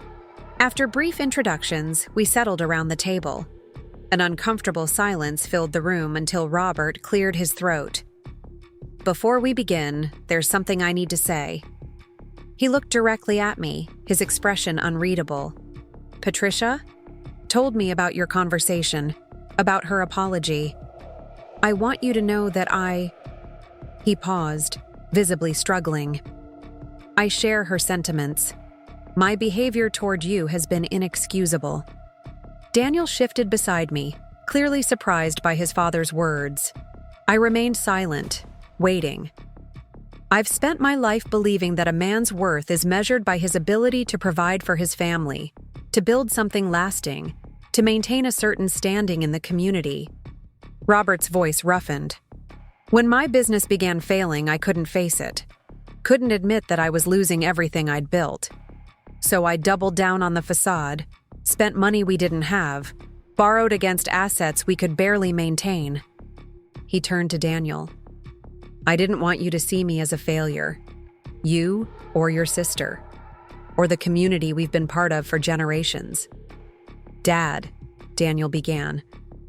After brief introductions, we settled around the table. An uncomfortable silence filled the room until Robert cleared his throat. "Before we begin, there's something I need to say." He looked directly at me, his expression unreadable. "Patricia told me about your conversation, about her apology. I want you to know that He paused, visibly struggling. "I share her sentiments. My behavior toward you has been inexcusable." Daniel shifted beside me, clearly surprised by his father's words. I remained silent, waiting. "I've spent my life believing that a man's worth is measured by his ability to provide for his family, to build something lasting, to maintain a certain standing in the community." Robert's voice roughened. "When my business began failing, I couldn't face it. Couldn't admit that I was losing everything I'd built. So I doubled down on the facade, spent money we didn't have, borrowed against assets we could barely maintain." He turned to Daniel. "I didn't want you to see me as a failure. You or your sister, or the community we've been part of for generations." "Dad," Daniel began,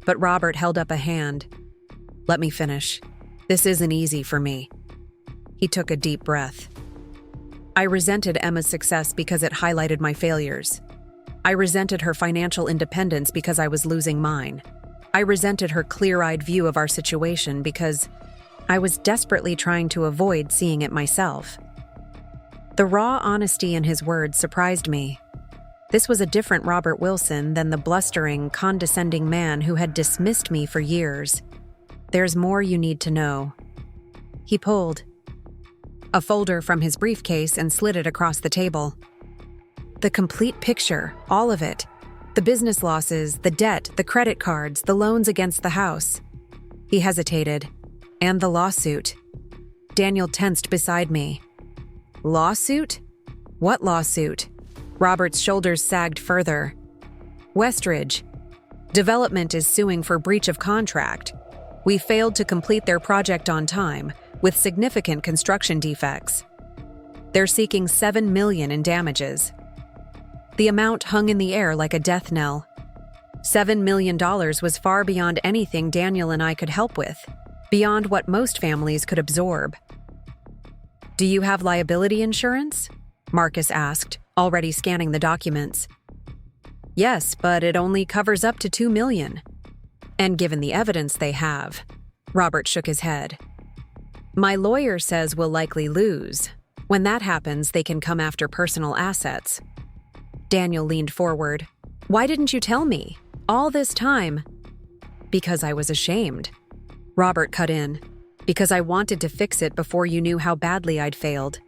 but Robert held up a hand. "Let me finish. This isn't easy for me." He took a deep breath. "I resented Emma's success because it highlighted my failures. I resented her financial independence because I was losing mine. I resented her clear-eyed view of our situation because I was desperately trying to avoid seeing it myself." The raw honesty in his words surprised me. This was a different Robert Wilson than the blustering, condescending man who had dismissed me for years. "There's more you need to know." He pulled a folder from his briefcase and slid it across the table. "The complete picture, all of it. The business losses, the debt, the credit cards, the loans against the house." He hesitated. "And the lawsuit." Daniel tensed beside me. "Lawsuit? What lawsuit?" Robert's shoulders sagged further. "Westridge. Development is suing for breach of contract. We failed to complete their project on time, with significant construction defects. They're seeking $7 million in damages." The amount hung in the air like a death knell. $7 million was far beyond anything Daniel and I could help with, beyond what most families could absorb. "Do you have liability insurance?" Marcus asked, already scanning the documents. "Yes, but it only covers up to $2 million. And given the evidence they have," Robert shook his head. "My lawyer says we'll likely lose. When that happens, they can come after personal assets." Daniel leaned forward. "Why didn't you tell me? All this time?" "Because I was ashamed." Robert cut in. "Because I wanted to fix it before you knew how badly I'd failed.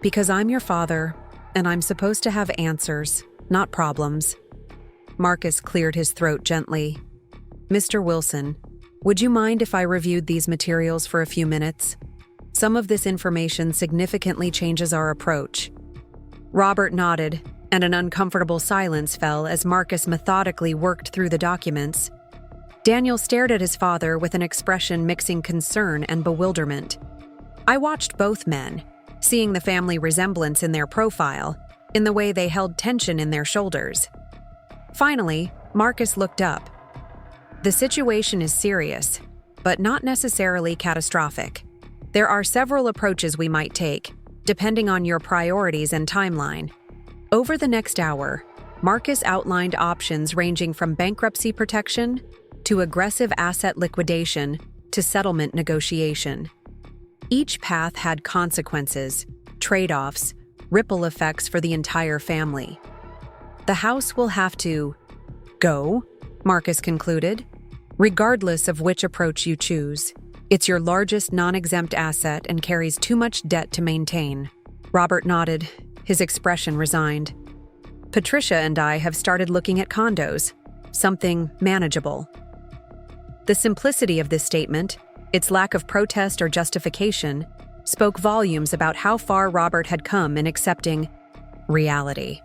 Because I'm your father, and I'm supposed to have answers, not problems." Marcus cleared his throat gently. "Mr. Wilson, would you mind if I reviewed these materials for a few minutes? Some of this information significantly changes our approach." Robert nodded, and an uncomfortable silence fell as Marcus methodically worked through the documents. Daniel stared at his father with an expression mixing concern and bewilderment. I watched both men, seeing the family resemblance in their profile, in the way they held tension in their shoulders. Finally, Marcus looked up. The situation is serious, but not necessarily catastrophic. There are several approaches we might take, depending on your priorities and timeline. Over the next hour, Marcus outlined options ranging from bankruptcy protection to aggressive asset liquidation to settlement negotiation. Each path had consequences, trade-offs, ripple effects for the entire family. The house will have to go, Marcus concluded, regardless of which approach you choose. It's your largest non-exempt asset and carries too much debt to maintain. Robert nodded, his expression resigned. Patricia and I have started looking at condos, something manageable. The simplicity of this statement, its lack of protest or justification, spoke volumes about how far Robert had come in accepting reality.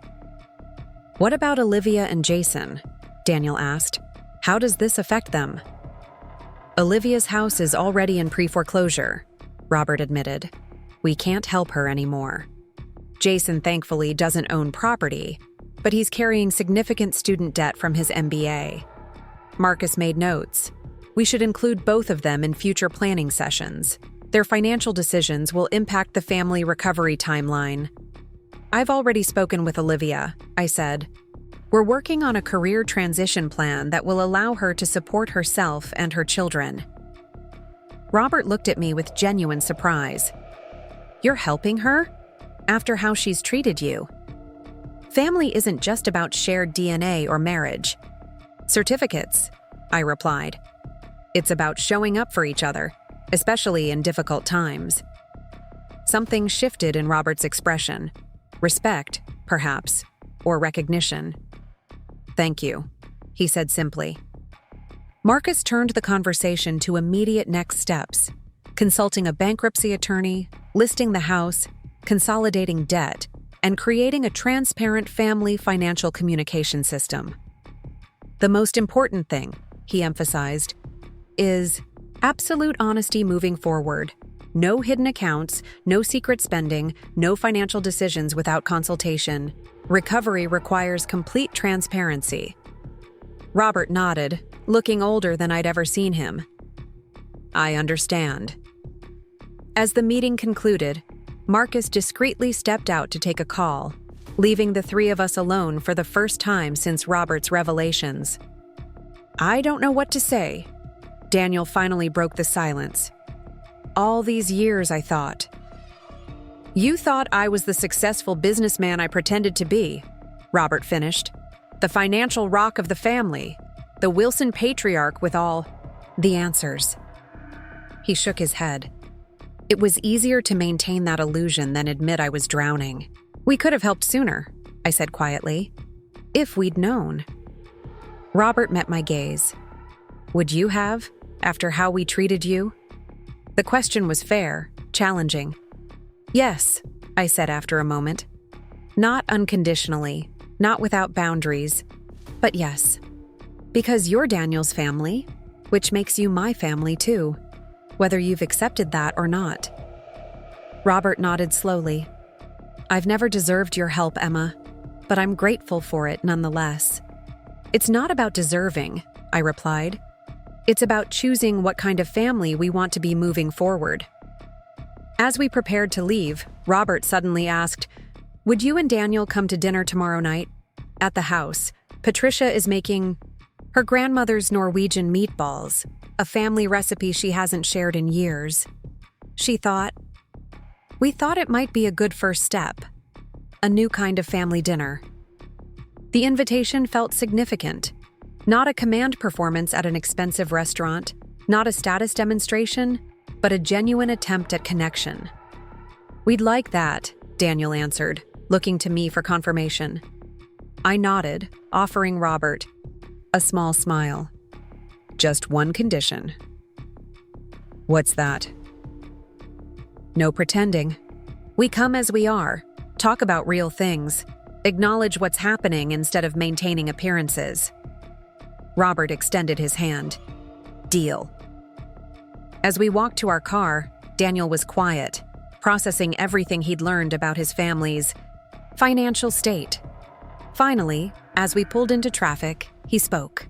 What about Olivia and Jason? Daniel asked. How does this affect them? Olivia's house is already in pre-foreclosure, Robert admitted. We can't help her anymore. Jason thankfully doesn't own property, but he's carrying significant student debt from his MBA. Marcus made notes. We should include both of them in future planning sessions. Their financial decisions will impact the family recovery timeline. I've already spoken with Olivia, I said. We're working on a career transition plan that will allow her to support herself and her children. Robert looked at me with genuine surprise. You're helping her? After how she's treated you? Family isn't just about shared DNA or marriage. Certificates, I replied. It's about showing up for each other, especially in difficult times. Something shifted in Robert's expression. Respect, perhaps, or recognition. Thank you, he said simply. Marcus turned the conversation to immediate next steps, consulting a bankruptcy attorney, listing the house, consolidating debt, and creating a transparent family financial communication system. The most important thing, he emphasized, is absolute honesty moving forward. No hidden accounts, no secret spending, no financial decisions without consultation. Recovery requires complete transparency. Robert nodded, looking older than I'd ever seen him. I understand. As the meeting concluded, Marcus discreetly stepped out to take a call, leaving the three of us alone for the first time since Robert's revelations. I don't know what to say. Daniel finally broke the silence. All these years, I thought. You thought I was the successful businessman I pretended to be, Robert finished. The financial rock of the family, the Wilson patriarch with all the answers. He shook his head. It was easier to maintain that illusion than admit I was drowning. We could have helped sooner, I said quietly. If we'd known. Robert met my gaze. Would you have, after how we treated you? The question was fair, challenging. Yes, I said after a moment. Not unconditionally, not without boundaries, but yes. Because you're Daniel's family, which makes you my family too, whether you've accepted that or not. Robert nodded slowly. I've never deserved your help, Emma, but I'm grateful for it nonetheless. It's not about deserving, I replied. It's about choosing what kind of family we want to be moving forward. As we prepared to leave, Robert suddenly asked, Would you and Daniel come to dinner tomorrow night? At the house, Patricia is making her grandmother's Norwegian meatballs, a family recipe she hasn't shared in years. We thought it might be a good first step, a new kind of family dinner. The invitation felt significant. Not a command performance at an expensive restaurant, not a status demonstration, but a genuine attempt at connection. We'd like that, Daniel answered, looking to me for confirmation. I nodded, offering Robert a small smile. Just one condition. What's that? No pretending. We come as we are, talk about real things, acknowledge what's happening instead of maintaining appearances. Robert extended his hand. Deal. As we walked to our car, Daniel was quiet, processing everything he'd learned about his family's financial state. Finally, as we pulled into traffic, he spoke.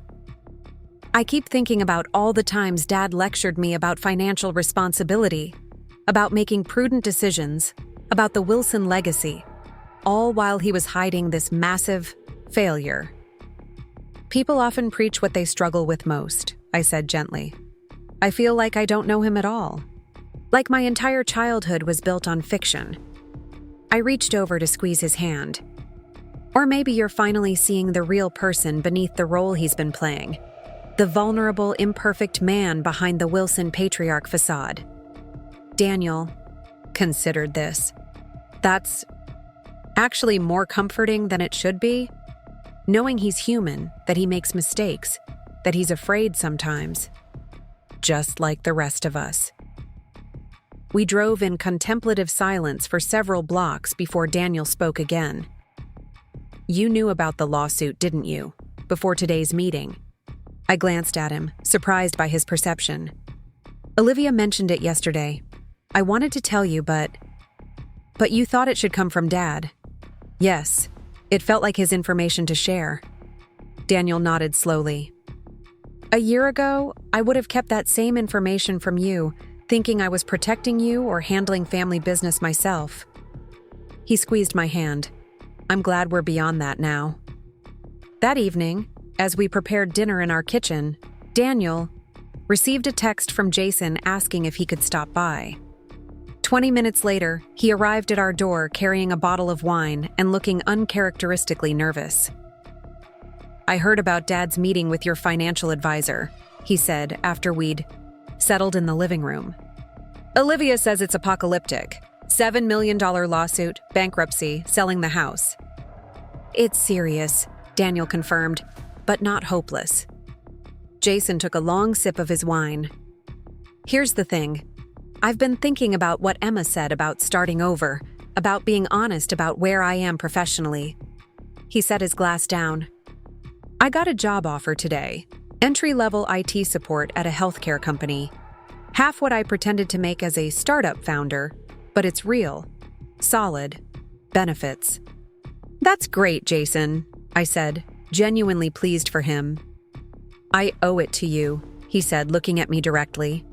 "I keep thinking about all the times Dad lectured me about financial responsibility, about making prudent decisions, about the Wilson legacy, all while he was hiding this massive failure." "People often preach what they struggle with most," I said gently. "I feel like I don't know him at all. Like my entire childhood was built on fiction." I reached over to squeeze his hand. "Or maybe you're finally seeing the real person beneath the role he's been playing. The vulnerable, imperfect man behind the Wilson patriarch facade." Daniel considered this. "That's actually more comforting than it should be. Knowing he's human, that he makes mistakes, that he's afraid sometimes. Just like the rest of us." We drove in contemplative silence for several blocks before Daniel spoke again. "You knew about the lawsuit, didn't you, before today's meeting?" I glanced at him, surprised by his perception. "Olivia mentioned it yesterday. I wanted to tell you, but you thought it should come from Dad." "Yes, it felt like his information to share." Daniel nodded slowly. "A year ago, I would have kept that same information from you, thinking I was protecting you or handling family business myself." He squeezed my hand. "I'm glad we're beyond that now." That evening, as we prepared dinner in our kitchen, Daniel received a text from Jason asking if he could stop by. 20 minutes later, he arrived at our door carrying a bottle of wine and looking uncharacteristically nervous. "I heard about Dad's meeting with your financial advisor," he said after we'd settled in the living room. "Olivia says it's apocalyptic. $7 million lawsuit, bankruptcy, selling the house." "It's serious," Daniel confirmed, "but not hopeless." Jason took a long sip of his wine. "Here's the thing. I've been thinking about what Emma said about starting over, about being honest about where I am professionally." He set his glass down. "I got a job offer today. Entry-level IT support at a healthcare company. Half what I pretended to make as a startup founder, but it's real. Solid. Benefits." "That's great, Jason," I said, genuinely pleased for him. "I owe it to you," he said, looking at me directly.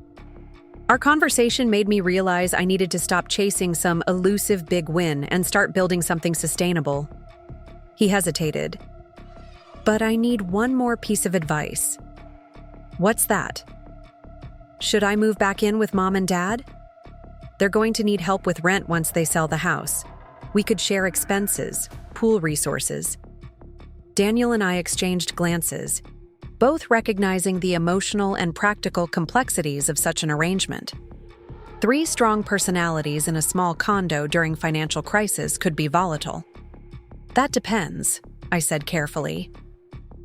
Our conversation made me realize I needed to stop chasing some elusive big win and start building something sustainable. He hesitated. "But I need one more piece of advice." "What's that?" "Should I move back in with Mom and Dad? They're going to need help with rent once they sell the house. We could share expenses, pool resources." Daniel and I exchanged glances, both recognizing the emotional and practical complexities of such an arrangement. 3 strong personalities in a small condo during financial crisis could be volatile. "That depends," I said carefully.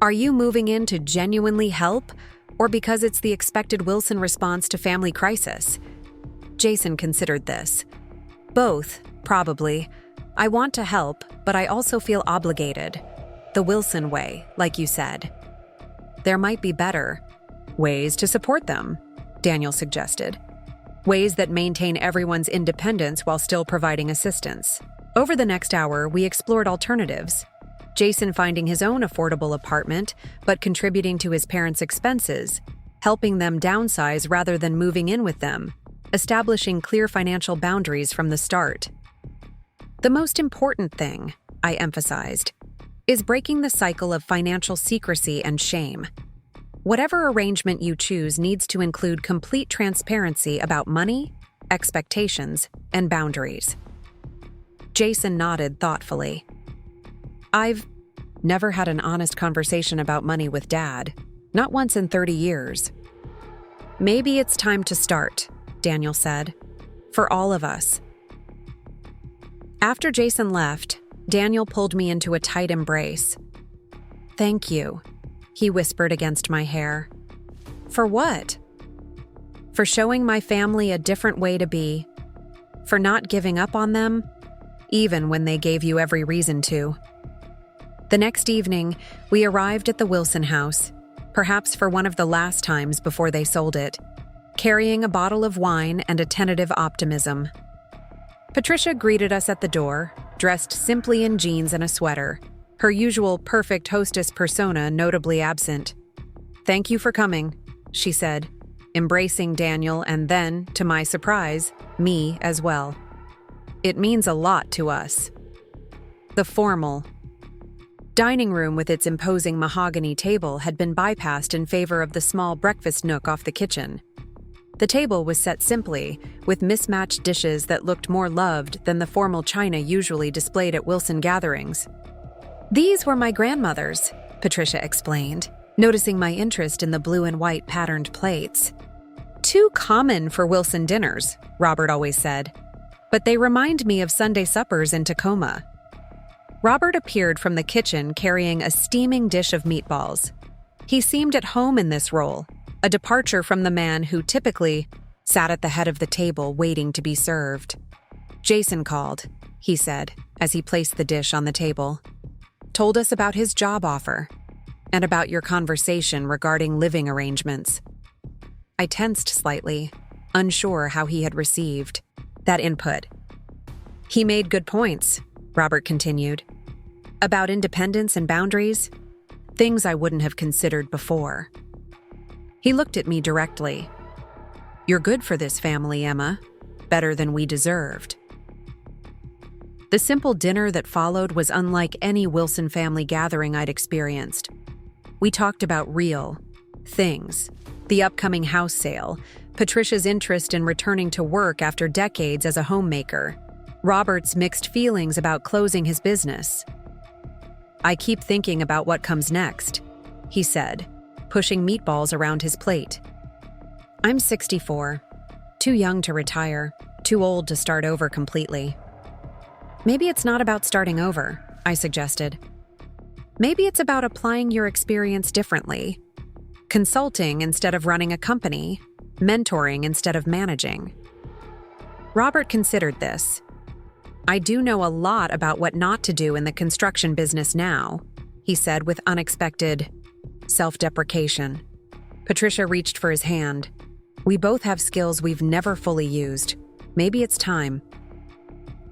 "Are you moving in to genuinely help, or because it's the expected Wilson response to family crisis?" Jason considered this. "Both, probably. I want to help, but I also feel obligated. The Wilson way, like you said." "There might be better ways to support them," Daniel suggested. "Ways that maintain everyone's independence while still providing assistance." Over the next hour, we explored alternatives. Jason finding his own affordable apartment, but contributing to his parents' expenses, helping them downsize rather than moving in with them, establishing clear financial boundaries from the start. "The most important thing," I emphasized, "is breaking the cycle of financial secrecy and shame. Whatever arrangement you choose needs to include complete transparency about money, expectations, and boundaries." Jason nodded thoughtfully. "I've never had an honest conversation about money with Dad, not once in 30 years. "Maybe it's time to start," Daniel said. "For all of us." After Jason left, Daniel pulled me into a tight embrace. "Thank you," he whispered against my hair. "For what?" "For showing my family a different way to be. For not giving up on them, even when they gave you every reason to." The next evening, we arrived at the Wilson house, perhaps for one of the last times before they sold it, carrying a bottle of wine and a tentative optimism. Patricia greeted us at the door, dressed simply in jeans and a sweater, her usual perfect hostess persona notably absent. "Thank you for coming," she said, embracing Daniel and then, to my surprise, me as well. "It means a lot to us." The formal dining room with its imposing mahogany table had been bypassed in favor of the small breakfast nook off the kitchen. The table was set simply, with mismatched dishes that looked more loved than the formal china usually displayed at Wilson gatherings. "These were my grandmother's," Patricia explained, noticing my interest in the blue and white patterned plates. "Too common for Wilson dinners," Robert always said, "but they remind me of Sunday suppers in Tacoma." Robert appeared from the kitchen carrying a steaming dish of meatballs. He seemed at home in this role, a departure from the man who typically sat at the head of the table waiting to be served. "Jason called," he said, as he placed the dish on the table. "Told us about his job offer and about your conversation regarding living arrangements." I tensed slightly, unsure how he had received that input. "He made good points," Robert continued, "about independence and boundaries, things I wouldn't have considered before." He looked at me directly. "You're good for this family, Emma. Better than we deserved." The simple dinner that followed was unlike any Wilson family gathering I'd experienced. We talked about real things, the upcoming house sale, Patricia's interest in returning to work after decades as a homemaker, Robert's mixed feelings about closing his business. "I keep thinking about what comes next," he said, pushing meatballs around his plate. "I'm 64, too young to retire, too old to start over completely." "Maybe it's not about starting over," I suggested. "Maybe it's about applying your experience differently. Consulting instead of running a company, mentoring instead of managing." Robert considered this. "I do know a lot about what not to do in the construction business now," he said with unexpected self-deprecation. Patricia reached for his hand. "We both have skills we've never fully used. Maybe it's time."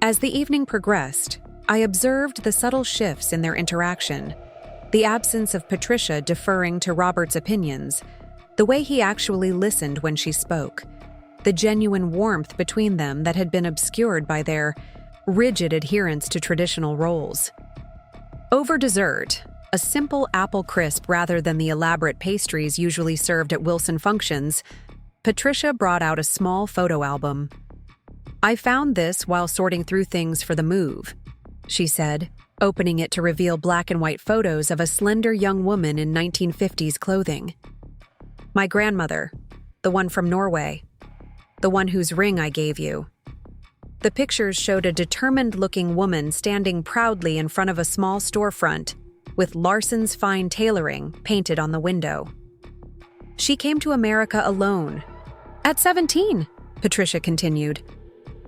As the evening progressed, I observed the subtle shifts in their interaction. The absence of Patricia deferring to Robert's opinions, the way he actually listened when she spoke, the genuine warmth between them that had been obscured by their rigid adherence to traditional roles. Over dessert, a simple apple crisp rather than the elaborate pastries usually served at Wilson functions, Patricia brought out a small photo album. "I found this while sorting through things for the move," she said, opening it to reveal black and white photos of a slender young woman in 1950s clothing. "My grandmother, the one from Norway, the one whose ring I gave you." The pictures showed a determined-looking woman standing proudly in front of a small storefront, with Larson's Fine Tailoring painted on the window. "She came to America alone. At 17, Patricia continued.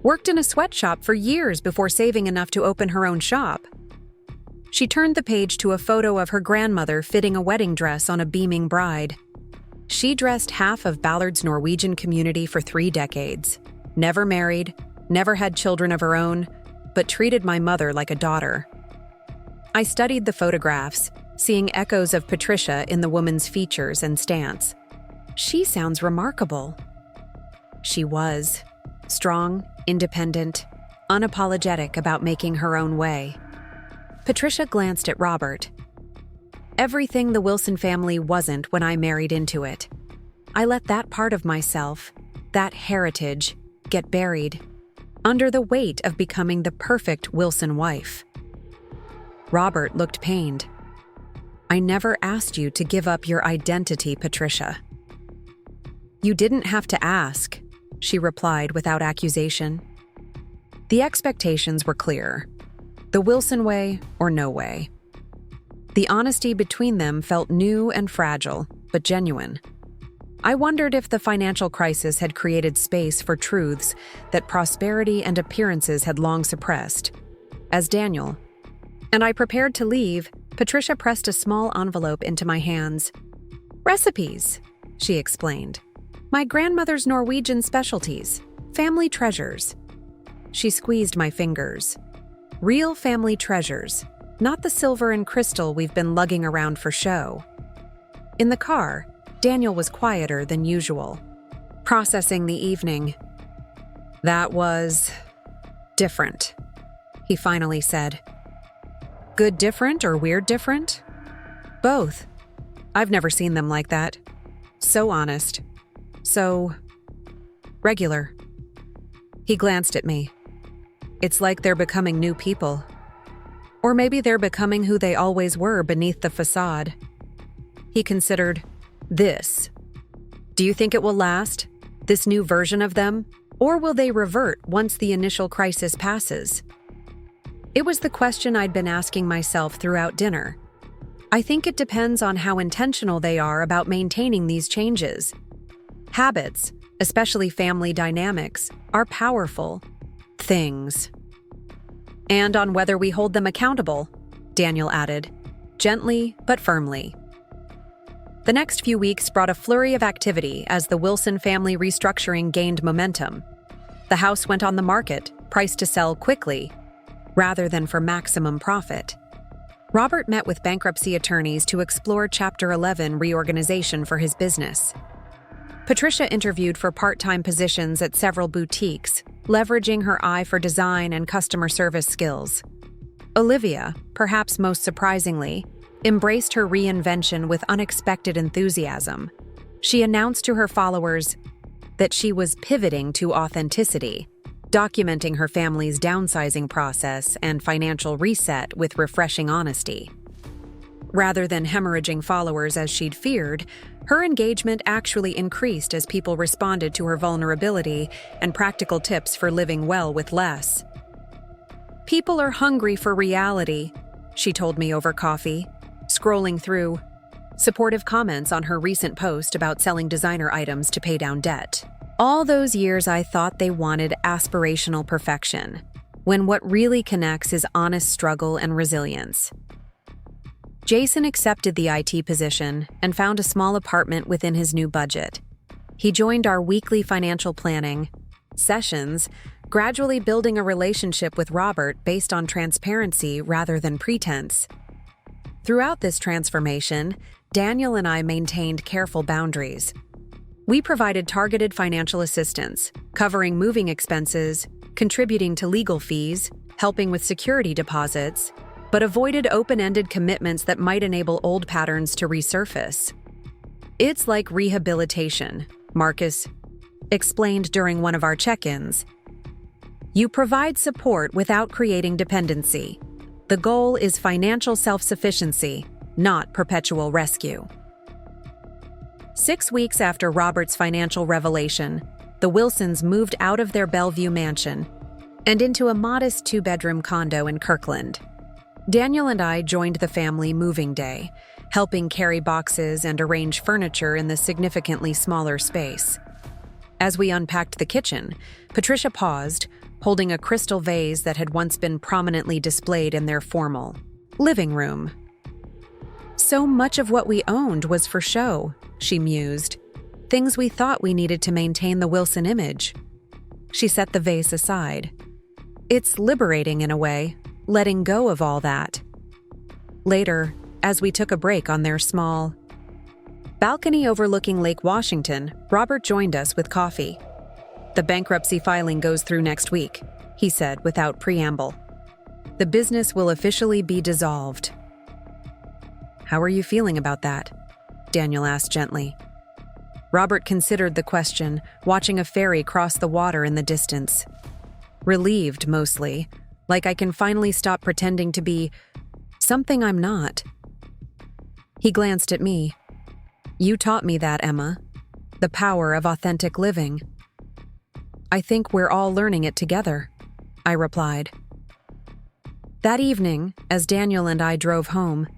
Worked in a sweatshop for years before saving enough to open her own shop." She turned the page to a photo of her grandmother fitting a wedding dress on a beaming bride. "She dressed half of Ballard's Norwegian community for 3 decades. Never married, never had children of her own, but treated my mother like a daughter." I studied the photographs, seeing echoes of Patricia in the woman's features and stance. "She sounds remarkable." She was. Strong, independent, unapologetic about making her own way. Patricia glanced at Robert. "Everything the Wilson family wasn't when I married into it. I let that part of myself, that heritage, get buried, under the weight of becoming the perfect Wilson wife." Robert looked pained. "I never asked you to give up your identity, Patricia." "You didn't have to ask," she replied without accusation. The expectations were clear. The Wilson way or no way. The honesty between them felt new and fragile, but genuine. I wondered if the financial crisis had created space for truths that prosperity and appearances had long suppressed. As Daniel and I prepared to leave, Patricia pressed a small envelope into my hands. "Recipes," she explained. "My grandmother's Norwegian specialties, family treasures." She squeezed my fingers. "Real family treasures, not the silver and crystal we've been lugging around for show. In the car, Daniel was quieter than usual, processing the evening. That was different, he finally said. Good different or weird different? Both. I've never seen them like that. So honest. So regular. He glanced at me. It's like they're becoming new people. Or maybe they're becoming who they always were beneath the facade. He considered, this. Do you think it will last? This new version of them? Or will they revert once the initial crisis passes? It was the question I'd been asking myself throughout dinner. I think it depends on how intentional they are about maintaining these changes. Habits, especially family dynamics, are powerful things. And on whether we hold them accountable, Daniel added, gently but firmly. The next few weeks brought a flurry of activity as the Wilson family restructuring gained momentum. The house went on the market, priced to sell quickly, rather than for maximum profit. Robert met with bankruptcy attorneys to explore Chapter 11 reorganization for his business. Patricia interviewed for part-time positions at several boutiques, leveraging her eye for design and customer service skills. Olivia, perhaps most surprisingly, embraced her reinvention with unexpected enthusiasm. She announced to her followers that she was pivoting to authenticity, documenting her family's downsizing process and financial reset with refreshing honesty. Rather than hemorrhaging followers as she'd feared, her engagement actually increased as people responded to her vulnerability and practical tips for living well with less. People are hungry for reality, she told me over coffee, scrolling through supportive comments on her recent post about selling designer items to pay down debt. All those years I thought they wanted aspirational perfection, when what really connects is honest struggle and resilience. Jason accepted the IT position and found a small apartment within his new budget. He joined our weekly financial planning sessions, gradually building a relationship with Robert based on transparency rather than pretense. Throughout this transformation, Daniel and I maintained careful boundaries. We provided targeted financial assistance, covering moving expenses, contributing to legal fees, helping with security deposits, but avoided open-ended commitments that might enable old patterns to resurface. It's like rehabilitation, Marcus explained during one of our check-ins. You provide support without creating dependency. The goal is financial self-sufficiency, not perpetual rescue. 6 weeks after Robert's financial revelation, the Wilsons moved out of their Bellevue mansion and into a modest 2-bedroom condo in Kirkland. Daniel and I joined the family moving day, helping carry boxes and arrange furniture in the significantly smaller space. As we unpacked the kitchen, Patricia paused, holding a crystal vase that had once been prominently displayed in their formal living room. So much of what we owned was for show, she mused. Things we thought we needed to maintain the Wilson image. She set the vase aside. It's liberating in a way, letting go of all that. Later, as we took a break on their small balcony overlooking Lake Washington, Robert joined us with coffee. The bankruptcy filing goes through next week, he said without preamble. The business will officially be dissolved. How are you feeling about that? Daniel asked gently. Robert considered the question, watching a ferry cross the water in the distance. Relieved, mostly, like I can finally stop pretending to be something I'm not. He glanced at me. You taught me that, Emma. The power of authentic living. I think we're all learning it together, I replied. That evening, as Daniel and I drove home,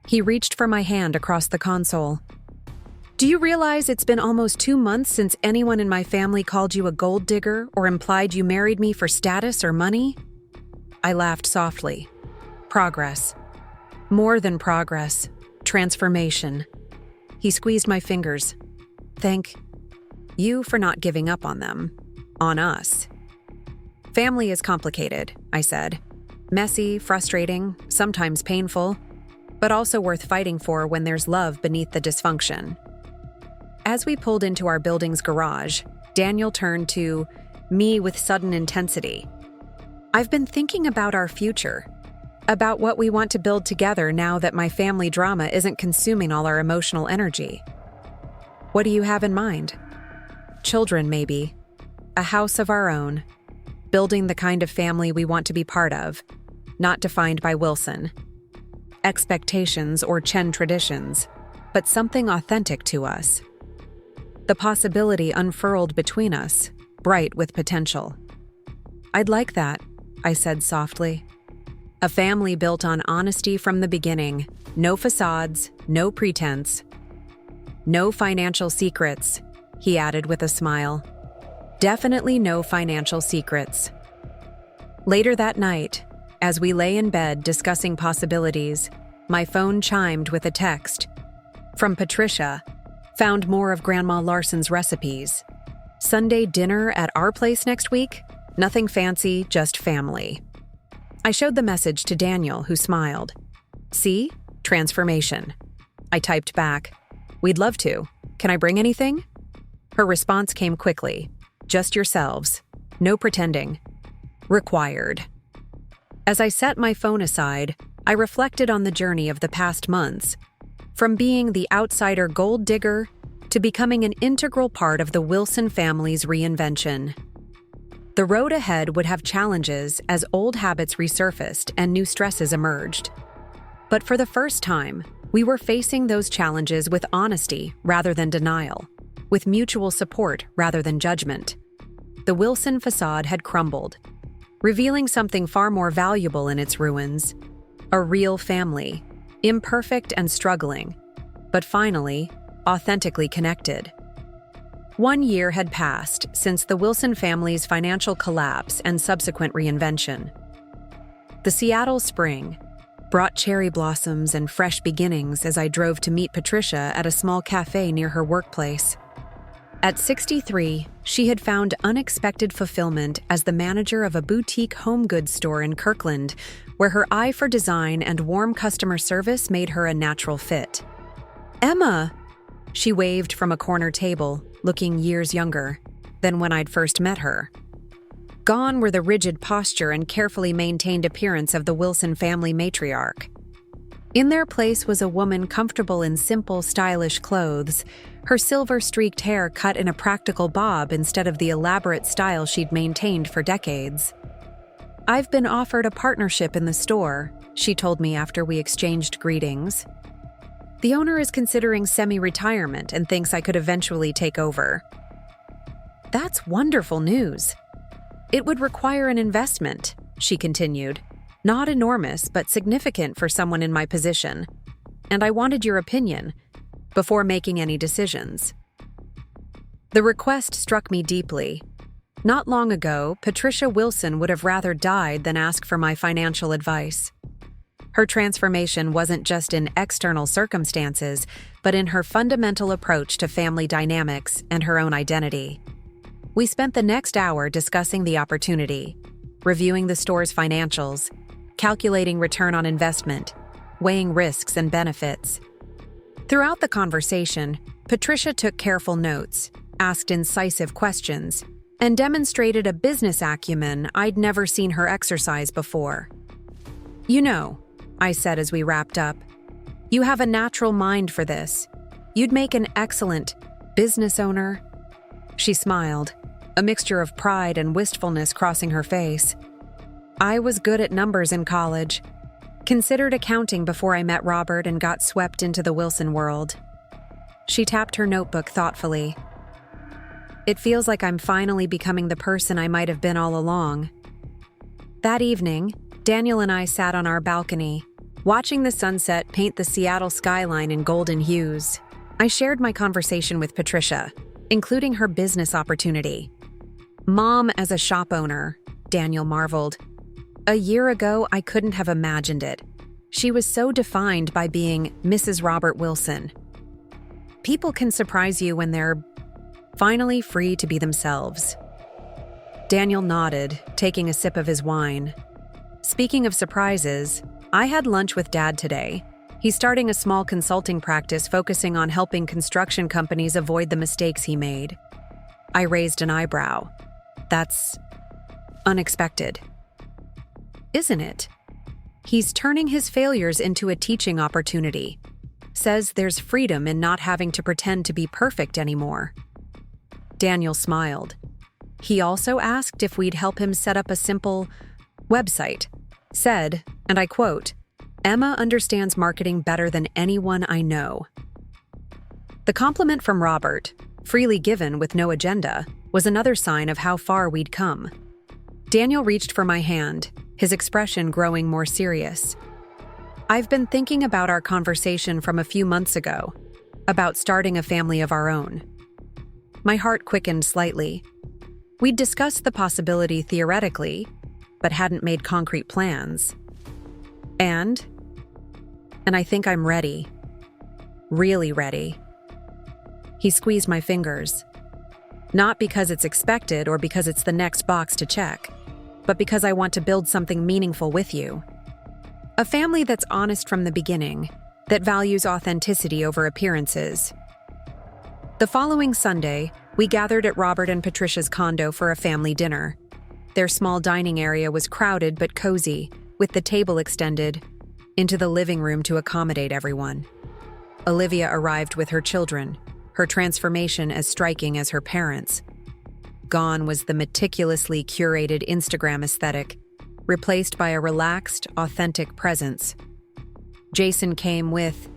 he reached for my hand across the console. Do you realize it's been almost 2 months since anyone in my family called you a gold digger or implied you married me for status or money? I laughed softly. Progress. More than progress. Transformation. He squeezed my fingers. Thank you for not giving up on them. On us. Family is complicated, I said. Messy, frustrating, sometimes painful, but also worth fighting for when there's love beneath the dysfunction. As we pulled into our building's garage, Daniel turned to me with sudden intensity. "I've been thinking about our future, about what we want to build together now that my family drama isn't consuming all our emotional energy." "What do you have in mind?" "Children, maybe. A house of our own. Building the kind of family we want to be part of, not defined by Wilson expectations or Chen traditions, but something authentic to us. The possibility unfurled between us, bright with potential." "I'd like that," I said softly. "A family built on honesty from the beginning, no facades, no pretense. No financial secrets," he added with a smile. "Definitely no financial secrets." Later that night, as we lay in bed discussing possibilities, my phone chimed with a text. From Patricia, "Found more of Grandma Larson's recipes. Sunday dinner at our place next week? Nothing fancy, just family." I showed the message to Daniel, who smiled. "See? Transformation." I typed back, "We'd love to. Can I bring anything?" Her response came quickly. "Just yourselves. No pretending. Required." As I set my phone aside, I reflected on the journey of the past months, from being the outsider gold digger to becoming an integral part of the Wilson family's reinvention. The road ahead would have challenges as old habits resurfaced and new stresses emerged. But for the first time, we were facing those challenges with honesty rather than denial, with mutual support rather than judgment. The Wilson facade had crumbled, revealing something far more valuable in its ruins: a real family, imperfect and struggling, but finally, authentically connected. 1 year had passed since the Wilson family's financial collapse and subsequent reinvention. The Seattle spring brought cherry blossoms and fresh beginnings as I drove to meet Patricia at a small cafe near her workplace. At 63, she had found unexpected fulfillment as the manager of a boutique home goods store in Kirkland, where her eye for design and warm customer service made her a natural fit. "Emma!" She waved from a corner table, looking years younger than when I'd first met her. Gone were the rigid posture and carefully maintained appearance of the Wilson family matriarch. In their place was a woman comfortable in simple, stylish clothes, her silver-streaked hair cut in a practical bob instead of the elaborate style she'd maintained for decades. "I've been offered a partnership in the store," she told me after we exchanged greetings. "The owner is considering semi-retirement and thinks I could eventually take over." "That's wonderful news." "It would require an investment," she continued. "Not enormous, but significant for someone in my position. And I wanted your opinion before making any decisions." The request struck me deeply. Not long ago, Patricia Wilson would have rather died than ask for my financial advice. Her transformation wasn't just in external circumstances, but in her fundamental approach to family dynamics and her own identity. We spent the next hour discussing the opportunity, reviewing the store's financials, calculating return on investment, weighing risks and benefits. Throughout the conversation, Patricia took careful notes, asked incisive questions, and demonstrated a business acumen I'd never seen her exercise before. "You know," I said as we wrapped up, "you have a natural mind for this. You'd make an excellent business owner." She smiled, a mixture of pride and wistfulness crossing her face. "I was good at numbers in college. Considered accounting before I met Robert and got swept into the Wilson world." She tapped her notebook thoughtfully. "It feels like I'm finally becoming the person I might have been all along." That evening, Daniel and I sat on our balcony, watching the sunset paint the Seattle skyline in golden hues. I shared my conversation with Patricia, including her business opportunity. "Mom as a shop owner," Daniel marveled. "A year ago, I couldn't have imagined it. She was so defined by being Mrs. Robert Wilson." People can surprise you when they're finally free to be themselves. Daniel nodded, taking a sip of his wine. Speaking of surprises, I had lunch with Dad today. He's starting a small consulting practice focusing on helping construction companies avoid the mistakes he made. I raised an eyebrow. That's unexpected. Isn't it? He's turning his failures into a teaching opportunity. Says there's freedom in not having to pretend to be perfect anymore. Daniel smiled. He also asked if we'd help him set up a simple website. Said, and I quote, "Emma understands marketing better than anyone I know." The compliment from Robert, freely given with no agenda, was another sign of how far we'd come. Daniel reached for my hand, his expression growing more serious. "I've been thinking about our conversation from a few months ago, about starting a family of our own." My heart quickened slightly. We'd discussed the possibility theoretically, but hadn't made concrete plans. And I think I'm ready. Really ready. He squeezed my fingers. Not because it's expected or because it's the next box to check, but because I want to build something meaningful with you. A family that's honest from the beginning, that values authenticity over appearances. The following Sunday, we gathered at Robert and Patricia's condo for a family dinner. Their small dining area was crowded but cozy, with the table extended into the living room to accommodate everyone. Olivia arrived with her children, her transformation as striking as her parents. Gone was the meticulously curated Instagram aesthetic, replaced by a relaxed, authentic presence. Jason came with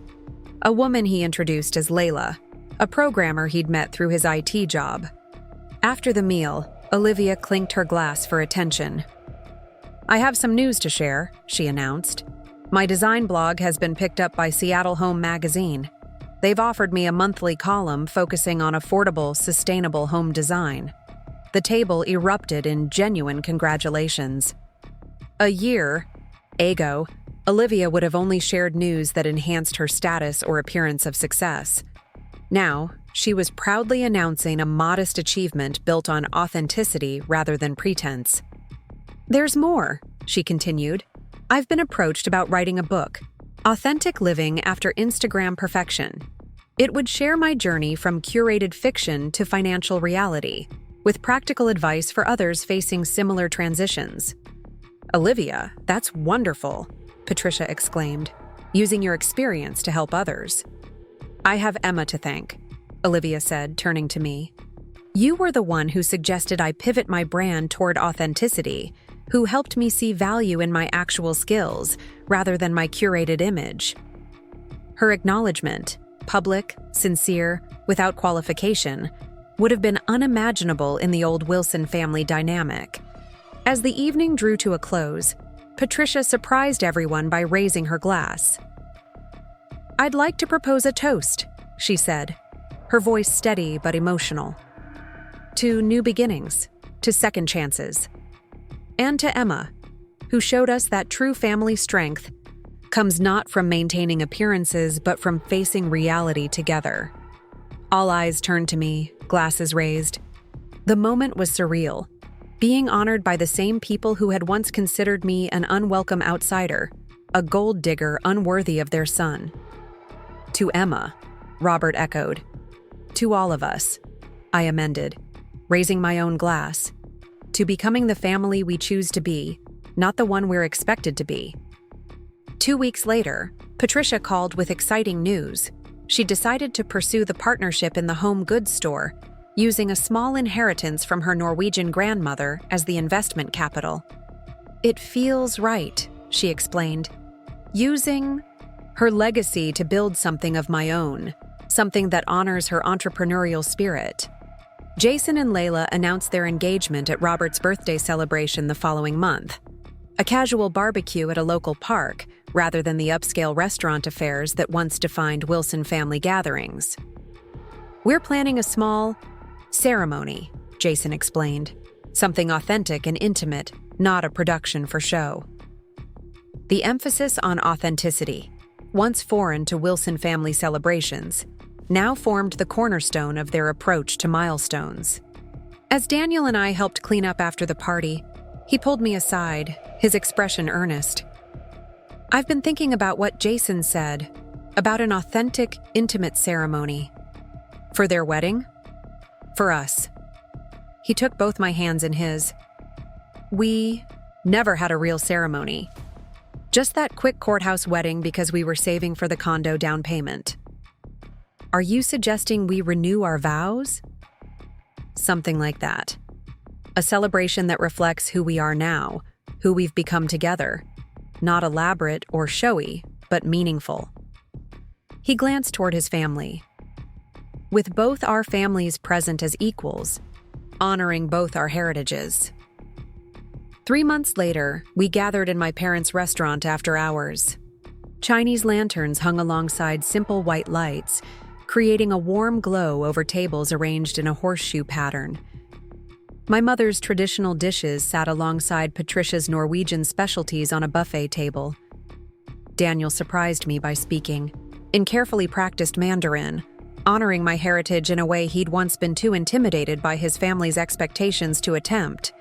a woman he introduced as Layla, a programmer he'd met through his IT job. After the meal, Olivia clinked her glass for attention. "I have some news to share," she announced. "My design blog has been picked up by Seattle Home Magazine. They've offered me a monthly column focusing on affordable, sustainable home design." The table erupted in genuine congratulations. A year ago, Olivia would have only shared news that enhanced her status or appearance of success. Now, she was proudly announcing a modest achievement built on authenticity rather than pretense. "There's more," she continued. "I've been approached about writing a book, Authentic Living After Instagram Perfection. It would share my journey from curated fiction to financial reality, with practical advice for others facing similar transitions." "Olivia, that's wonderful," Patricia exclaimed, "using your experience to help others." "I have Emma to thank," Olivia said, turning to me. "You were the one who suggested I pivot my brand toward authenticity, who helped me see value in my actual skills rather than my curated image." Her acknowledgement, public, sincere, without qualification, would have been unimaginable in the old Wilson family dynamic. As the evening drew to a close, Patricia surprised everyone by raising her glass. "I'd like to propose a toast," she said, her voice steady but emotional. "To new beginnings, to second chances. And to Emma, who showed us that true family strength comes not from maintaining appearances but from facing reality together." All eyes turned to me, glasses raised. The moment was surreal, being honored by the same people who had once considered me an unwelcome outsider, a gold digger unworthy of their son. "To Emma," Robert echoed. "To all of us," I amended, raising my own glass. "To becoming the family we choose to be, not the one we're expected to be." 2 weeks later, Patricia called with exciting news. She decided to pursue the partnership in the home goods store, using a small inheritance from her Norwegian grandmother as the investment capital. "It feels right," she explained. "Using her legacy to build something of my own, something that honors her entrepreneurial spirit." Jason and Layla announced their engagement at Robert's birthday celebration the following month. A casual barbecue at a local park, rather than the upscale restaurant affairs that once defined Wilson family gatherings. "We're planning a small ceremony," Jason explained. "Something authentic and intimate, not a production for show." The emphasis on authenticity, once foreign to Wilson family celebrations, now formed the cornerstone of their approach to milestones. As Daniel and I helped clean up after the party, He pulled me aside, his expression earnest. I've been thinking about what Jason said, about an authentic, intimate ceremony. For their wedding? For us. He took both my hands in his. We never had a real ceremony. Just that quick courthouse wedding because we were saving for the condo down payment. Are you suggesting we renew our vows? Something like that. A celebration that reflects who we are now, who we've become together. Not elaborate or showy, but meaningful. He glanced toward his family. With both our families present as equals, honoring both our heritages. 3 months later, we gathered in my parents' restaurant after hours. Chinese lanterns hung alongside simple white lights, creating a warm glow over tables arranged in a horseshoe pattern. My mother's traditional dishes sat alongside Patricia's Norwegian specialties on a buffet table. Daniel surprised me by speaking, in carefully practiced Mandarin, honoring my heritage in a way he'd once been too intimidated by his family's expectations to attempt.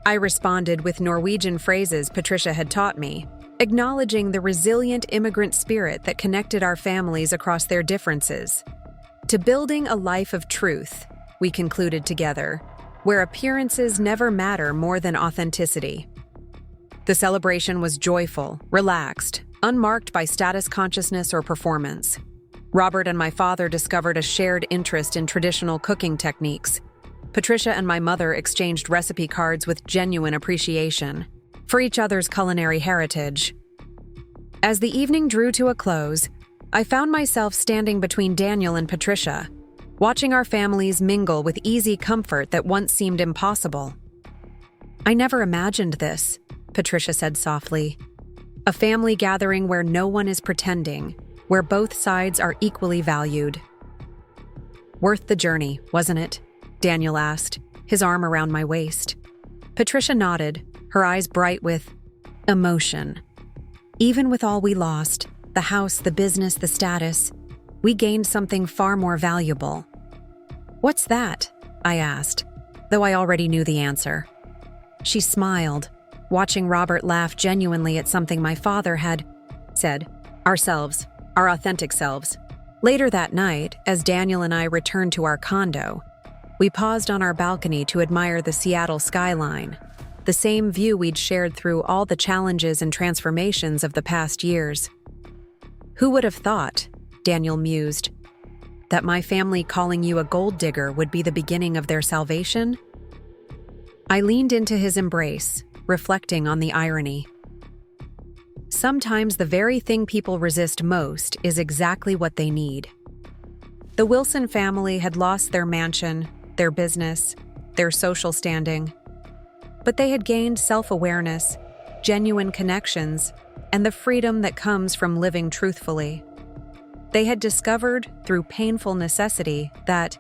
I responded with Norwegian phrases Patricia had taught me, acknowledging the resilient immigrant spirit that connected our families across their differences. To building a life of truth, we concluded together, where appearances never matter more than authenticity. The celebration was joyful, relaxed, unmarked by status consciousness or performance. Robert and my father discovered a shared interest in traditional cooking techniques. Patricia and my mother exchanged recipe cards with genuine appreciation for each other's culinary heritage. As the evening drew to a close, I found myself standing between Daniel and Patricia, watching our families mingle with easy comfort that once seemed impossible. I never imagined this, Patricia said softly. A family gathering where no one is pretending, where both sides are equally valued. Worth the journey, wasn't it? Daniel asked, his arm around my waist. Patricia nodded, her eyes bright with emotion. Even with all we lost, the house, the business, the status, we gained something far more valuable. What's that? I asked, though I already knew the answer. She smiled, watching Robert laugh genuinely at something my father had said. Ourselves, our authentic selves. Later that night, as Daniel and I returned to our condo, we paused on our balcony to admire the Seattle skyline, the same view we'd shared through all the challenges and transformations of the past years. Who would have thought, Daniel mused, that my family calling you a gold digger would be the beginning of their salvation? I leaned into his embrace, reflecting on the irony. Sometimes the very thing people resist most is exactly what they need. The Wilson family had lost their mansion, their business, their social standing, but they had gained self-awareness, genuine connections, and the freedom that comes from living truthfully. They had discovered, through painful necessity, that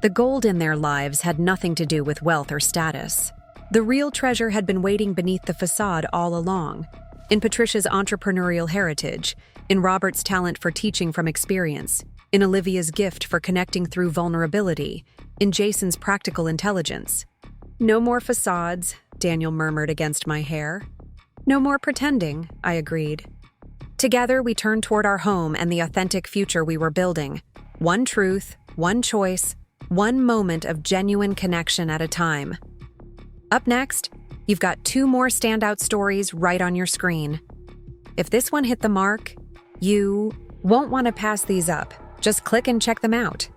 the gold in their lives had nothing to do with wealth or status. The real treasure had been waiting beneath the facade all along, in Patricia's entrepreneurial heritage, in Robert's talent for teaching from experience, in Olivia's gift for connecting through vulnerability, in Jason's practical intelligence. No more facades, Daniel murmured against my hair. No more pretending, I agreed. Together, we turned toward our home and the authentic future we were building. One truth, one choice, one moment of genuine connection at a time. Up next, you've got 2 more standout stories right on your screen. If this one hit the mark, you won't want to pass these up. Just click and check them out.